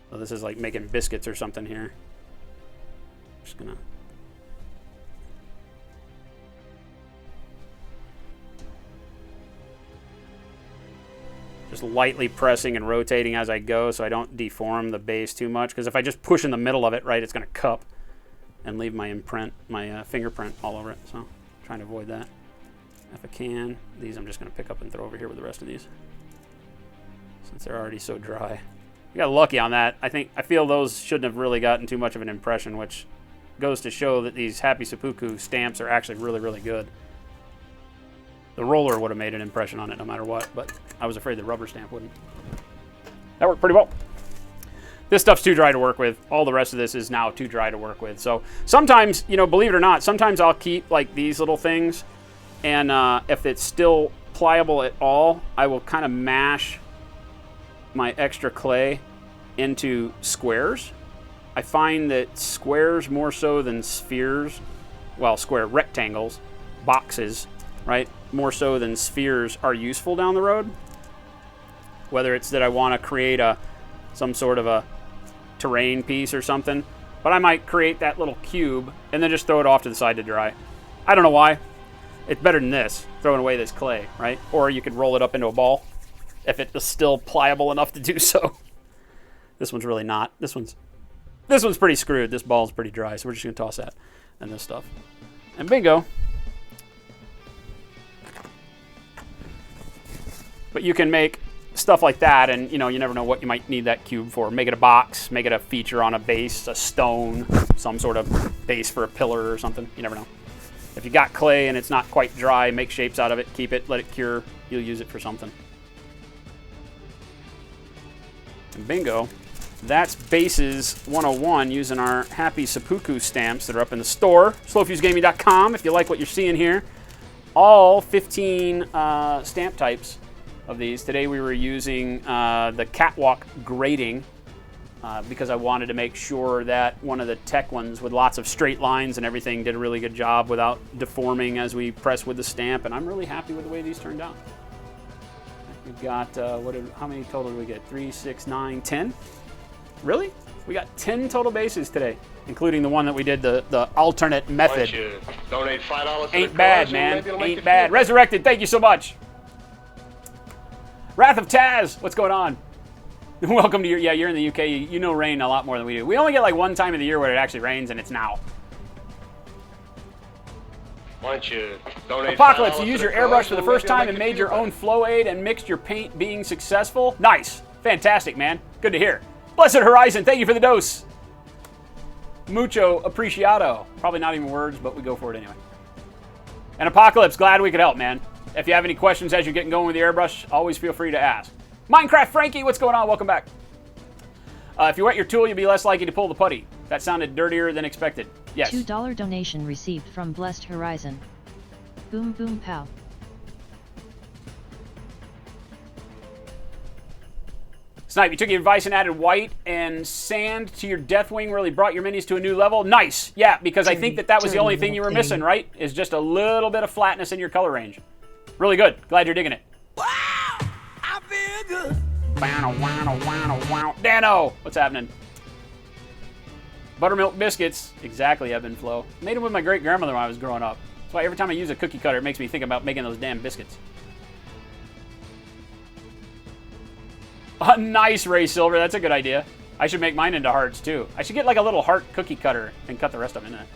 So this is like making biscuits or something here. Just gonna. Just lightly pressing and rotating as I go so I don't deform the base too much. Because if I just push in the middle of it, right, it's gonna cup and leave my imprint, my fingerprint all over it. So I'm trying to avoid that. If I can, these I'm just gonna pick up and throw over here with the rest of these, since they're already so dry. We got lucky on that. I feel those shouldn't have really gotten too much of an impression, which goes to show that these Happy Sepuku stamps are actually really, really good. The roller would have made an impression on it no matter what, but I was afraid the rubber stamp wouldn't. That worked pretty well. This stuff's too dry to work with. All the rest of this is now too dry to work with. So sometimes, you know, believe it or not, sometimes I'll keep like these little things, and if it's still pliable at all, I will kind of mash my extra clay into squares. I find that squares more so than spheres, well, square rectangles, boxes, right, more so than spheres are useful down the road. Whether it's that I want to create some sort of a terrain piece or something, but I might create that little cube and then just throw it off to the side to dry. I don't know why. It's better than this, throwing away this clay, right? Or you could roll it up into a ball if it is still pliable enough to do so. This one's really not. This one's pretty screwed. This ball's pretty dry, so we're just gonna toss that and this stuff. And bingo. But you can make stuff like that, and you know, you never know what you might need that cube for. Make it a box, make it a feature on a base, a stone, some sort of base for a pillar or something. You never know. If you got clay and it's not quite dry, make shapes out of it, keep it, let it cure. You'll use it for something. And bingo. That's Bases 101 using our Happy Sepuku stamps that are up in the store. SlowFuseGaming.com if you like what you're seeing here. All 15 stamp types of these. Today we were using the catwalk grading because I wanted to make sure that one of the tech ones with lots of straight lines and everything did a really good job without deforming as we press with the stamp, and I'm really happy with the way these turned out. We've got, how many total did we get? 3, 6, 9, 10? Really? We got 10 total bases today, including the one that we did the alternate method. Donate $5 Ain't bad, man. Ain't bad. Resurrected, thank you so much. Wrath of Taz, what's going on? Welcome to you're in the UK. You know rain a lot more than we do. We only get like one time of the year where it actually rains, and it's now. Why don't you donate Apocalypse, you used your airbrush for the first time and made your own flow aid and mixed your paint being successful? Nice. Fantastic, man. Good to hear. Blessed Horizon, thank you for the dose. Mucho apreciado. Probably not even words, but we go for it anyway. And Apocalypse, glad we could help, man. If you have any questions as you're getting going with the airbrush, always feel free to ask. Minecraft Frankie, what's going on? Welcome back. If you wet your tool, you'll be less likely to pull the putty. That sounded dirtier than expected. Yes. $2 donation received from Blessed Horizon. Boom boom pow. Snipe, you took your advice and added white and sand to your Deathwing, really brought your minis to a new level. Nice. Yeah, because I think that was the only thing you were missing, right? Is just a little bit of flatness in your color range. Really good. Glad you're digging it. Wow! I feel good. Dano, what's happening? Buttermilk biscuits. Exactly, ebb and flow. Made them with my great-grandmother when I was growing up. That's why every time I use a cookie cutter, it makes me think about making those damn biscuits. Nice, Ray Silver. That's a good idea. I should make mine into hearts, too. I should get like a little heart cookie cutter and cut the rest of them in it.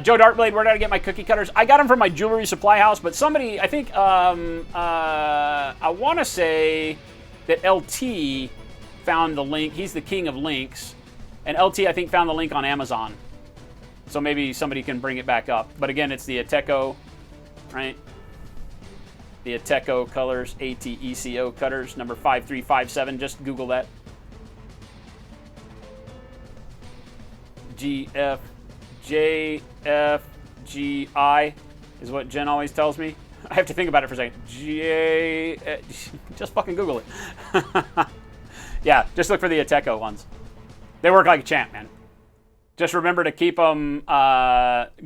Joe Dartblade, where did I get my cookie cutters? I got them from my jewelry supply house, but somebody, I think, I want to say that LT found the link. He's the king of links. And LT, I think, found the link on Amazon. So maybe somebody can bring it back up. But again, it's the Ateco, right? The Ateco colors, ATECO cutters, number 5357. Just Google that. GFJFGI is what Jen always tells me. I have to think about it for a second. Just fucking Google it. Yeah, just look for the Ateco ones. They work like a champ, man. Just remember to keep them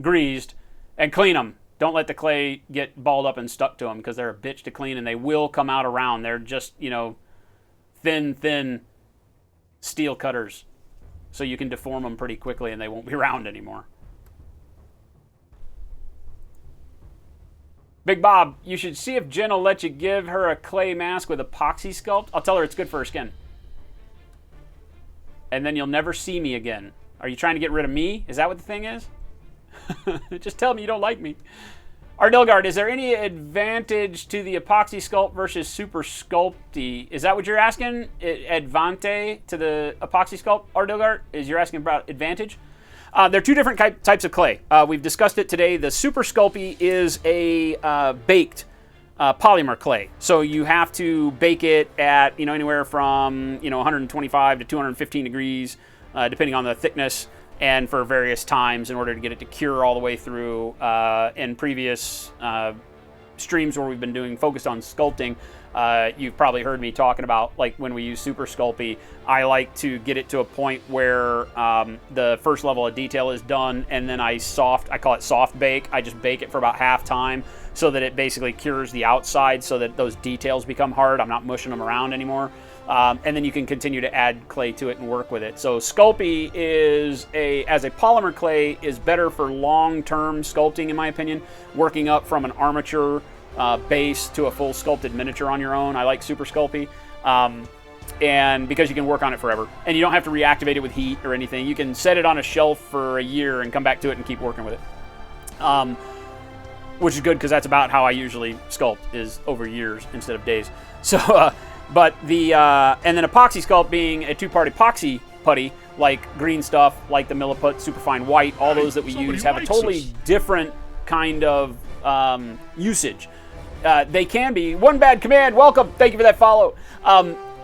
greased and clean them. Don't let the clay get balled up and stuck to them because they're a bitch to clean and they will come out around. They're just, thin steel cutters. So you can deform them pretty quickly and they won't be round anymore. Big Bob, you should see if Jen will let you give her a clay mask with epoxy sculpt. I'll tell her it's good for her skin. And then you'll never see me again. Are you trying to get rid of me? Is that what the thing is? Just tell me you don't like me. Ardilgard, is there any advantage to the epoxy sculpt versus super sculpty? Is that what you're asking? Advante to the epoxy sculpt, Ardilgard? You're asking about advantage? There are two different types of clay. We've discussed it today. The super sculpty is a baked polymer clay. So you have to bake it at anywhere from 125 to 215 degrees, depending on the thickness, and for various times in order to get it to cure all the way through. In previous streams where we've been focused on sculpting, you've probably heard me talking about like when we use super sculpey, I like to get it to a point where the first level of detail is done, and then I call it soft bake. I just bake it for about half time so that it basically cures the outside so that those details become hard. I'm not mushing them around anymore. And then you can continue to add clay to it and work with it. So Sculpey as a polymer clay is better for long-term sculpting, in my opinion, working up from an armature base to a full sculpted miniature on your own. I like Super Sculpey, and because you can work on it forever, and you don't have to reactivate it with heat or anything. You can set it on a shelf for a year and come back to it and keep working with it, which is good because that's about how I usually sculpt, is over years instead of days. So. But and then epoxy sculpt being a two-part epoxy putty, like Greenstuff, like the Milliput Superfine White, all those that we use have a totally different kind of usage. They can be, One Bad Command, welcome, thank you for that follow.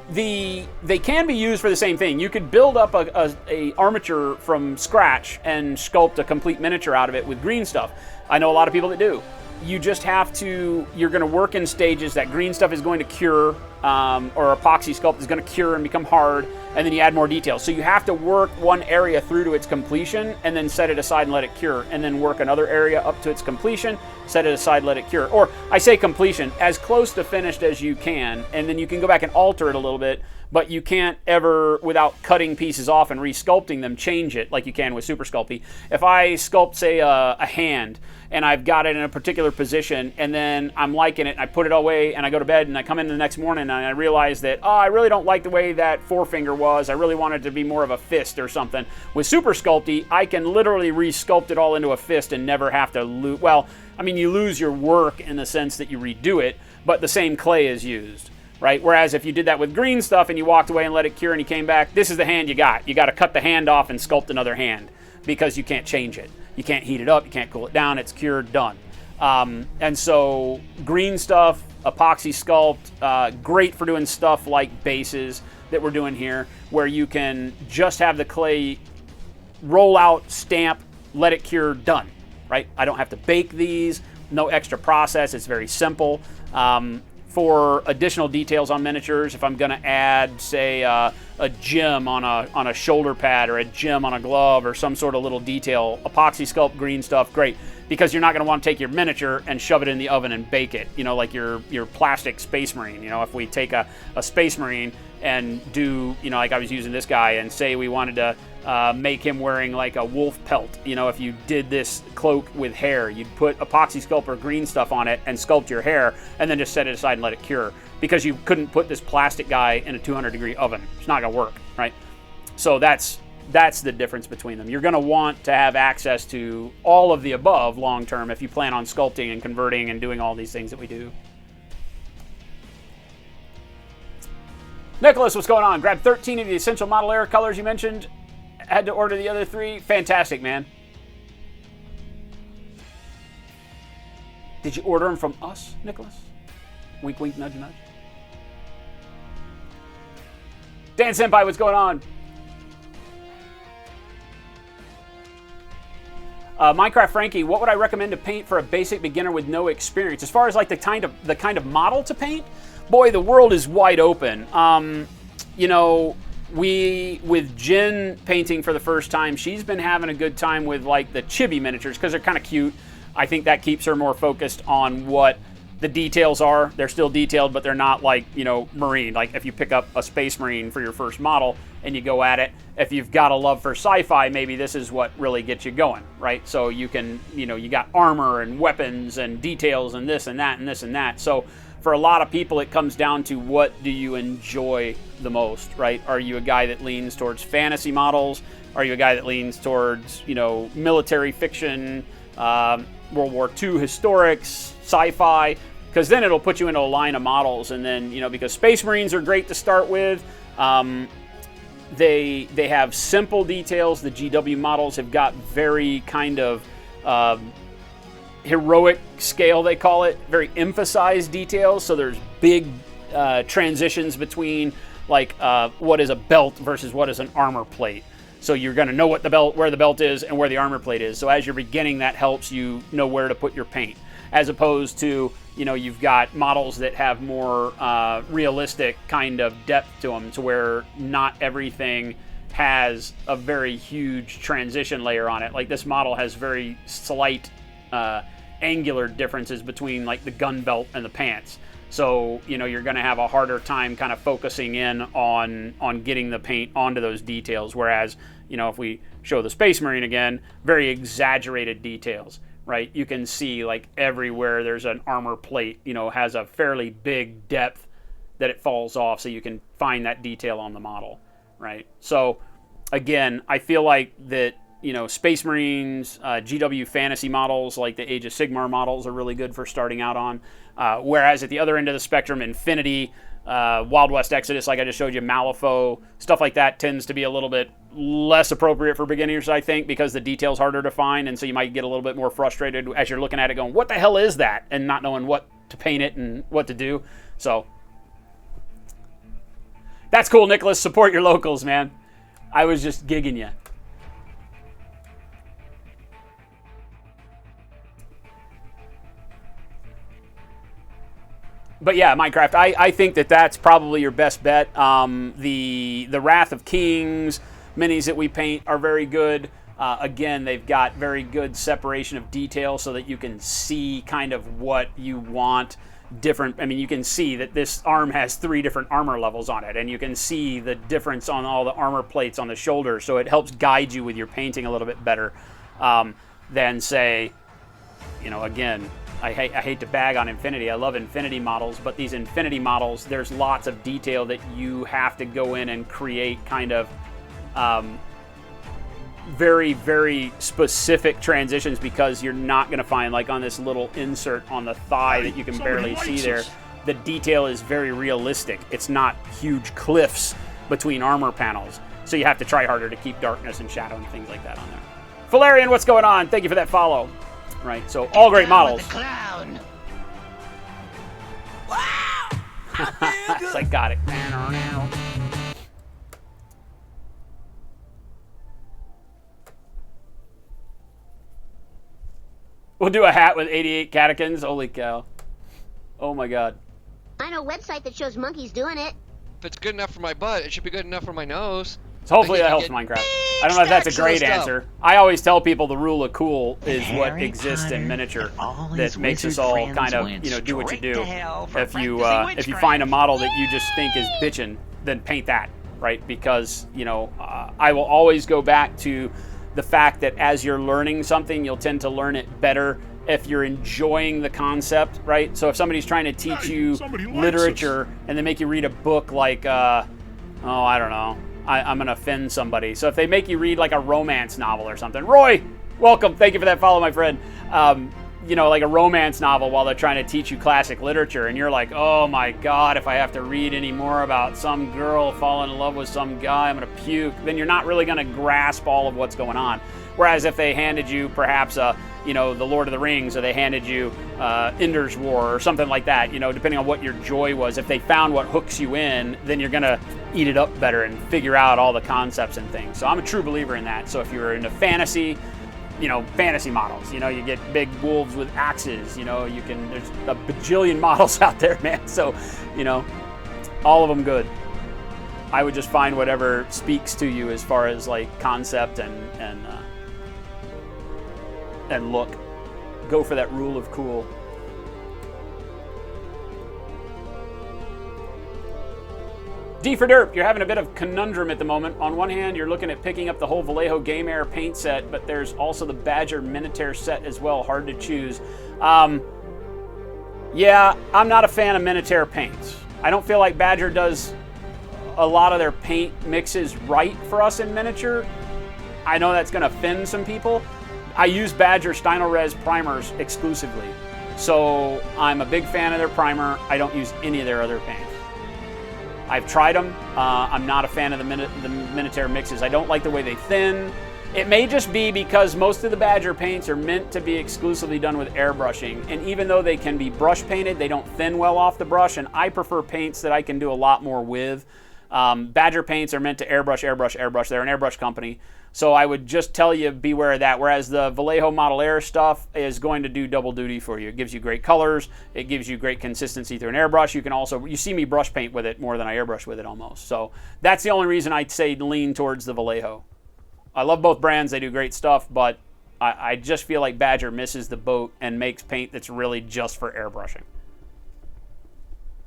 They can be used for the same thing. You could build up a armature from scratch and sculpt a complete miniature out of it with Greenstuff. I know a lot of people that do. You just have to, you're going to work in stages. That green stuff is going to cure, or epoxy sculpt is going to cure and become hard, and then you add more details. So you have to work one area through to its completion and then set it aside and let it cure, and then work another area up to its completion, set it aside, let it cure. Or I say completion, as close to finished as you can, and then you can go back and alter it a little bit, but you can't ever, without cutting pieces off and re-sculpting them, change it like you can with Super Sculpey. If I sculpt, say, a hand, and I've got it in a particular position, and then I'm liking it, and I put it away, and I go to bed, and I come in the next morning, and I realize that, I really don't like the way that forefinger was. I really want it to be more of a fist or something. With Super Sculpey, I can literally re-sculpt it all into a fist and never have to lose. Well, I mean, you lose your work in the sense that you redo it, but the same clay is used. Right? Whereas if you did that with green stuff and you walked away and let it cure and you came back, this is the hand you got. You got to cut the hand off and sculpt another hand because you can't change it. You can't heat it up. You can't cool it down. It's cured, done. And so green stuff, epoxy sculpt, great for doing stuff like bases that we're doing here, where you can just have the clay roll out, stamp, let it cure, done. Right? I don't have to bake these. No extra process. It's very simple. For additional details on miniatures, if I'm going to add, say, a gem on a shoulder pad or a gem on a glove or some sort of little detail, epoxy sculpt, green stuff, great. Because you're not going to want to take your miniature and shove it in the oven and bake it, like your plastic Space Marine. If we take a Space Marine and do, like I was using this guy, and say we wanted to make him wearing like a wolf pelt. If you did this cloak with hair, you'd put epoxy sculpt or green stuff on it and sculpt your hair and then just set it aside and let it cure, because you couldn't put this plastic guy in a 200-degree oven. It's not going to work, right? So that's the difference between them. You're going to want to have access to all of the above long term if you plan on sculpting and converting and doing all these things that we do. Nicholas, what's going on? Grabbed 13 of the essential model era colors you mentioned. Had to order the other 3. Fantastic, man. Did you order them from us, Nicholas? Wink, wink, nudge, nudge. Dan Senpai, what's going on? Minecraft Frankie, what would I recommend to paint for a basic beginner with no experience? As far as like the kind of model to paint, boy, the world is wide open. You know, with Jen painting for the first time, she's been having a good time with like the chibi miniatures because they're kind of cute. I think that keeps her more focused on what the details are. They're still detailed, but they're not like, you know, marine. Like if you pick up a Space Marine for your first model and you go at it, if you've got a love for sci-fi, maybe this is what really gets you going, right? So you can, you know, you got armor and weapons and details and this and that and this and that. So for a lot of people, it comes down to what do you enjoy the most, right? Are you a guy that leans towards fantasy models? Are you a guy that leans towards, you know, military fiction, World War II historics, sci-fi? Because then it'll put you into a line of models, and then, you know, because Space Marines are great to start with. They have simple details. The GW models have got very kind of heroic scale, they call it, very emphasized details. So there's big transitions between like what is a belt versus what is an armor plate. So you're going to know what where the belt is and where the armor plate is. So as you're beginning, that helps you know where to put your paint, as opposed to, you know, you've got models that have more realistic kind of depth to them, to where not everything has a very huge transition layer on it. Like this model has very slight angular differences between like the gun belt and the pants. So, you know, you're going to have a harder time kind of focusing in on getting the paint onto those details. Whereas, you know, if we show the Space Marine again, very exaggerated details, right? You can see like everywhere there's an armor plate, you know, has a fairly big depth that it falls off, so you can find that detail on the model, right? So again, I feel like that, you know, Space Marines, GW fantasy models like the Age of Sigmar models are really good for starting out on. Whereas at the other end of the spectrum, Infinity, Wild West Exodus, like I just showed you, Malifaux, stuff like that tends to be a little bit less appropriate for beginners, I think, because the detail's harder to find, and so you might get a little bit more frustrated as you're looking at it going, what the hell is that? And not knowing what to paint it and what to do. So that's cool, Nicholas. Support your locals, man. I was just gigging you. But yeah, Minecraft, I think that that's probably your best bet. The Wrath of Kings minis that we paint are very good. Again, they've got very good separation of detail so that you can see kind of what you want. Different, I mean, you can see that this arm has 3 different armor levels on it, and you can see the difference on all the armor plates on the shoulder, so it helps guide you with your painting a little bit better than, say, you know, again, I hate to bag on Infinity. I love Infinity models, but these Infinity models, there's lots of detail that you have to go in and create kind of very, very specific transitions, because you're not going to find, like on this little insert on the thigh that you can barely see there, the detail is very realistic. It's not huge cliffs between armor panels. So you have to try harder to keep darkness and shadow and things like that on there. Valerian, what's going on? Thank you for that follow. Right, so all great models. Clown. Psychotic. We'll do a hat with 88 catechins. Holy cow. Oh my god. I know a website that shows monkeys doing it. If it's good enough for my butt, it should be good enough for my nose. So hopefully that helps Minecraft. I don't know if that's a great answer. I always tell people the rule of cool is what exists in miniature that makes us all kind of, you know, do what you do. If you find a model that you just think is bitchin', then paint that, right? Because, you know, I will always go back to the fact that as you're learning something, you'll tend to learn it better if you're enjoying the concept, right? So if somebody's trying to teach you literature and they make you read a book like, I don't know, I'm going to offend somebody. So if they make you read like a romance novel or something, Roy, welcome. Thank you for that follow, my friend. You know, like a romance novel while they're trying to teach you classic literature, and you're like, oh my God, if I have to read any more about some girl falling in love with some guy, I'm going to puke. Then you're not really going to grasp all of what's going on. Whereas if they handed you perhaps you know, The Lord of the Rings, or they handed you Ender's War or something like that, you know, depending on what your joy was, if they found what hooks you in, then you're going to eat it up better and figure out all the concepts and things. So I'm a true believer in that. So if you're into fantasy, fantasy models. You get big wolves with axes. There's a bajillion models out there, man. So, all of them good. I would just find whatever speaks to you as far as like concept and look. Go for that rule of cool. D for Derp, you're having a bit of conundrum at the moment. On one hand, you're looking at picking up the whole Vallejo Game Air paint set, but there's also the Badger Minotaur set as well. Hard to choose. Yeah, I'm not a fan of Minotaur paints. I don't feel like Badger does a lot of their paint mixes right for us in miniature. I know that's going to offend some people. I use Badger Stynylrez primers exclusively. So I'm a big fan of their primer. I don't use any of their other paints. I've tried them. I'm not a fan of the Minotaur mixes. I don't like the way they thin. It may just be because most of the Badger paints are meant to be exclusively done with airbrushing. And even though they can be brush painted, they don't thin well off the brush. And I prefer paints that I can do a lot more with. Badger paints are meant to airbrush. They're an airbrush company. So I would just tell you, beware of that. Whereas the Vallejo Model Air stuff is going to do double duty for you. It gives you great colors. It gives you great consistency through an airbrush. You see me brush paint with it more than I airbrush with it almost. So that's the only reason I'd say lean towards the Vallejo. I love both brands. They do great stuff, but I just feel like Badger misses the boat and makes paint that's really just for airbrushing.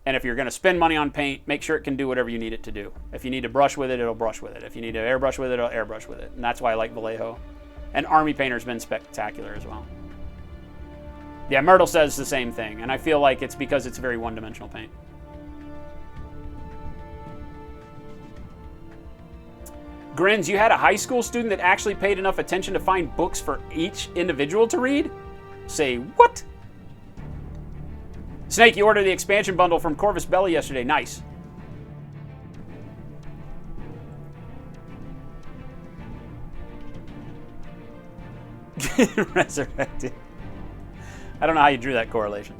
And if you're going to spend money on paint, make sure it can do whatever you need it to do. If you need to brush with it, it'll brush with it. If you need to airbrush with it, it'll airbrush with it. And that's why I like Vallejo. And Army Painter's been spectacular as well. Yeah, Myrtle says the same thing. And I feel like it's because it's very one-dimensional paint. Grins, you had a high school student that actually paid enough attention to find books for each individual to read? Say what? Snake, you ordered the expansion bundle from Corvus Belli yesterday. Nice. Resurrected. I don't know how you drew that correlation.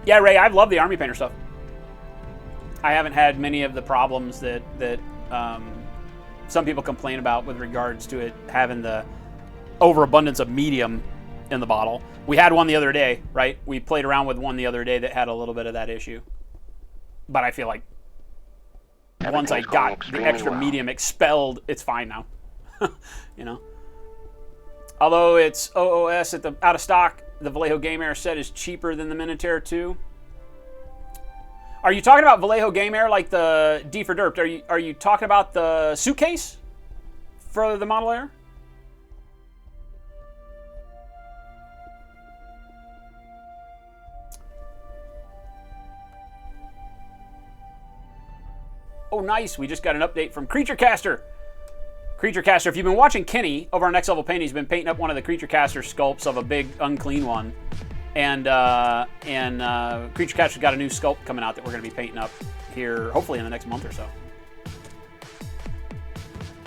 Yeah, Ray, I've loved the Army Painter stuff. I haven't had many of the problems that some people complain about with regards to it having the overabundance of medium in the bottle. We had one the other day, right? We played around with one the other day that had a little bit of that issue. But I feel like once I got the extra medium expelled, it's fine now. Although it's OOS at the out of stock, the Vallejo Game Air set is cheaper than the Minotaur 2. Are you talking about Vallejo Game Air like the D for Derp? Are you talking about the suitcase for the Model Air? Oh, nice. We just got an update from Creature Caster. Creature Caster, if you've been watching Kenny over on Next Level Paint, he's been painting up one of the Creature Caster sculpts of a big, unclean one. And Creature Caster's got a new sculpt coming out that we're going to be painting up here, hopefully in the next month or so.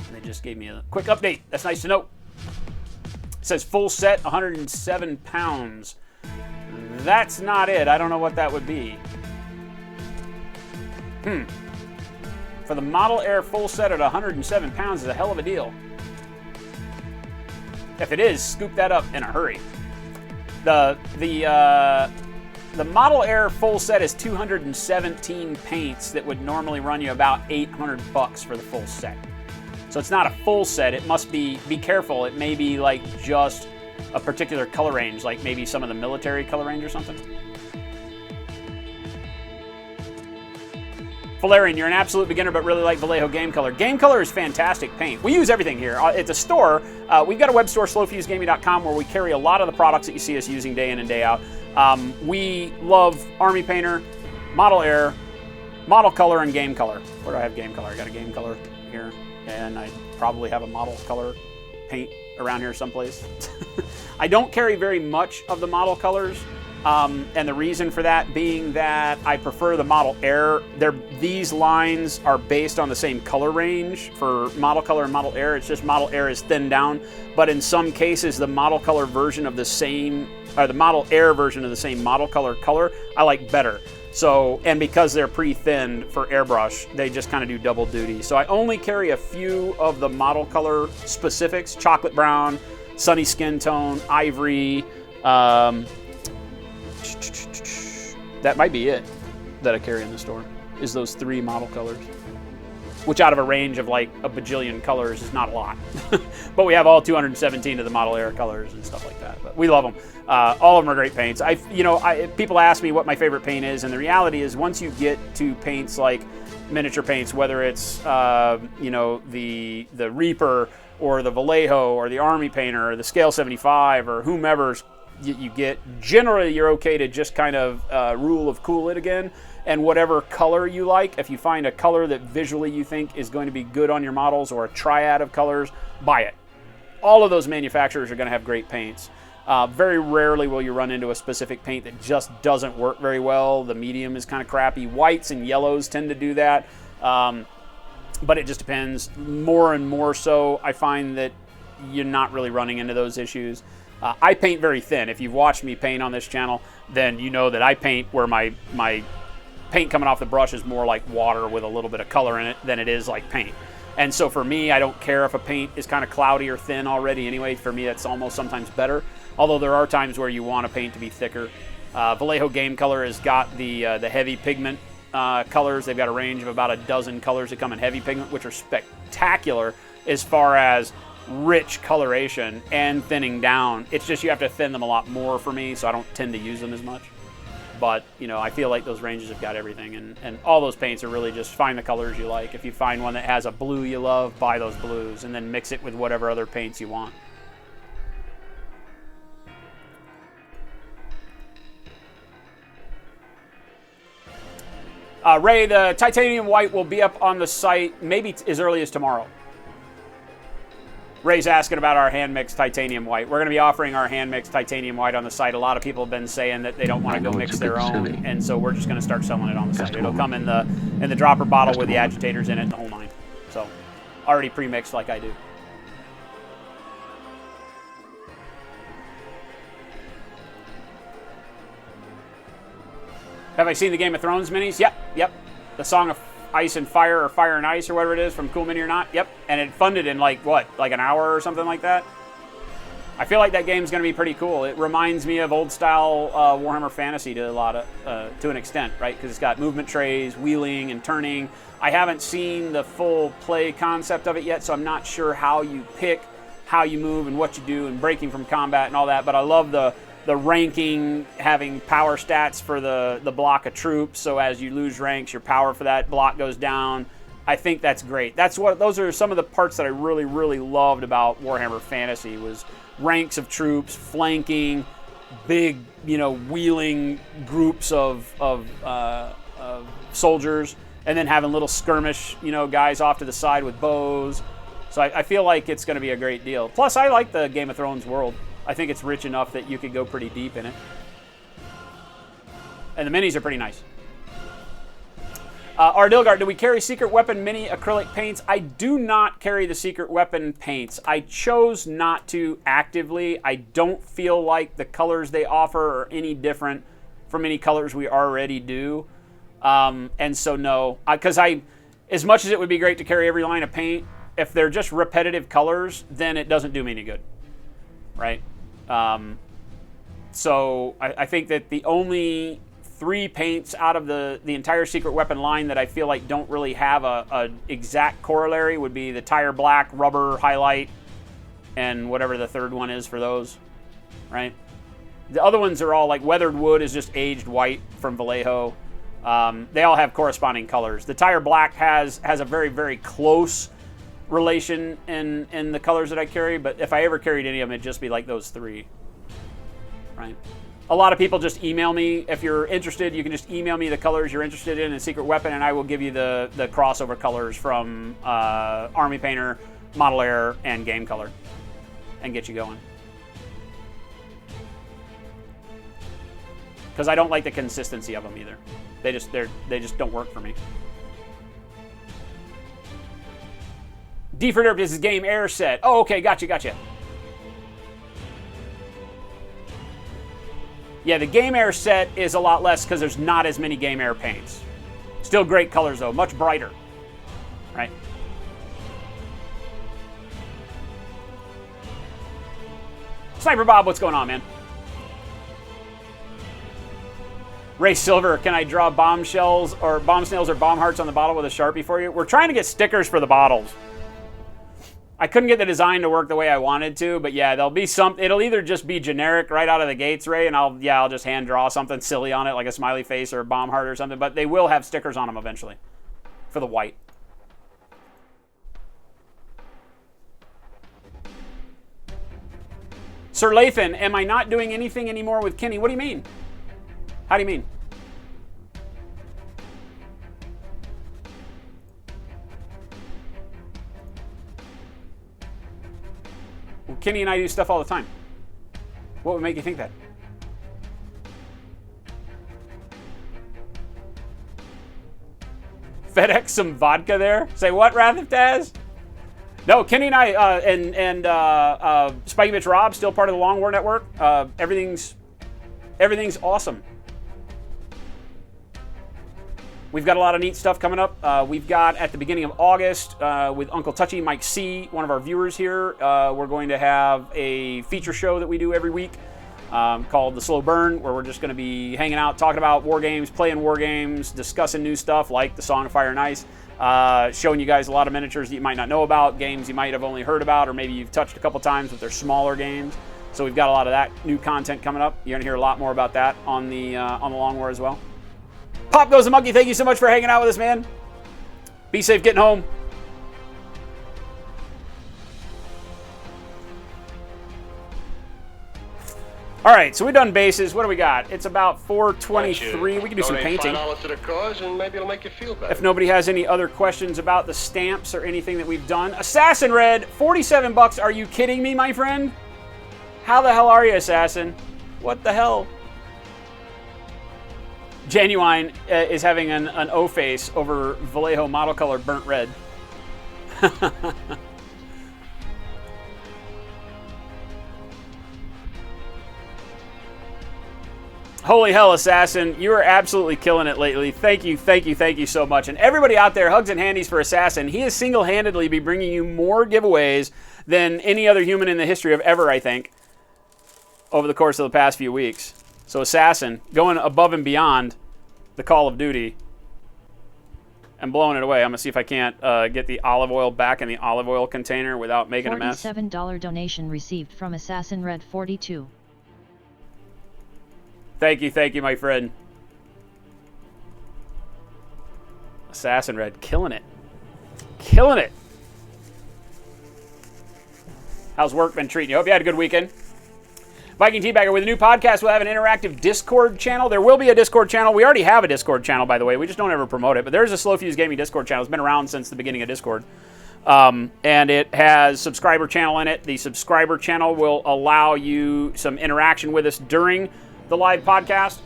And they just gave me a quick update. That's nice to know. It says full set, 107 pounds. That's not it. I don't know what that would be. For the Model Air full set at 107 pounds is a hell of a deal. If it is, scoop that up in a hurry. The Model Air full set is 217 paints that would normally run you about $800 for the full set. So it's not a full set. It must be careful. It may be like just a particular color range, like maybe some of the military color range or something. Valerian, you're an absolute beginner but really like Vallejo Game Color. Game Color is fantastic paint. We use everything here. It's a store. We've got a web store, slowfusegaming.com, where we carry a lot of the products that you see us using day in and day out. We love Army Painter, Model Air, Model Color, and Game Color. Where do I have Game Color? I got a Game Color here, and I probably have a Model Color paint around here someplace. I don't carry very much of the Model Colors. And the reason for that being that I prefer the Model Air. These lines are based on the same color range for Model Color and Model Air. It's just Model Air is thinned down. But in some cases, the Model Color version of the same, or the Model Air version of the same Model Color I like better. So, and because they're pre-thinned for airbrush, they just kind of do double duty. So I only carry a few of the model color specifics: chocolate brown, sunny skin tone, ivory. That might be it that I carry in the store, is those 3 model colors. Which out of a range of like a bajillion colors is not a lot. But we have all 217 of the Model Air colors and stuff like that. But we love them. All of them are great paints. People ask me what my favorite paint is, and the reality is once you get to paints like miniature paints, whether it's the Reaper or the Vallejo or the Army Painter or the Scale 75 or whomever's you get, generally you're okay to just kind of rule of cool it again. And whatever color you like, if you find a color that visually you think is going to be good on your models or a triad of colors, buy it. All of those manufacturers are going to have great paints. Very rarely will you run into a specific paint that just doesn't work very well. The medium is kind of crappy. Whites and yellows tend to do that. But it just depends. More and more so, I find that you're not really running into those issues. I paint very thin. If you've watched me paint on this channel, then you know that I paint where my paint coming off the brush is more like water with a little bit of color in it than it is like paint. And so for me, I don't care if a paint is kind of cloudy or thin already anyway. For me, that's almost sometimes better. Although there are times where you want a paint to be thicker. Vallejo Game Color has got the heavy pigment colors. They've got a range of about a dozen colors that come in heavy pigment, which are spectacular as far as rich coloration and thinning down. It's just you have to thin them a lot more for me, so I don't tend to use them as much. But, I feel like those ranges have got everything, and all those paints are really just find the colors you like. If you find one that has a blue you love, buy those blues, and then mix it with whatever other paints you want. Ray, the titanium white will be up on the site maybe as early as tomorrow. Ray's asking about our hand-mixed titanium white. We're going to be offering our hand-mixed titanium white on the site. A lot of people have been saying that they don't want to go mix their own, and so we're just going to start selling it on the site. It'll come in the dropper bottle with the agitators in it and the whole nine. So, already pre-mixed like I do. Have I seen the Game of Thrones minis? Yep. The Song of Ice and Fire, or Fire and Ice, or whatever it is from Cool Mini or Not. Yep. And it funded in like an hour or something like that. I feel like that game's going to be pretty cool. It reminds me of old style Warhammer Fantasy to an extent, right? Because it's got movement trays, wheeling and turning. I haven't seen the full play concept of it yet, so I'm not sure how you pick, how you move, and what you do, and breaking from combat and all that. But I love the ranking, having power stats for the block of troops, so as you lose ranks, your power for that block goes down. I think that's great. Those are some of the parts that I really, really loved about Warhammer Fantasy, was ranks of troops, flanking, big, wheeling groups of soldiers, and then having little skirmish, guys off to the side with bows. So I feel like it's going to be a great deal. Plus, I like the Game of Thrones world. I think it's rich enough that you could go pretty deep in it. And the minis are pretty nice. Ardilgard, do we carry Secret Weapon mini acrylic paints? I do not carry the Secret Weapon paints. I chose not to actively. I don't feel like the colors they offer are any different from any colors we already do. And so no. Because as much as it would be great to carry every line of paint, if they're just repetitive colors, then it doesn't do me any good. Right? So I think that the only 3 paints out of the entire Secret Weapon line that I feel like don't really have a exact corollary would be the Tire Black, Rubber, Highlight, and whatever the third one is for those, right? The other ones are all like Weathered Wood is just aged white from Vallejo. They all have corresponding colors. The Tire Black has a very, very close relation in the colors that I carry, but if I ever carried any of them, it'd just be like those 3, right? A lot of people just email me. If you're interested, you can just email me the colors you're interested in Secret Weapon, and I will give you the crossover colors from Army Painter, Model Air, and Game Color, and get you going. Because I don't like the consistency of them either. They just don't work for me. D for Derp, this is Game Air set. Oh, okay, gotcha. Yeah, the Game Air set is a lot less because there's not as many Game Air paints. Still great colors, though. Much brighter. Right? Sniper Bob, what's going on, man? Ray Silver, can I draw bombshells or bomb snails or bomb hearts on the bottle with a Sharpie for you? We're trying to get stickers for the bottles. I couldn't get the design to work the way I wanted to, but yeah, there'll be some. It'll either just be generic right out of the gates, Ray, and I'll just hand draw something silly on it, like a smiley face or a bomb heart or something. But they will have stickers on them eventually for the white. Sir Lathan, am I not doing anything anymore with Kenny? What do you mean? How do you mean? Well, Kenny and I do stuff all the time. What would make you think that? FedEx some vodka there? Say what, Rathftaz? No, Kenny and I and Spikey Bitch Rob, still part of the Long War Network. Everything's awesome. We've got a lot of neat stuff coming up. We've got at the beginning of August with Uncle Touchy, Mike C., one of our viewers here. We're going to have a feature show that we do every week called The Slow Burn, where we're just going to be hanging out, talking about war games, playing war games, discussing new stuff like the Song of Fire and Ice, showing you guys a lot of miniatures that you might not know about, games you might have only heard about, or maybe you've touched a couple times with their smaller games. So we've got a lot of that new content coming up. You're going to hear a lot more about that on the Long War as well. Pop Goes the Monkey, thank you so much for hanging out with us, man. Be safe getting home. All right, so we've done bases. What do we got? It's about 4:23. We can do some painting. $5 to the cause, and maybe it'll make you feel better. If nobody has any other questions about the stamps or anything that we've done. Assassin Red, 47 bucks. Are you kidding me, my friend? How the hell are you, Assassin? What the hell? Genuine is having an O face over Vallejo model color burnt red. Holy hell, Assassin. You are absolutely killing it lately. Thank you so much. And everybody out there, hugs and handies for Assassin. He has single-handedly been bringing you more giveaways than any other human in the history of ever, I think, over the course of the past few weeks. So Assassin, going above and beyond the Call of Duty and blowing it away. I'm going to see if I can't get the olive oil back in the olive oil container without making a mess. $47 donation received from Assassin Red 42. Thank you, my friend. Assassin Red, killing it. Killing it. How's work been treating you? Hope you had a good weekend. Viking Teabagger, with a new podcast, we'll have an interactive Discord channel. There will be a Discord channel. We already have a Discord channel, by the way. We just don't ever promote it. But there's a Slow Fuse Gaming Discord channel. It's been around since the beginning of Discord. And it has subscriber channel in it. The subscriber channel will allow you some interaction with us during the live podcast,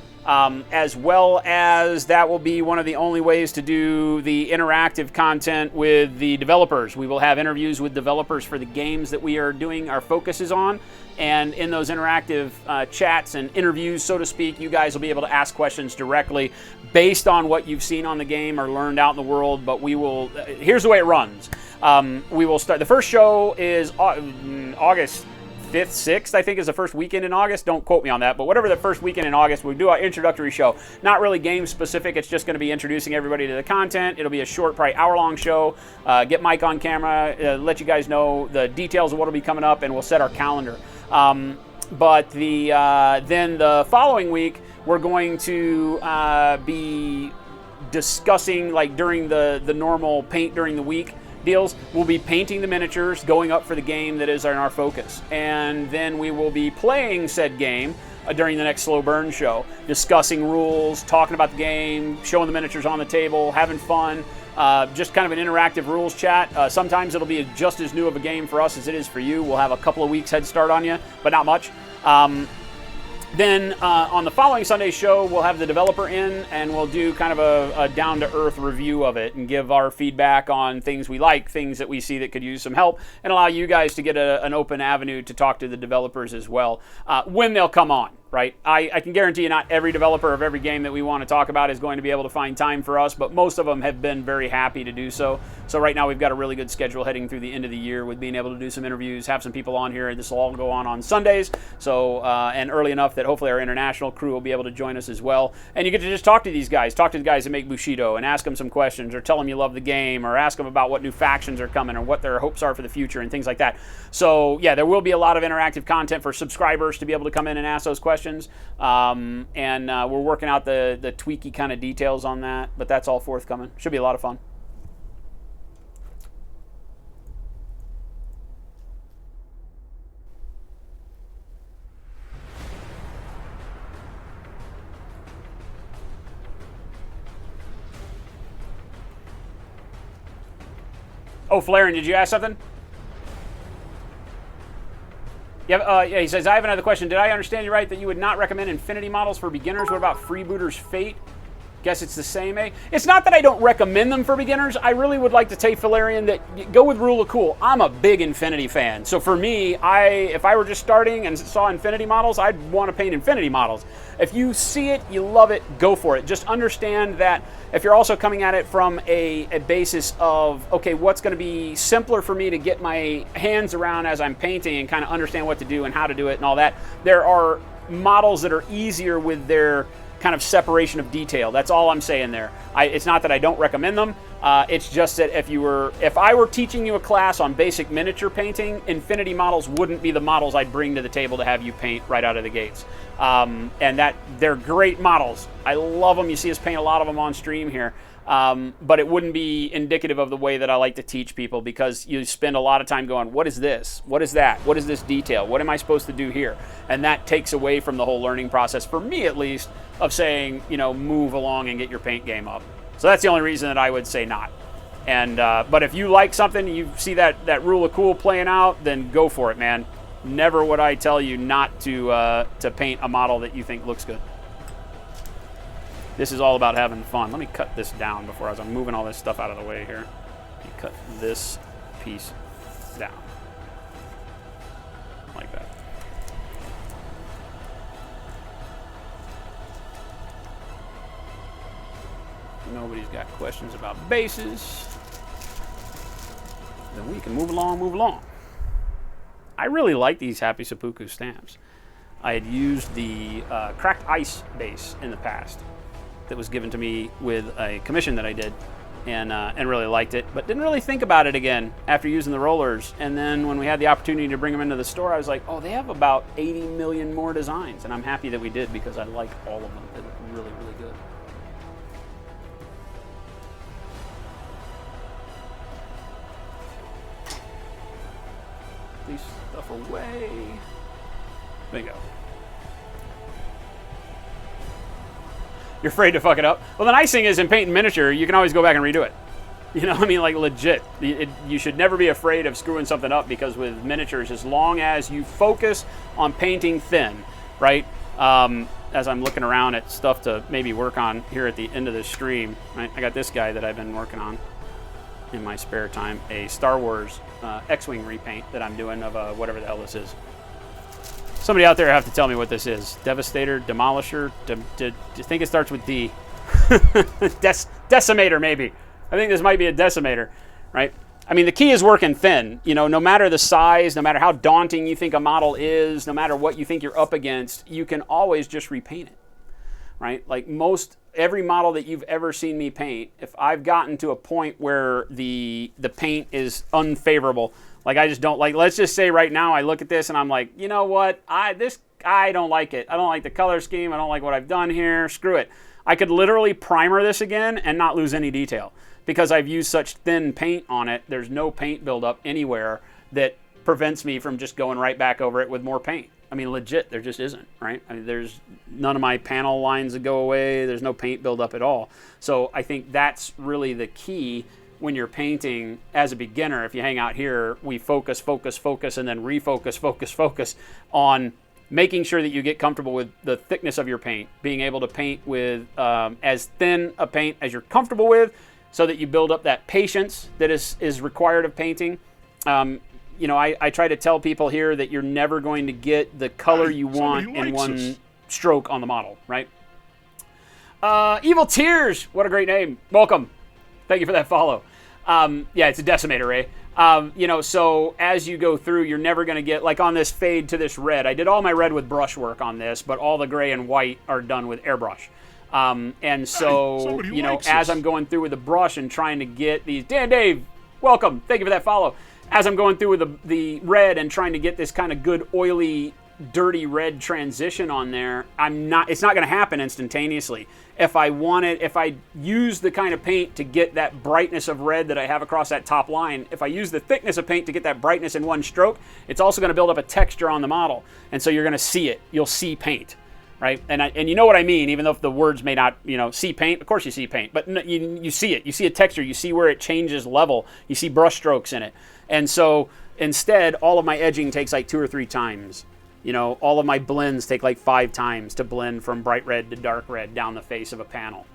as well as that will be one of the only ways to do the interactive content with the developers. We will have interviews with developers for the games that we are doing our focuses on, and in those interactive chats and interviews, so to speak, you guys will be able to ask questions directly based on what you've seen on the game or learned out in the world. But we will, here's the way it runs. We will start, the first show is August 5th, 6th, I think, is the first weekend in August. Don't quote me on that, but whatever the first weekend in August, we'll do our introductory show. Not really game specific. It's just going to be introducing everybody to the content. It'll be a short, probably hour-long show. Get Mike on camera, let you guys know the details of what will be coming up, and we'll set our calendar. But then the following week, we're going to be discussing, like during the normal paint during the week deals, we'll be painting the miniatures, going up for the game that is in our focus. And then we will be playing said game during the next Slow Burn show, discussing rules, talking about the game, showing the miniatures on the table, having fun, just kind of an interactive rules chat. Sometimes it'll be just as new of a game for us as it is for you. We'll have a couple of weeks head start on you, but not much. Then on the following Sunday show, we'll have the developer in, and we'll do kind of a down-to-earth review of it and give our feedback on things we like, things that we see that could use some help, and allow you guys to get an open avenue to talk to the developers as well when they'll come on. right? I can guarantee you not every developer of every game that we want to talk about is going to be able to find time for us, but most of them have been very happy to do so. So right now we've got a really good schedule heading through the end of the year with being able to do some interviews, have some people on here. This will all go on Sundays, so and early enough that hopefully our international crew will be able to join us as well. And you get to just talk to these guys, talk to the guys that make Bushido and ask them some questions or tell them you love the game or ask them about what new factions are coming or what their hopes are for the future and things like that. So yeah, there will be a lot of interactive content for subscribers to be able to come in and ask those questions. We're working out the tweaky kind of details on that, but that's all forthcoming. Should be a lot of fun. Oh, Flaren, did you ask something? Yeah, he says, I have another question. Did I understand you right that you would not recommend Infinity models for beginners? What about Freebooter's Fate? Guess it's the same, eh? It's not that I don't recommend them for beginners. I really would like to tell Valerian that go with Rule of Cool. I'm a big Infinity fan. So for me, if I were just starting and saw Infinity models, I'd want to paint Infinity models. If you see it, you love it, go for it. Just understand that if you're also coming at it from a basis of, okay, what's going to be simpler for me to get my hands around as I'm painting and kind of understand what to do and how to do it and all that, there are models that are easier with their kind of separation of detail. That's all I'm saying there. It's not that I don't recommend them. It's just that if I were teaching you a class on basic miniature painting, Infinity models wouldn't be the models I'd bring to the table to have you paint right out of the gates. And that they're great models. I love them. You see us paint a lot of them on stream here. But it wouldn't be indicative of the way that I like to teach people, because you spend a lot of time going, what is this? What is that? What is this detail? What am I supposed to do here? And that takes away from the whole learning process, for me at least, of saying, move along and get your paint game up. So that's the only reason that I would say not. And but if you like something, you see that Rule of Cool playing out, then go for it, man. Never would I tell you not to paint a model that you think looks good. This is all about having fun. Let me cut this down before I'm moving all this stuff out of the way here. Let me cut this piece down. Like that. Nobody's got questions about bases. Then we can move along. I really like these Happy Sepuku stamps. I had used the cracked ice base in the past that was given to me with a commission that I did, and really liked it, but didn't really think about it again after using the rollers. And then when we had the opportunity to bring them into the store, I was like, oh, they have about 80 million more designs, and I'm happy that we did, because I like all of them. They look really, really good. These stuff away. Bingo. You're afraid to fuck it up? Well, the nice thing is, in painting miniature, you can always go back and redo it. Like legit. You should never be afraid of screwing something up, because with miniatures, as long as you focus on painting thin, right? As I'm looking around at stuff to maybe work on here at the end of the stream, right? I got this guy that I've been working on in my spare time, a Star Wars X-Wing repaint that I'm doing of whatever the hell this is. Somebody out there have to tell me what this is. Devastator, Demolisher, I think it starts with D. Decimator, maybe. I think this might be a Decimator, right? I mean, the key is working thin. No matter the size, no matter how daunting you think a model is, no matter what you think you're up against, you can always just repaint it, right? Like every model that you've ever seen me paint, if I've gotten to a point where the paint is unfavorable, like I just don't like, let's just say right now I look at this and I'm like, you know what, I don't like it. I don't like the color scheme. I don't like what I've done here. Screw it. I could literally primer this again and not lose any detail, because I've used such thin paint on it. There's no paint buildup anywhere that prevents me from just going right back over it with more paint. I mean, legit, there just isn't, right? I mean, there's none of my panel lines that go away. There's no paint buildup at all. So I think that's really the key when you're painting as a beginner. If you hang out here, we focus, and then refocus, focus on making sure that you get comfortable with the thickness of your paint, being able to paint with as thin a paint as you're comfortable with, so that you build up that patience that is required of painting. I try to tell people here that you're never going to get the color you want in one stroke on the model, right? Evil Tears, what a great name. Welcome. Thank you for that follow. Yeah, it's a decimator ray. So as you go through, you're never going to get, like on this fade to this red. I did all my red with brushwork on this, but all the gray and white are done with airbrush. And so, as I'm going through with the brush and trying to get these, Dan Dave, welcome. Thank you for that follow. As I'm going through with the red and trying to get this kind of good oily, dirty red transition on there, it's not going to happen instantaneously. If I use the kind of paint to get that brightness of red that I have across that top line, if I use the thickness of paint to get that brightness in one stroke, it's also going to build up a texture on the model. And so you're going to see it. You'll see paint, right? And you know what I mean, even though the words may not, see paint. Of course you see paint, but you see it. You see a texture. You see where it changes level. You see brush strokes in it. And so instead, all of my edging takes like 2 or 3 times. All of my blends take like 5 times to blend from bright red to dark red down the face of a panel.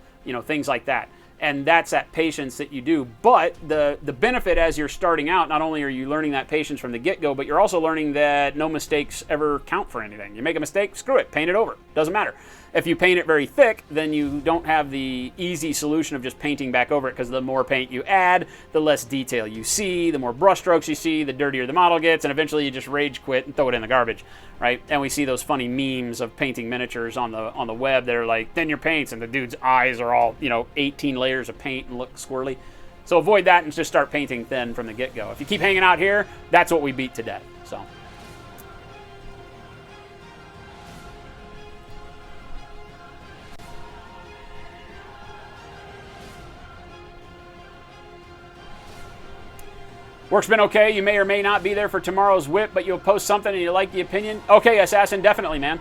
Things like that. And that's that patience that you do. But the benefit as you're starting out, not only are you learning that patience from the get-go, but you're also learning that no mistakes ever count for anything. You make a mistake, screw it, paint it over. Doesn't matter. If you paint it very thick, then you don't have the easy solution of just painting back over it, because the more paint you add, the less detail you see, the more brush strokes you see, the dirtier the model gets, and eventually you just rage quit and throw it in the garbage, right? And we see those funny memes of painting miniatures on the web that are like, thin your paints, and the dude's eyes are all, 18 layers of paint and look squirrely. So avoid that and just start painting thin from the get-go. If you keep hanging out here, that's what we beat to death, so. Work's been okay. You may or may not be there for tomorrow's whip, but you'll post something and you like the opinion. Okay, Assassin, definitely, man.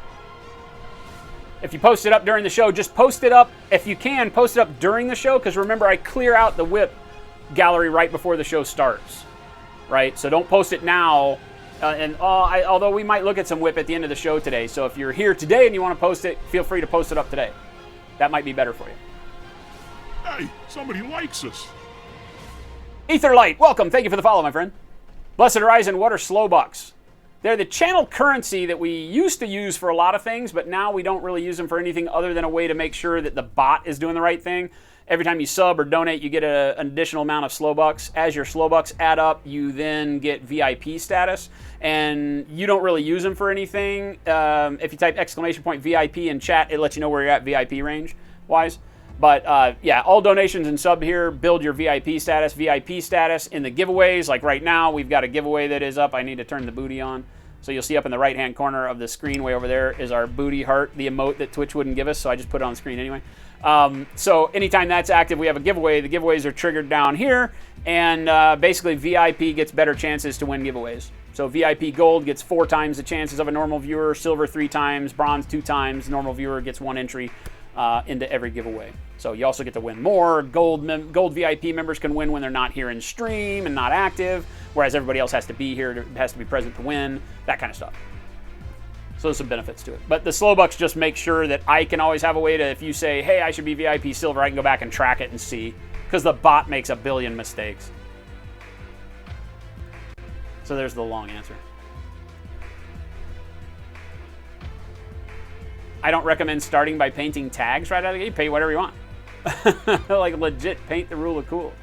If you post it up during the show, just post it up. If you can, post it up during the show, because remember, I clear out the whip gallery right before the show starts, right? So don't post it now. Although we might look at some whip at the end of the show today. So if you're here today and you want to post it, feel free to post it up today. That might be better for you. Hey, somebody likes us. Etherlight, welcome. Thank you for the follow, my friend. Blessed Horizon, what are slow bucks? They're the channel currency that we used to use for a lot of things, but now we don't really use them for anything other than a way to make sure that the bot is doing the right thing. Every time you sub or donate, you get an additional amount of slow bucks. As your slow bucks add up, you then get VIP status, and you don't really use them for anything. If you type !VIP in chat, it lets you know where you're at VIP range wise. But yeah, all donations and sub here build your VIP status. VIP status in the giveaways, like right now, we've got a giveaway that is up. I need to turn the booty on. So you'll see up in the right-hand corner of the screen way over there is our booty heart, the emote that Twitch wouldn't give us, so I just put it on the screen anyway. So anytime that's active, we have a giveaway. The giveaways are triggered down here, and basically VIP gets better chances to win giveaways. So VIP Gold gets 4 times the chances of a normal viewer, Silver 3 times, Bronze 2 times, normal viewer gets 1 entry into every giveaway. So you also get to win more. Gold VIP members can win when they're not here in stream and not active, whereas everybody else has to be here, has to be present to win, that kind of stuff. So there's some benefits to it. But the slow bucks just make sure that I can always have a way to, if you say, hey, I should be VIP Silver, I can go back and track it and see, because the bot makes a billion mistakes. So there's the long answer. I don't recommend starting by painting tags right out of the gate. You paint whatever you want. Like legit paint the rule of cool.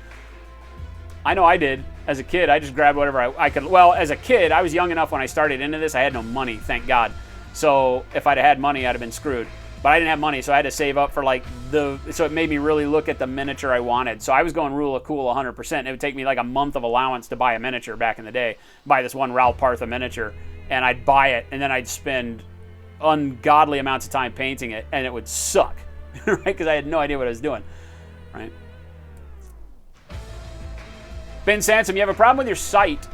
I know I did as a kid. I just grabbed whatever I could. Well, as a kid, I was young enough when I started into this. I had no money, thank God. So if I'd have had money, I'd have been screwed. But I didn't have money, so I had to save up for like so it made me really look at the miniature I wanted. So I was going rule of cool 100%. It would take me like a month of allowance to buy a miniature back in the day. Buy this one Raoul Partha miniature, and I'd buy it, and then I'd spend ungodly amounts of time painting it, and it would suck, right? Because I had no idea what I was doing, right? Ben Sansom, you have a problem with your sight,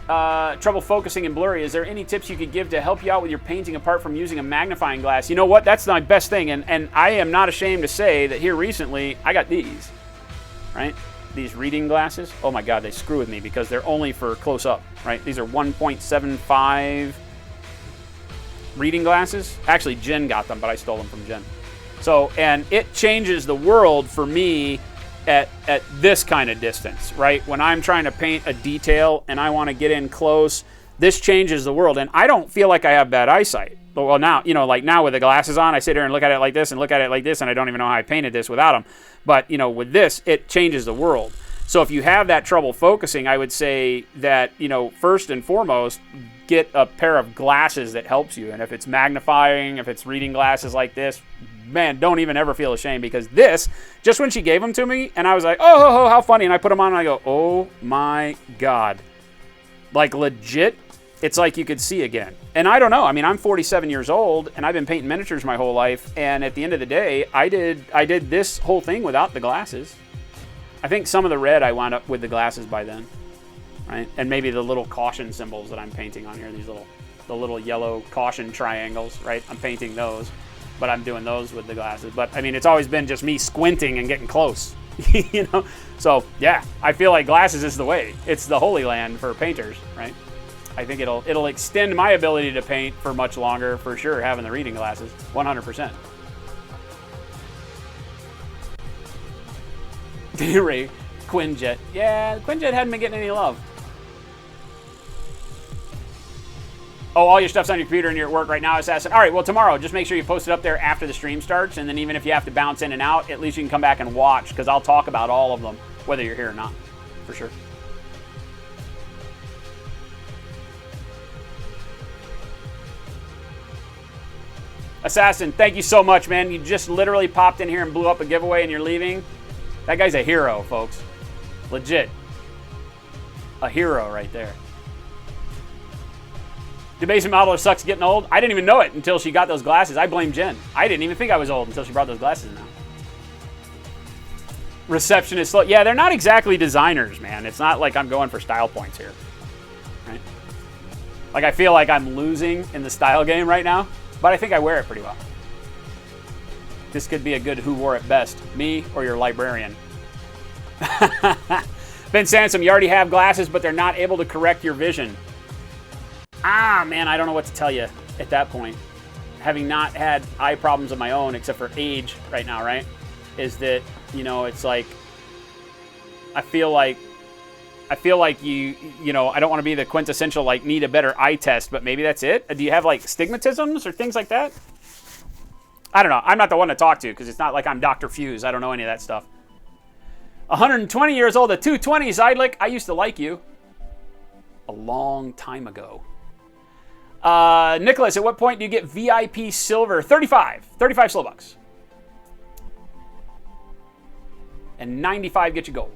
trouble focusing and blurry. Is there any tips you could give to help you out with your painting apart from using a magnifying glass? You know what? That's my best thing, and I am not ashamed to say that here recently, I got these, right? These reading glasses. Oh my God, they screw with me because they're only for close up, right? These are 1.75 reading glasses. Actually, Jen got them, but I stole them from Jen. So, and it changes the world for me at this kind of distance, right? When I'm trying to paint a detail and I want to get in close, this changes the world. And I don't feel like I have bad eyesight. Well, now, like now with the glasses on, I sit here and look at it like this and look at it like this, and I don't even know how I painted this without them. But, with this, it changes the world. So if you have that trouble focusing, I would say that, first and foremost, get a pair of glasses that helps you. And if it's magnifying, if it's reading glasses like this, man, don't even ever feel ashamed, because this, just when she gave them to me, and I was like, oh, how funny, and I put them on, and I go, oh my God. Like, legit, it's like you could see again. And I don't know. I mean, I'm 47 years old, and I've been painting miniatures my whole life. And at the end of the day, I did this whole thing without the glasses. I think some of the red I wound up with the glasses by then, right? And maybe the little caution symbols that I'm painting on here, the little yellow caution triangles, right? I'm painting those, but I'm doing those with the glasses. But I mean, it's always been just me squinting and getting close, So yeah, I feel like glasses is the way. It's the holy land for painters, right? I think it'll extend my ability to paint for much longer, for sure, having the reading glasses, 100%. Ray, Quinjet. Yeah, Quinjet hadn't been getting any love. Oh, all your stuff's on your computer and you're at work right now, Assassin. All right, well, tomorrow, just make sure you post it up there after the stream starts, and then even if you have to bounce in and out, at least you can come back and watch, because I'll talk about all of them, whether you're here or not, for sure. Assassin, thank you so much, man. You just literally popped in here and blew up a giveaway and you're leaving. That guy's a hero, folks. Legit. A hero right there. Debasement Modeler sucks getting old. I didn't even know it until she got those glasses. I blame Jen. I didn't even think I was old until she brought those glasses now. Receptionist slow. Yeah, they're not exactly designers, man. It's not like I'm going for style points here. Right? Like, I feel like I'm losing in the style game right now, but I think I wear it pretty well. This could be a good who wore it best, me or your librarian. Ben Sansom, you already have glasses, but they're not able to correct your vision. Ah, man, I don't know what to tell you at that point. Having not had eye problems of my own, except for age right now, right? Is that, it's like, I feel like you know, I don't want to be the quintessential, like, need a better eye test, but maybe that's it. Do you have, like, stigmatisms or things like that? I don't know. I'm not the one to talk to, because it's not like I'm Dr. Fuse. I don't know any of that stuff. 120 years old, a 220 Zydlik. I used to like you. A long time ago. Nicholas, at what point do you get VIP silver? 35 slow bucks. And 95 get you gold.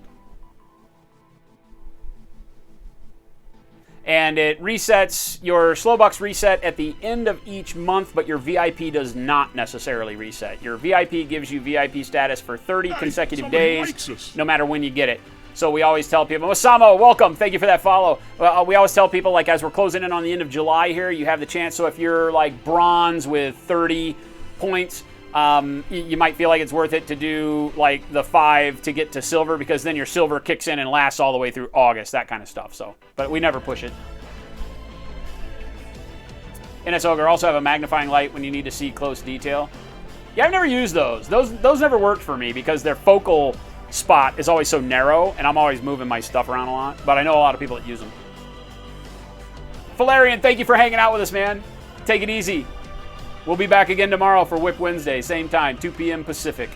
And it resets, your Slowbucks reset at the end of each month, but your VIP does not necessarily reset. Your VIP gives you VIP status for 30 consecutive days, no matter when you get it. So we always tell people, Osamo, welcome, thank you for that follow. We always tell people, like, as we're closing in on the end of July here, you have the chance. So if you're like bronze with 30 points, you might feel like it's worth it to do like the 5 to get to silver, because then your silver kicks in and lasts all the way through August, that kind of stuff. So, but we never push it. NS Ogre also have a magnifying light when you need to see close detail. Yeah, I've never used those. Those never worked for me because their focal spot is always so narrow, and I'm always moving my stuff around a lot. But I know a lot of people that use them. Valerian, thank you for hanging out with us, man. Take it easy. We'll be back again tomorrow for Whip Wednesday, same time, 2 p.m. Pacific.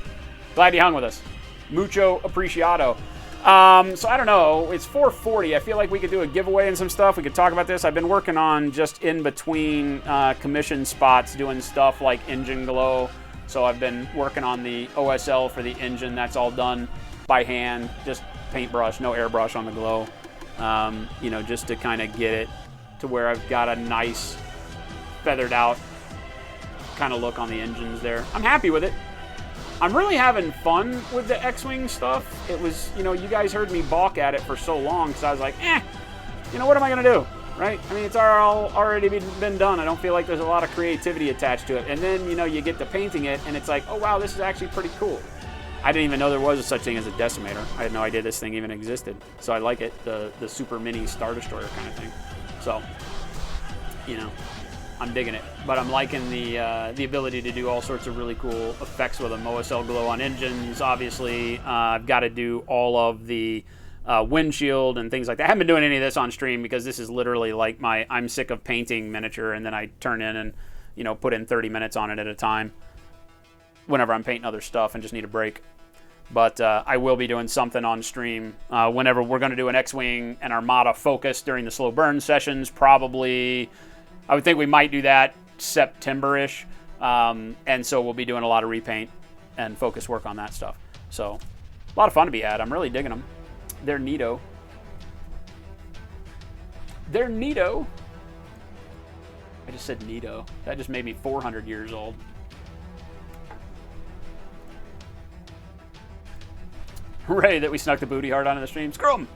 Glad you hung with us. Mucho apreciado. So I don't know. It's 4:40. I feel like we could do a giveaway and some stuff. We could talk about this. I've been working on just in between commission spots doing stuff like engine glow. So I've been working on the OSL for the engine. That's all done by hand, just paintbrush, no airbrush on the glow. You know, just to kind of get it to where I've got a nice feathered out kind of look on the engines there. I'm happy with it. I'm really having fun with the X-Wing stuff. It was, you know, you guys heard me balk at it for so long because I was like, you know, what am I going to do, right? I mean, it's all already been done. I don't feel like there's a lot of creativity attached to it. And then, you know, you get to painting it, and it's like, oh, wow, this is actually pretty cool. I didn't even know there was such thing as a decimator. I had no idea this thing even existed. So I like it, the super mini Star Destroyer kind of thing. So, you know, I'm digging it, but I'm liking the ability to do all sorts of really cool effects with them. OSL glow on engines, obviously. I've got to do all of the windshield and things like that. I haven't been doing any of this on stream because this is literally like my I'm sick of painting miniature, and then I turn in and put in 30 minutes on it at a time whenever I'm painting other stuff and just need a break. But I will be doing something on stream whenever we're going to do an X-Wing and Armada focus during the slow burn sessions. Probably, I would think we might do that September-ish. And so we'll be doing a lot of repaint and focus work on that stuff. So a lot of fun to be had. I'm really digging them. They're neato. They're neato. I just said neato. That just made me 400 years old. Hooray that we snuck the booty heart onto the stream. Screw 'em.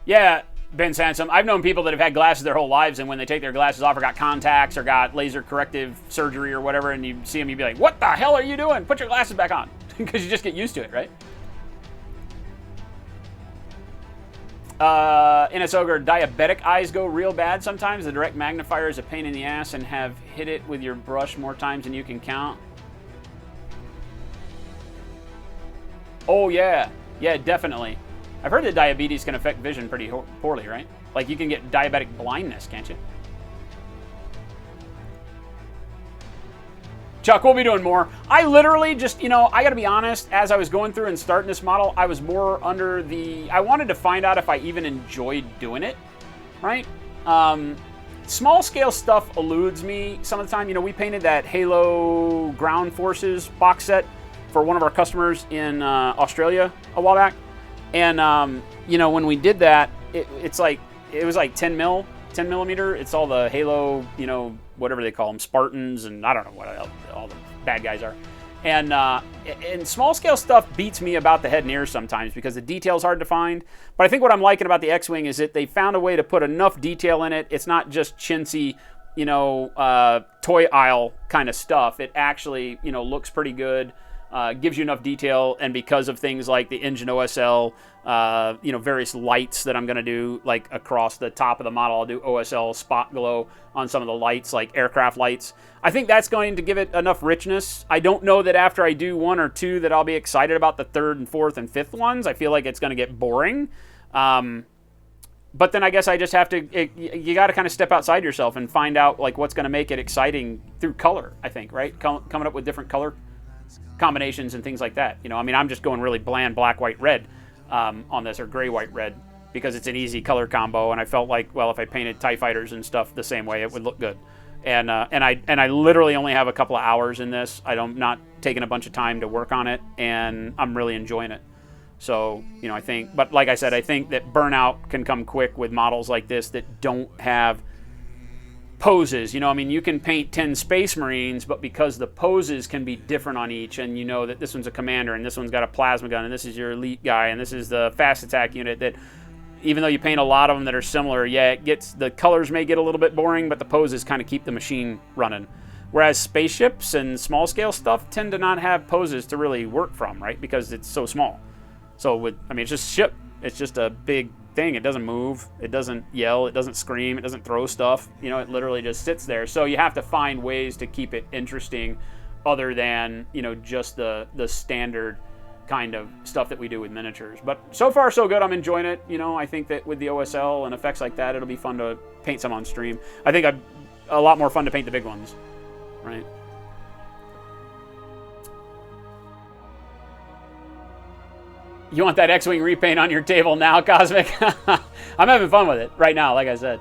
Yeah, Ben Sansom. I've known people that have had glasses their whole lives, and when they take their glasses off or got contacts or got laser corrective surgery or whatever, and you see them, you'd be like, what the hell are you doing? Put your glasses back on. Because you just get used to it, right? NS Ogre, diabetic eyes go real bad sometimes. The direct magnifier is a pain in the ass and have hit it with your brush more times than you can count. Oh, yeah. Yeah, definitely. I've heard that diabetes can affect vision pretty poorly, right? Like, you can get diabetic blindness, can't you? Chuck, we'll be doing more. I literally just, I got to be honest, as I was going through and starting this model, I was more under the... I wanted to find out if I even enjoyed doing it, right? Small-scale stuff eludes me some of the time. We painted that Halo Ground Forces box set for one of our customers in Australia a while back. And, when we did that, it was like 10 millimeter. It's all the Halo, whatever they call them, Spartans, and I don't know what all the bad guys are. And small scale stuff beats me about the head and ears sometimes because the detail's hard to find. But I think what I'm liking about the X-Wing is that they found a way to put enough detail in it. It's not just chintzy, toy aisle kind of stuff. It actually, looks pretty good. Gives you enough detail, and because of things like the engine OSL, various lights that I'm going to do, like across the top of the model, I'll do OSL spot glow on some of the lights, like aircraft lights. I think that's going to give it enough richness. I don't know that after I do one or two that I'll be excited about the third and fourth and fifth ones. I feel like it's going to get boring. But then I guess I just have to, you got to kind of step outside yourself and find out like what's going to make it exciting through color, I think, right? Coming up with different color combinations and things like that. I'm just going really bland black, white, red on this, or gray, white, red, because it's an easy color combo. And I felt like, well, if I painted TIE fighters and stuff the same way, it would look good. And I literally only have a couple of hours in this. I'm not taking a bunch of time to work on it, and I'm really enjoying it. So, I think, but like I said, I think that burnout can come quick with models like this that don't have poses. You can paint 10 Space Marines, but because the poses can be different on each, and that this one's a commander, and this one's got a plasma gun, and this is your elite guy, and this is the fast attack unit, that even though you paint a lot of them that are similar, the colors may get a little bit boring, but the poses kind of keep the machine running. Whereas spaceships and small scale stuff tend to not have poses to really work from, right? Because it's so small. So it's just ship. It's just a big thing. It doesn't move. It doesn't yell. It doesn't scream. It doesn't throw stuff. It literally just sits there. So you have to find ways to keep it interesting other than, just the standard kind of stuff that we do with miniatures. But so far, so good. I'm enjoying it. I think that with the OSL and effects like that, it'll be fun to paint some on stream. I think a lot more fun to paint the big ones, right? You want that X-Wing repaint on your table now, Cosmic? I'm having fun with it right now, like I said.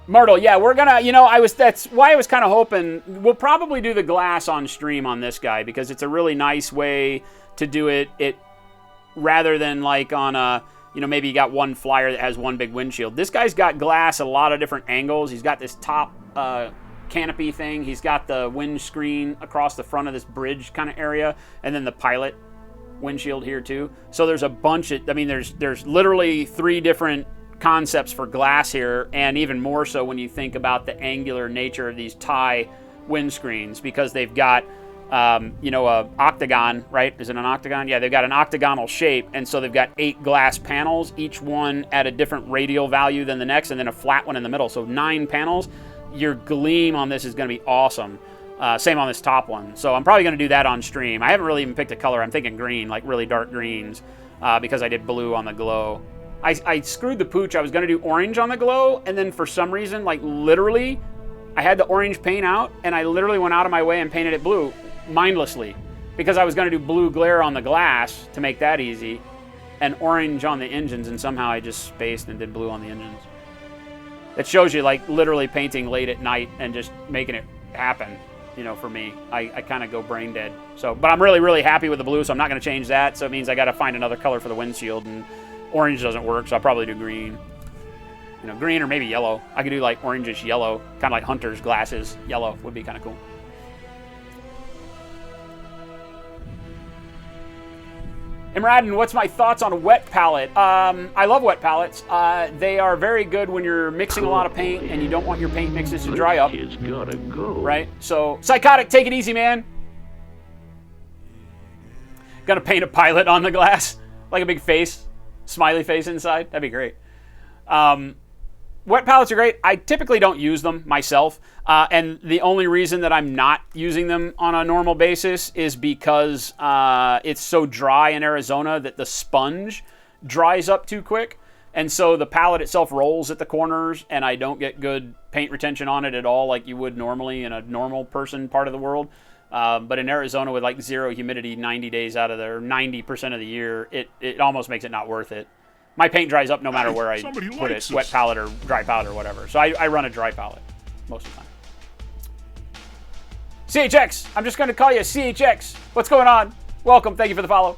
Myrtle, yeah, we're gonna, that's why I was kind of hoping, we'll probably do the glass on stream on this guy, because it's a really nice way to do it, rather than like on a, maybe you got one flyer that has one big windshield. This guy's got glass at a lot of different angles. He's got this top, canopy thing. He's got the windscreen across the front of this bridge kind of area, and then the pilot windshield here too. So there's a bunch of, there's literally 3 different concepts for glass here, and even more so when you think about the angular nature of these TIE windscreens, because they've got a octagon, right? Is it an octagon? Yeah, they've got an octagonal shape, and so they've got 8 glass panels, each one at a different radial value than the next, and then a flat one in the middle. So 9 panels. Your gleam on this is going to be awesome. Same on this top one. So I'm probably going to do that on stream. I haven't really even picked a color. I'm thinking green, like really dark greens, because I did blue on the glow. I screwed the pooch. I was going to do orange on the glow, and then for some reason, like literally, I had the orange paint out, and I literally went out of my way and painted it blue, mindlessly, because I was going to do blue glare on the glass to make that easy, and orange on the engines, and somehow I just spaced and did blue on the engines. It shows you, like, literally painting late at night and just making it happen, you know, for me. I kind of go brain dead. So, but I'm really, really happy with the blue, so I'm not going to change that, so it means I got to find another color for the windshield, and orange doesn't work, so I'll probably do green. You know, green or maybe yellow. I could do like orangish yellow, kind of like Hunter's glasses. Yellow would be kind of cool. Imradin, what's my thoughts on a wet palette? I love wet palettes. They are very good when you're mixing a lot of paint and you don't want your paint mixes to dry up. It's gotta go. Right? So, Psychotic, take it easy, man. Gonna paint a pilot on the glass. Like a big face. Smiley face inside. That'd be great. Wet palettes are great. I typically don't use them myself. And the only reason that I'm not using them on a normal basis is because it's so dry in Arizona that the sponge dries up too quick. And so the palette itself rolls at the corners, and I don't get good paint retention on it at all like you would normally in a normal person part of the world. But in Arizona with like zero humidity 90 days out of there, 90% of the year, it almost makes it not worth it. My paint dries up no matter where I put it, wet palette or dry palette or whatever. So I run a dry palette most of the time. CHX, I'm just going to call you CHX. What's going on? Welcome, thank you for the follow.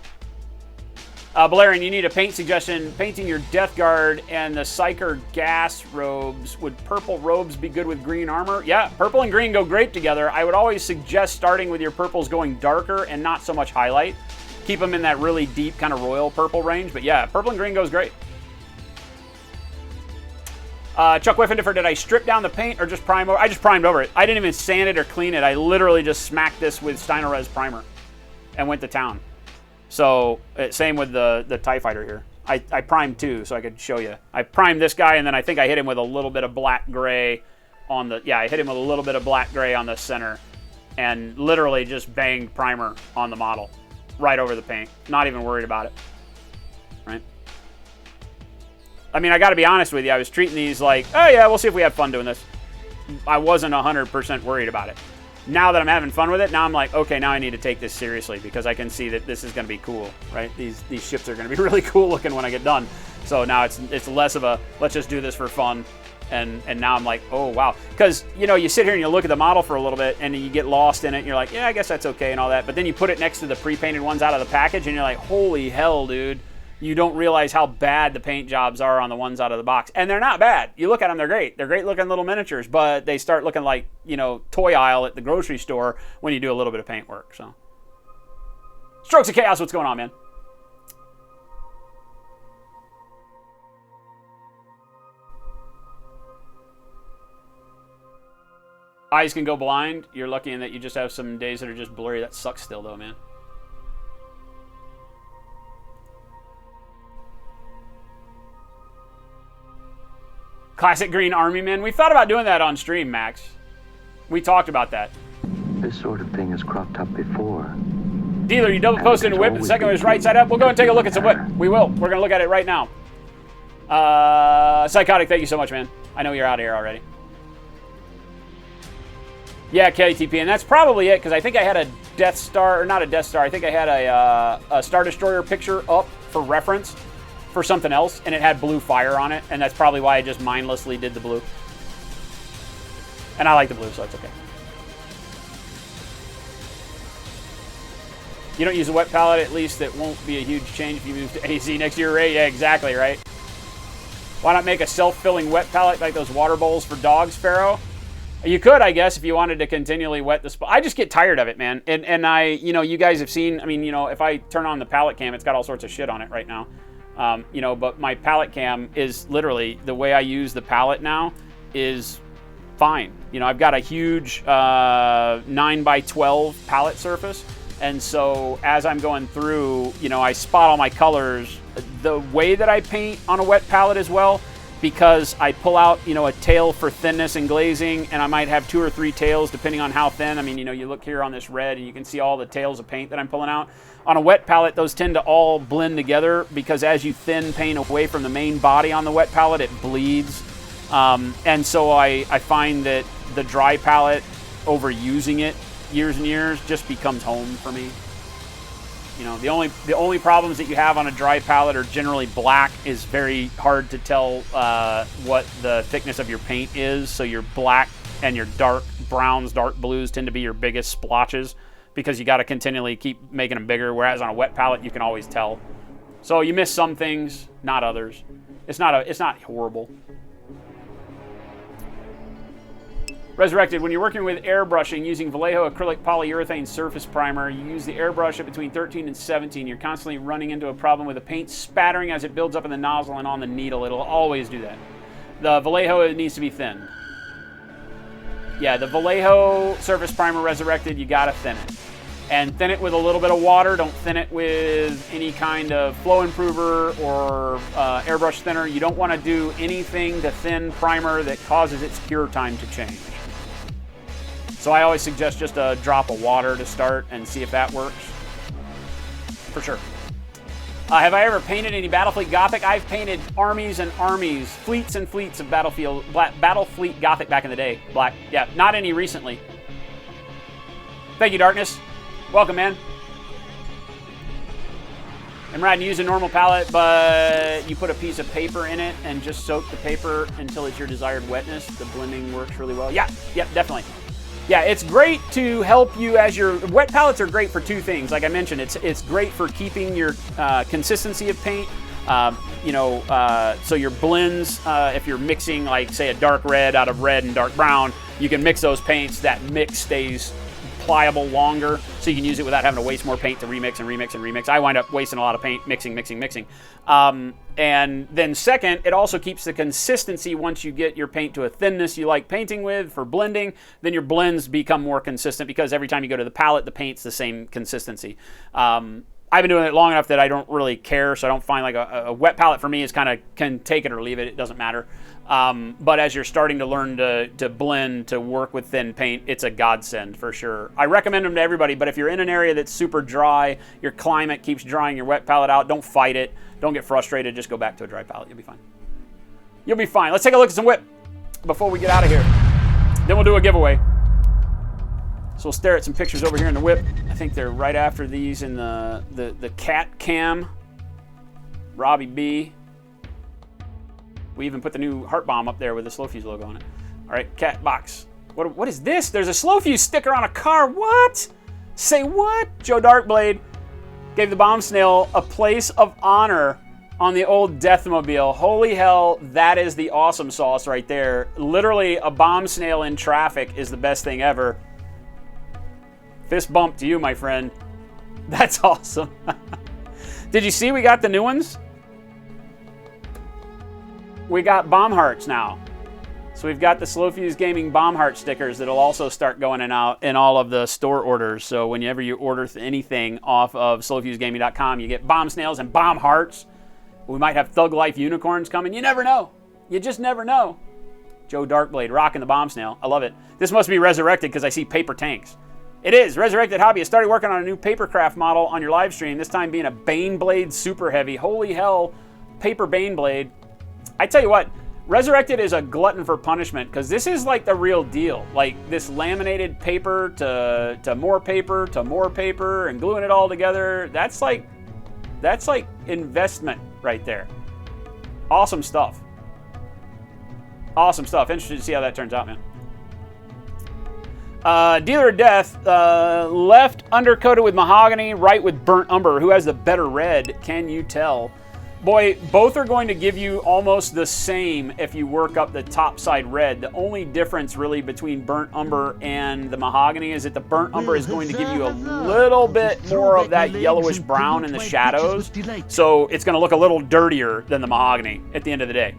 Balerian, you need a paint suggestion. Painting your Death Guard and the Psyker gas robes. Would purple robes be good with green armor? Yeah, purple and green go great together. I would always suggest starting with your purples going darker and not so much highlight. Keep them in that really deep kind of royal purple range. But yeah, purple and green goes great. Chuck Wiffendiffer, did I strip down the paint or just prime over? I just primed over it. I didn't even sand it or clean it. I literally just smacked this with Stynylrez primer and went to town. So, same with the TIE Fighter here. I primed too, so I could show you. I primed this guy, and then I think I hit him with a little bit of black gray on the... Yeah, I hit him with a little bit of black gray on the center, and literally just banged primer on the model. Right over the paint. Not even worried about it. Right? I mean, I got to be honest with you. I was treating these like, oh yeah, we'll see if we have fun doing this. I wasn't 100% worried about it. Now that I'm having fun with it, now I'm like, okay, now I need to take this seriously because I can see that this is going to be cool, right? These ships are going to be really cool looking when I get done. So now it's less of a let's just do this for fun, and now I'm like, oh wow, because you know you sit here and you look at the model for a little bit and you get lost in it and you're like, yeah, I guess that's okay and all that, but then you put it next to the pre-painted ones out of the package and you're like, holy hell, dude. You don't realize how bad the paint jobs are on the ones out of the box. And they're not bad. You look at them, they're great. They're great looking little miniatures, but they start looking like, you know, toy aisle at the grocery store when you do a little bit of paint work. So, Strokes of Chaos, what's going on, man? Eyes can go blind. You're lucky in that you just have some days that are just blurry. That sucks still, though, man. Classic Green Army Men. We thought about doing that on stream, Max. We talked about that. This sort of thing has cropped up before. Dealer, you double posted a whip. The second one was right side up. We'll go and take a look at some whip. We will. We're going to look at it right now. Psychotic, thank you so much, man. I know you're out of here already. Yeah, KTP, and that's probably it, because I think I had a Death Star, or not a Death Star, I think I had a Star Destroyer picture up for reference for something else, and it had blue fire on it, and that's probably why I just mindlessly did the blue. And I like the blue, so it's okay. You don't use a wet palette, at least it won't be a huge change if you move to AZ next year, right? Yeah, exactly, right? Why not make a self-filling wet palette like those water bowls for dogs, Pharaoh? You could, I guess, if you wanted to continually wet the spot. I just get tired of it, man. And I, you know, you guys have seen, I mean, you know, if I turn on the palette cam, it's got all sorts of shit on it right now. You know, but my palette cam is literally, the way I use the palette now is fine. You know, I've got a huge 9x12 palette surface. And so as I'm going through, you know, I spot all my colors. The way that I paint on a wet palette as well, because I pull out, a tail for thinness and glazing, and I might have 2 or 3 tails depending on how thin. I mean, you look here on this red and you can see all the tails of paint that I'm pulling out. On a wet palette, those tend to all blend together because as you thin paint away from the main body on the wet palette, it bleeds. And so I find that the dry palette, overusing it years and years, just becomes home for me. The only problems that you have on a dry palette are generally black. Is very hard to tell what the thickness of your paint is. So your black and your dark browns, dark blues tend to be your biggest splotches because you got to continually keep making them bigger. Whereas on a wet palette, you can always tell. So you miss some things, not others. It's not horrible. Resurrected, when you're working with airbrushing using Vallejo acrylic polyurethane surface primer, you use the airbrush at between 13 and 17. You're constantly running into a problem with the paint spattering as it builds up in the nozzle and on the needle. It'll always do that. The Vallejo, it needs to be thinned. Yeah, the Vallejo surface primer Resurrected, you gotta thin it. And thin it with a little bit of water. Don't thin it with any kind of flow improver or airbrush thinner. You don't want to do anything to thin primer that causes its cure time to change. So I always suggest just a drop of water to start and see if that works. For sure. Have I ever painted any Battlefleet Gothic? I've painted armies and armies, fleets and fleets of Battlefleet Gothic back in the day. Black. Yeah, not any recently. Thank you, Darkness. Welcome, man. I'm riding to use a normal palette, but you put a piece of paper in it and just soak the paper until it's your desired wetness. The blending works really well. Yeah, definitely. Yeah, it's great to help you as your wet palettes are great for 2 things. Like I mentioned, it's great for keeping your consistency of paint. So your blends, if you're mixing like say a dark red out of red and dark brown, you can mix those paints. That mix stays pliable longer, so you can use it without having to waste more paint to remix and remix and remix. I wind up wasting a lot of paint mixing. And then second, it also keeps the consistency. Once you get your paint to a thinness you like painting with for blending, then your blends become more consistent because every time you go to the palette, the paint's the same consistency. I've been doing it long enough that I don't really care, so I don't find like a wet palette for me is kind of can take it or leave it. It doesn't matter. But as you're starting to learn to blend, to work with thin paint, it's a godsend for sure. I recommend them to everybody, but if you're in an area that's super dry, your climate keeps drying your wet palette out, don't fight it. Don't get frustrated. Just go back to a dry palette. You'll be fine. You'll be fine. Let's take a look at some whip before we get out of here. Then we'll do a giveaway. So we'll stare at some pictures over here in the whip. I think they're right after these in the cat cam. Robbie B. We even put the new Heart Bomb up there with the Slow Fuse logo on it. All right, cat box. What is this? There's a Slow Fuse sticker on a car. What? Say what? Joe Darkblade gave the Bomb Snail a place of honor on the old Deathmobile. Holy hell, that is the awesome sauce right there. Literally, a Bomb Snail in traffic is the best thing ever. Fist bump to you, my friend. That's awesome. Did you see we got the new ones? We got bomb hearts now. So we've got the Slow Fuse Gaming bomb heart stickers that'll also start going out in all of the store orders. So whenever you order anything off of slowfusegaming.com, you get bomb snails and bomb hearts. We might have Thug Life unicorns coming. You never know. You just never know. Joe Darkblade rocking the bomb snail. I love it. This must be Resurrected because I see paper tanks. It is. Resurrected Hobbyist started working on a new papercraft model on your live stream, this time being a Baneblade Super Heavy. Holy hell, paper Baneblade. I tell you what, Resurrected is a glutton for punishment because this is like the real deal. Like this laminated paper to more paper and gluing it all together. That's like investment right there. Awesome stuff. Awesome stuff. Interested to see how that turns out, man. Dealer of Death, left undercoated with mahogany, right with burnt umber. Who has the better red? Can you tell? Boy, both are going to give you almost the same if you work up the top side red. The only difference really between burnt umber and the mahogany is that the burnt umber is going to give you a little bit more of that yellowish brown in the shadows. So it's going to look a little dirtier than the mahogany at the end of the day.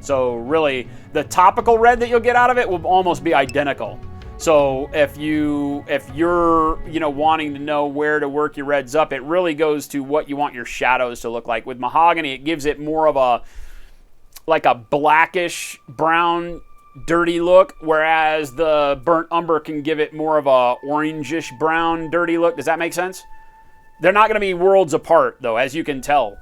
So really, the topical red that you'll get out of it will almost be identical. So if you're wanting to know where to work your reds up, it really goes to what you want your shadows to look like. With mahogany, it gives it more of like a blackish brown dirty look, whereas the burnt umber can give it more of a orangish brown dirty look. Does that make sense? They're not going to be worlds apart, though, as you can tell,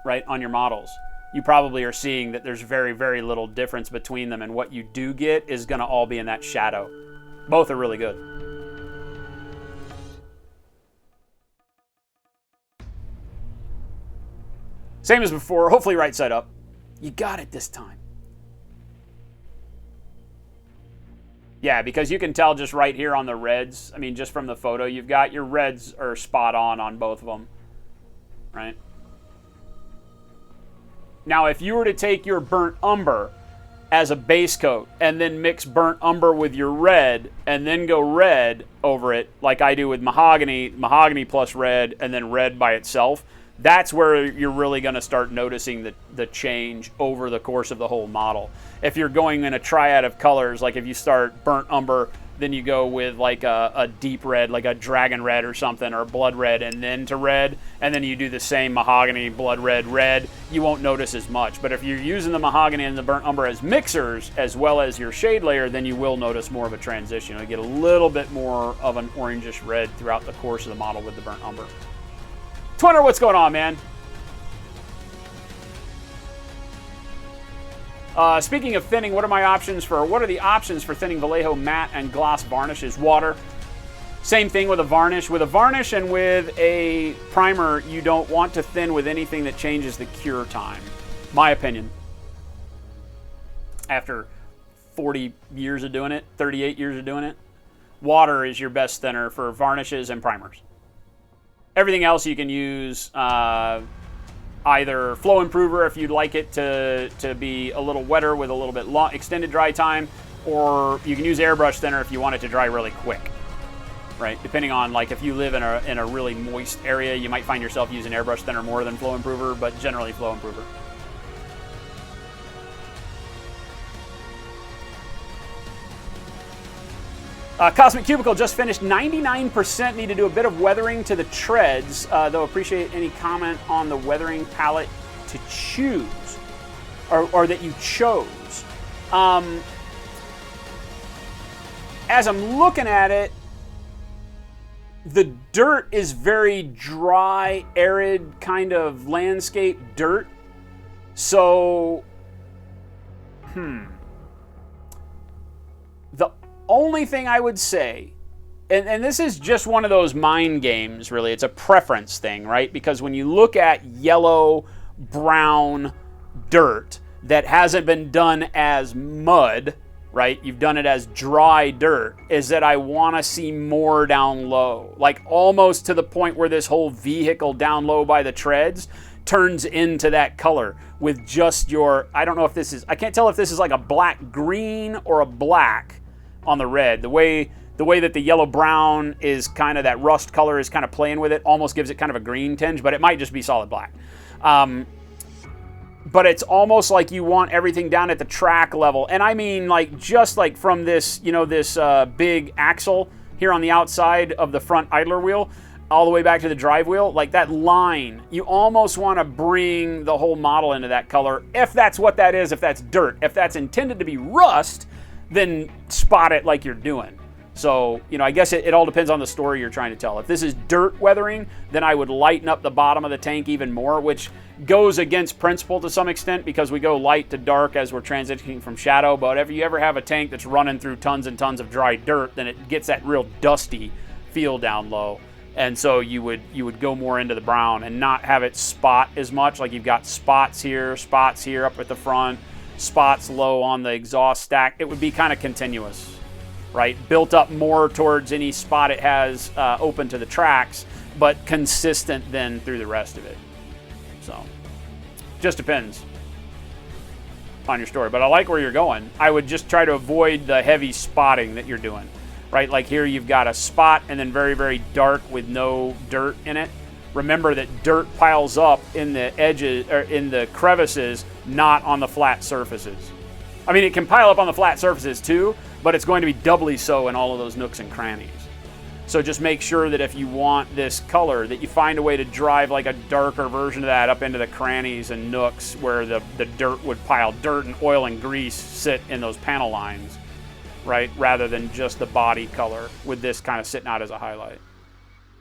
right, on your models. You probably are seeing that there's very, very little difference between them, and what you do get is going to all be in that shadow. Both are really good. Same as before, hopefully right side up. You got it this time. Yeah, because you can tell just right here on the reds, I mean, just from the photo you've got, your reds are spot on both of them, right? Now, if you were to take your burnt umber as a base coat and then mix burnt umber with your red and then go red over it, like I do with mahogany, mahogany plus red, and then red by itself, that's where you're really going to start noticing the change over the course of the whole model. If you're going in a triad of colors, like if you start burnt umber, then you go with like a deep red, like a dragon red or something, or blood red, and then to red, and then you do the same mahogany, blood red, red, you won't notice as much. But if you're using the mahogany and the burnt umber as mixers, as well as your shade layer, then you will notice more of a transition. You'll get a little bit more of an orangish red throughout the course of the model with the burnt umber. Twinner, what's going on, man? Speaking of thinning, what are the options for thinning Vallejo matte and gloss varnishes? Water. Same thing with a varnish. With a varnish and with a primer, you don't want to thin with anything that changes the cure time. My opinion. After 40 years of doing it, 38 years of doing it, water is your best thinner for varnishes and primers. Everything else you can use either flow improver if you'd like it to be a little wetter with a little bit long, extended dry time, or you can use airbrush thinner if you want it to dry really quick, right? Depending on, like, if you live in a really moist area, you might find yourself using airbrush thinner more than flow improver, but generally flow improver. Cosmic Cubicle just finished 99%. Need to do a bit of weathering to the treads, though appreciate any comment on the weathering palette to choose, or that you chose. As I'm looking at it, the dirt is very dry, arid kind of landscape dirt. So, the only thing I would say, and this is just one of those mind games, really. It's a preference thing, right? Because when you look at yellow, brown dirt that hasn't been done as mud, right? You've done it as dry dirt, is that I want to see more down low. Like almost to the point where this whole vehicle down low by the treads turns into that color with just your, I don't know if this is, I can't tell if this is like a black green or a black on the red. The way that the yellow brown is kind of, that rust color is kind of playing with it, almost gives it kind of a green tinge, but it might just be solid black. But it's almost like you want everything down at the track level. And I mean, like, just like from this, you know, this big axle here on the outside of the front idler wheel, all the way back to the drive wheel, like that line, you almost want to bring the whole model into that color, if that's what that is, if that's dirt. If that's intended to be rust, then spot it like you're doing. So, you know, I guess it all depends on the story you're trying to tell. If this is dirt weathering, then I would lighten up the bottom of the tank even more, which goes against principle to some extent because we go light to dark as we're transitioning from shadow. But if you ever have a tank that's running through tons and tons of dry dirt, then it gets that real dusty feel down low. And so you would go more into the brown and not have it spot as much. Like you've got spots here up at the front, spots low on the exhaust stack. It would be kind of continuous, right? Built up more towards any spot it has open to the tracks, but consistent then through the rest of it. So, just depends on your story. But I like where you're going. I would just try to avoid the heavy spotting that you're doing, right? Like here you've got a spot and then very, very dark with no dirt in it. Remember that dirt piles up in the edges, or in the crevices, not on the flat surfaces. I mean, it can pile up on the flat surfaces too, but it's going to be doubly so in all of those nooks and crannies. So just make sure that if you want this color, that you find a way to drive like a darker version of that up into the crannies and nooks where the dirt would pile. Dirt and oil and grease sit in those panel lines, right? Rather than just the body color with this kind of sitting out as a highlight.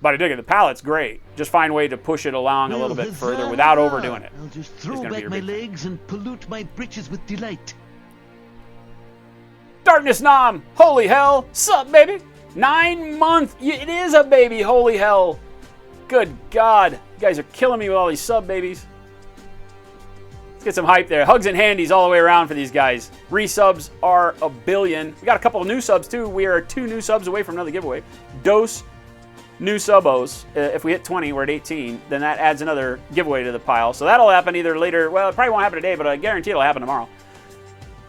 But I dig it. The palette's great. Just find a way to push it along a little bit further without overdoing it. I'll just throw back my legs and pollute my britches with delight. Darkness Nom! Holy hell! Sup, baby? 9 months! It is a baby! Holy hell! Good God! You guys are killing me with all these sub babies. Let's get some hype there. Hugs and handies all the way around for these guys. Resubs are 1 billion. We got a couple of new subs too. We are 2 new subs away from another giveaway. Dose new subos. If we hit 20, we're at 18. Then that adds another giveaway to the pile. So that'll happen either later. Well, it probably won't happen today, but I guarantee it'll happen tomorrow.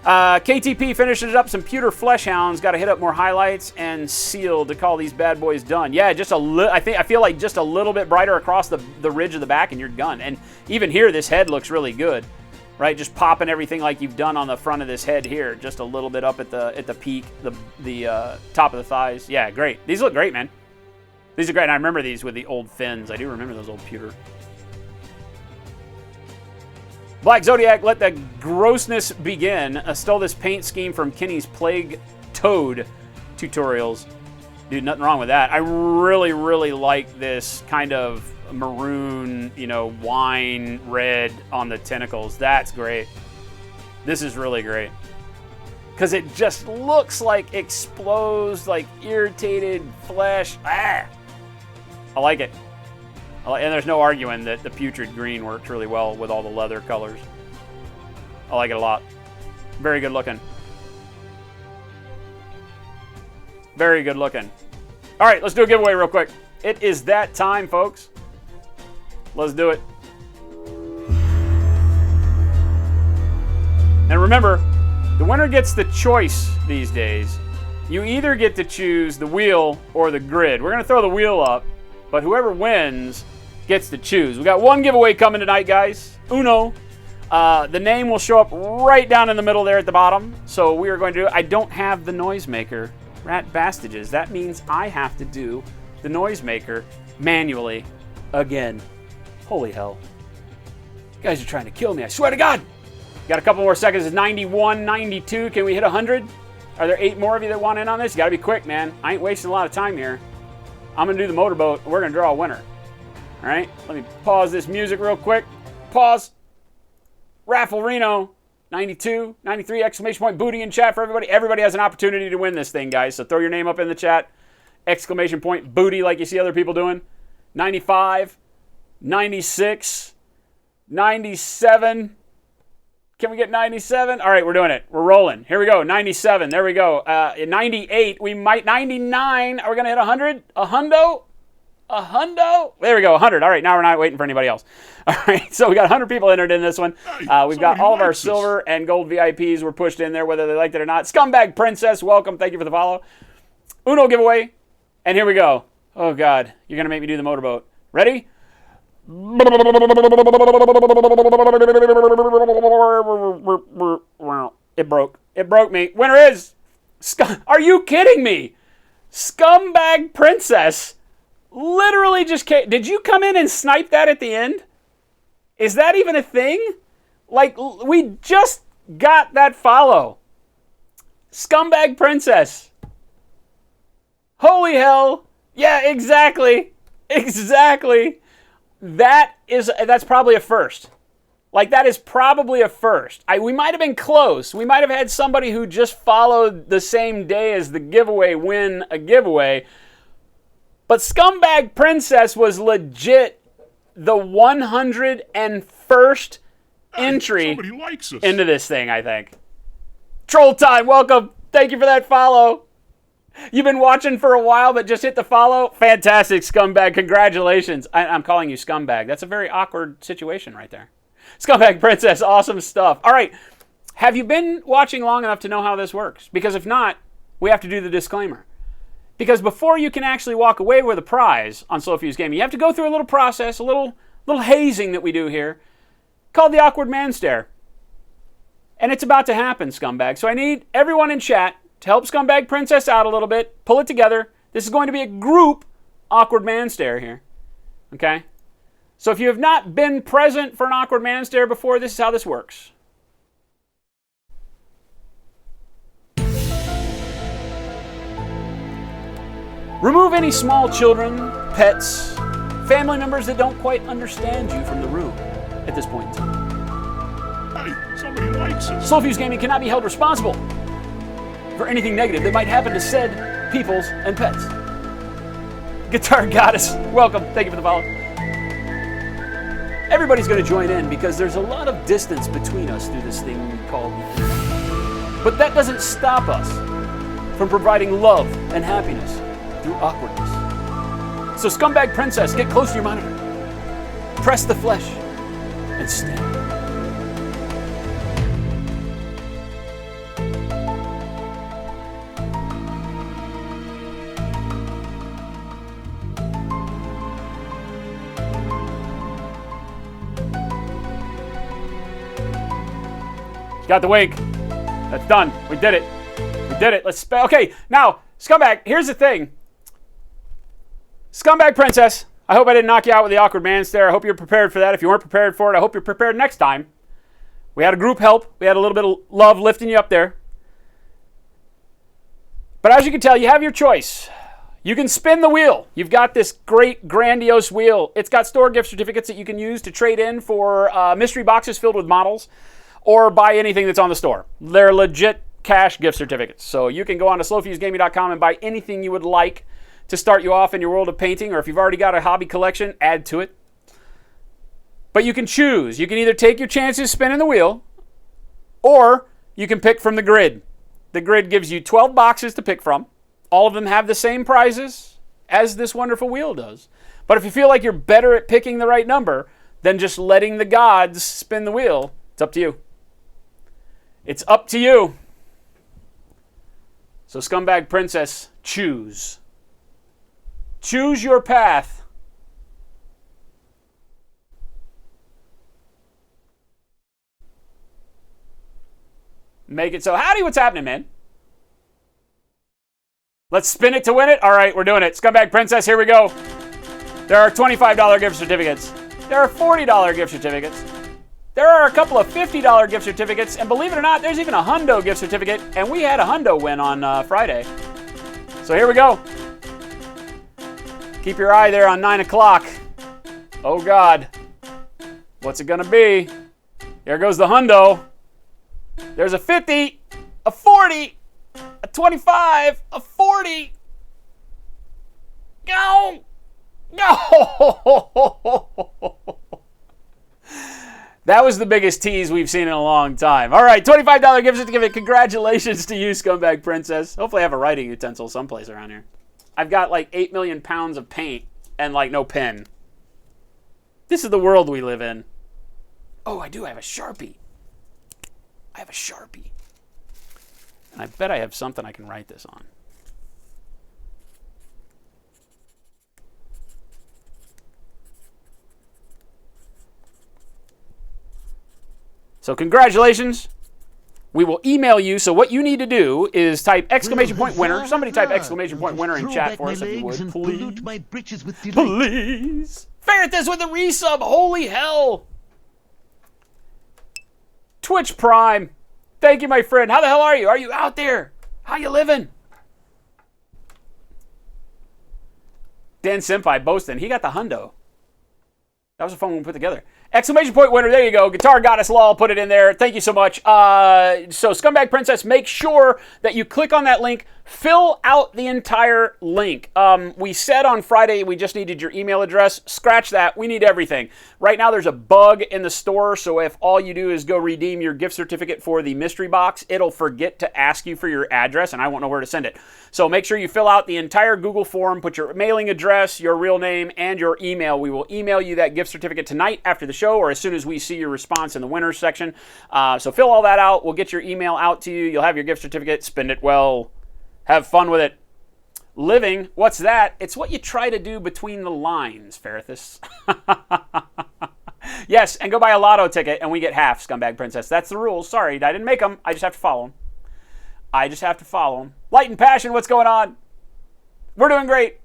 KTP finishes up some pewter flesh hounds. Got to hit up more highlights and seal to call these bad boys done. Yeah, just a little. I feel like just a little bit brighter across the ridge of the back, and you're done. And even here, this head looks really good, right? Just popping everything like you've done on the front of this head here, just a little bit up at the peak, the top of the thighs. Yeah, great. These look great, man. These are great. And I remember these with the old fins. I do remember those old pewter. Black Zodiac, let the grossness begin. Stole this paint scheme from Kenny's Plague Toad tutorials. Dude, nothing wrong with that. I really, really like this kind of maroon, wine red on the tentacles. That's great. This is really great. Because it just looks like exposed, like irritated flesh. Ah! I like it. And there's no arguing that the putrid green works really well with all the leather colors. I like it a lot. Very good looking. Very good looking. All right, let's do a giveaway real quick. It is that time, folks. Let's do it. And remember, the winner gets the choice these days. You either get to choose the wheel or the grid. We're going to throw the wheel up, but whoever wins gets to choose. We got one giveaway coming tonight, guys. Uno. The name will show up right down in the middle there at the bottom. So we are going to do, I don't have the noisemaker. Rat bastages. That means I have to do the noisemaker manually again. Holy hell. You guys are trying to kill me. I swear to God. Got a couple more seconds. It's 91, 92. Can we hit 100? Are there 8 more of you that want in on this? You got to be quick, man. I ain't wasting a lot of time here. I'm going to do the motorboat. We're going to draw a winner. All right, let me pause this music real quick. Pause. Raffle Reno, 92, 93, exclamation point, booty in chat for everybody. Everybody has an opportunity to win this thing, guys. So throw your name up in the chat. Exclamation point, booty, like you see other people doing. 95, 96, 97. Can we get 97? All right, we're doing it. We're rolling. Here we go. 97. There we go. 98. We might. 99. Are we going to hit 100? A hundo? A hundo? There we go, 100. All right, now we're not waiting for anybody else. All right, so we got 100 people entered in this one. We've got all of our silver and gold VIPs were pushed in there, whether they liked it or not. Scumbag Princess, welcome. Thank you for the follow. Uno giveaway. And here we go. Oh, God. You're going to make me do the motorboat. Ready? It broke. It broke me. Winner is... Are you kidding me? Scumbag Princess. Literally just came. Did you come in and snipe that at the end? Is that even a thing? Like, we just got that follow. Scumbag Princess. Holy hell. Yeah, exactly. Exactly. That's probably a first. Like, that is probably a first. We might have been close. We might have had somebody who just followed the same day as the giveaway win a giveaway. But Scumbag Princess was legit the 101st entry into this thing, I think. Troll Time, welcome. Thank you for that follow. You've been watching for a while, but just hit the follow. Fantastic, Scumbag. Congratulations. I'm calling you Scumbag. That's a very awkward situation right there. Scumbag Princess, awesome stuff. All right, have you been watching long enough to know how this works? Because if not, we have to do the disclaimer. Because before you can actually walk away with a prize on Slow Fuse Gaming, you have to go through a little process, a little hazing that we do here, called the Awkward Man Stare. And it's about to happen, Scumbag. So I need everyone in chat to help Scumbag Princess out a little bit, pull it together. This is going to be a group awkward man stare here. Okay? So if you have not been present for an awkward man stare before, this is how this works. Remove any small children, pets, family members that don't quite understand you from the room at this point in time. Hey, somebody likes us. Slow Fuse Gaming cannot be held responsible for anything negative that might happen to said peoples and pets. Guitar Goddess, welcome. Thank you for the follow. Everybody's going to join in because there's a lot of distance between us through this thing called the internet. But that doesn't stop us from providing love and happiness through awkwardness. So Scumbag Princess, get close to your monitor. Press the flesh and stand. Got the wink. That's done. We did it. We did it. Let's okay, now, Scumbag, here's the thing. Scumbag Princess, I hope I didn't knock you out with the awkward man stare. I hope you're prepared for that. If you weren't prepared for it, I hope you're prepared next time. We had a group help. We had a little bit of love lifting you up there. But as you can tell, you have your choice. You can spin the wheel. You've got this great, grandiose wheel. It's got store gift certificates that you can use to trade in for mystery boxes filled with models or buy anything that's on the store. They're legit cash gift certificates. So you can go on to slowfusegaming.com and buy anything you would like to start you off in your world of painting, or if you've already got a hobby collection, add to it. But you can choose. You can either take your chances spinning the wheel, or you can pick from the grid. The grid gives you 12 boxes to pick from. All of them have the same prizes as this wonderful wheel does. But if you feel like you're better at picking the right number than just letting the gods spin the wheel, it's up to you. It's up to you. So Scumbag Princess, choose. Choose your path. Make it so. Howdy, what's happening, man? Let's spin it to win it. All right, we're doing it. Scumbag Princess, here we go. There are $25 gift certificates. There are $40 gift certificates. There are a couple of $50 gift certificates, and believe it or not, there's even a hundo gift certificate, and we had a hundo win on Friday. So here we go. Keep your eye there on 9 o'clock. Oh, God. What's it going to be? There goes the hundo. There's a 50, a 40, a 25, a 40. Go! Go! That was the biggest tease we've seen in a long time. All right, $25 gift certificate. Congratulations to you, Scumbag Princess. Hopefully I have a writing utensil someplace around here. I've got like 8 million pounds of paint and like no pen. This is the world we live in. Oh, I do. I have a Sharpie. I have a Sharpie. And I bet I have something I can write this on. So congratulations. We will email you. So what you need to do is type exclamation point winner. Somebody type exclamation point winner in chat for us if you would. Please. My britches with delight. Please. Ferretus with a resub. Holy hell. Twitch Prime. Thank you, my friend. How the hell are you? Are you out there? How you living? Dan Senpai boasting. He got the hundo. That was a fun one we put together. Exclamation point winner. There you go. Guitar Goddess Law. Put it in there. Thank you so much. So Scumbag Princess, make sure that you click on that link. Fill out the entire link. We said on Friday we just needed your email address. Scratch that. We need everything. Right now there's a bug in the store, so if all you do is go redeem your gift certificate for the mystery box, it'll forget to ask you for your address, and I won't know where to send it. So make sure you fill out the entire Google form, put your mailing address, your real name, and your email. We will email you that gift certificate tonight after the show or as soon as we see your response in the winners section. So fill all that out. We'll get your email out to you. You'll have your gift certificate. Spend it well. Have fun with it. Living, what's that? It's what you try to do between the lines, Ferretus. Yes, and go buy a lotto ticket and we get half, Scumbag Princess. That's the rules. Sorry, I didn't make them. I just have to follow them. I just have to follow them. Light and Passion, what's going on? We're doing great.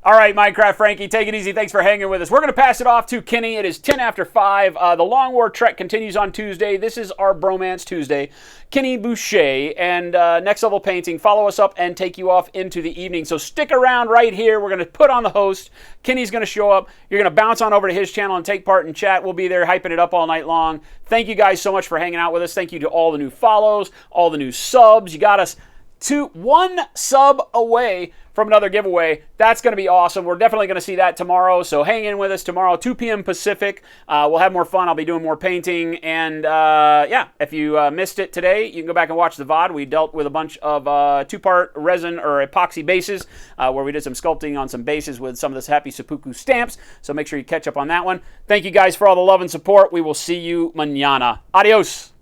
All right, Minecraft Frankie, take it easy. Thanks for hanging with us. We're going to pass it off to Kenny. It is 10 after 5. The Long War Trek continues on Tuesday. This is our Bromance Tuesday. Kenny Boucher and Next Level Painting. Follow us up and take you off into the evening. So stick around right here. We're going to put on the host. Kenny's going to show up. You're going to bounce on over to his channel and take part in chat. We'll be there hyping it up all night long. Thank you guys so much for hanging out with us. Thank you to all the new follows, all the new subs. You got us to 1 sub away from another giveaway. That's going to be awesome. We're definitely going to see that tomorrow, so hang in with us tomorrow, 2 p.m. Pacific. We'll have more fun. I'll be doing more painting, and yeah, if you missed it today, you can go back and watch the VOD. We dealt with a bunch of 2-part resin or epoxy bases, where we did some sculpting on some bases with some of this Happy Sepuku stamps, so make sure you catch up on that one. Thank you guys for all the love and support. We will see you mañana. Adios.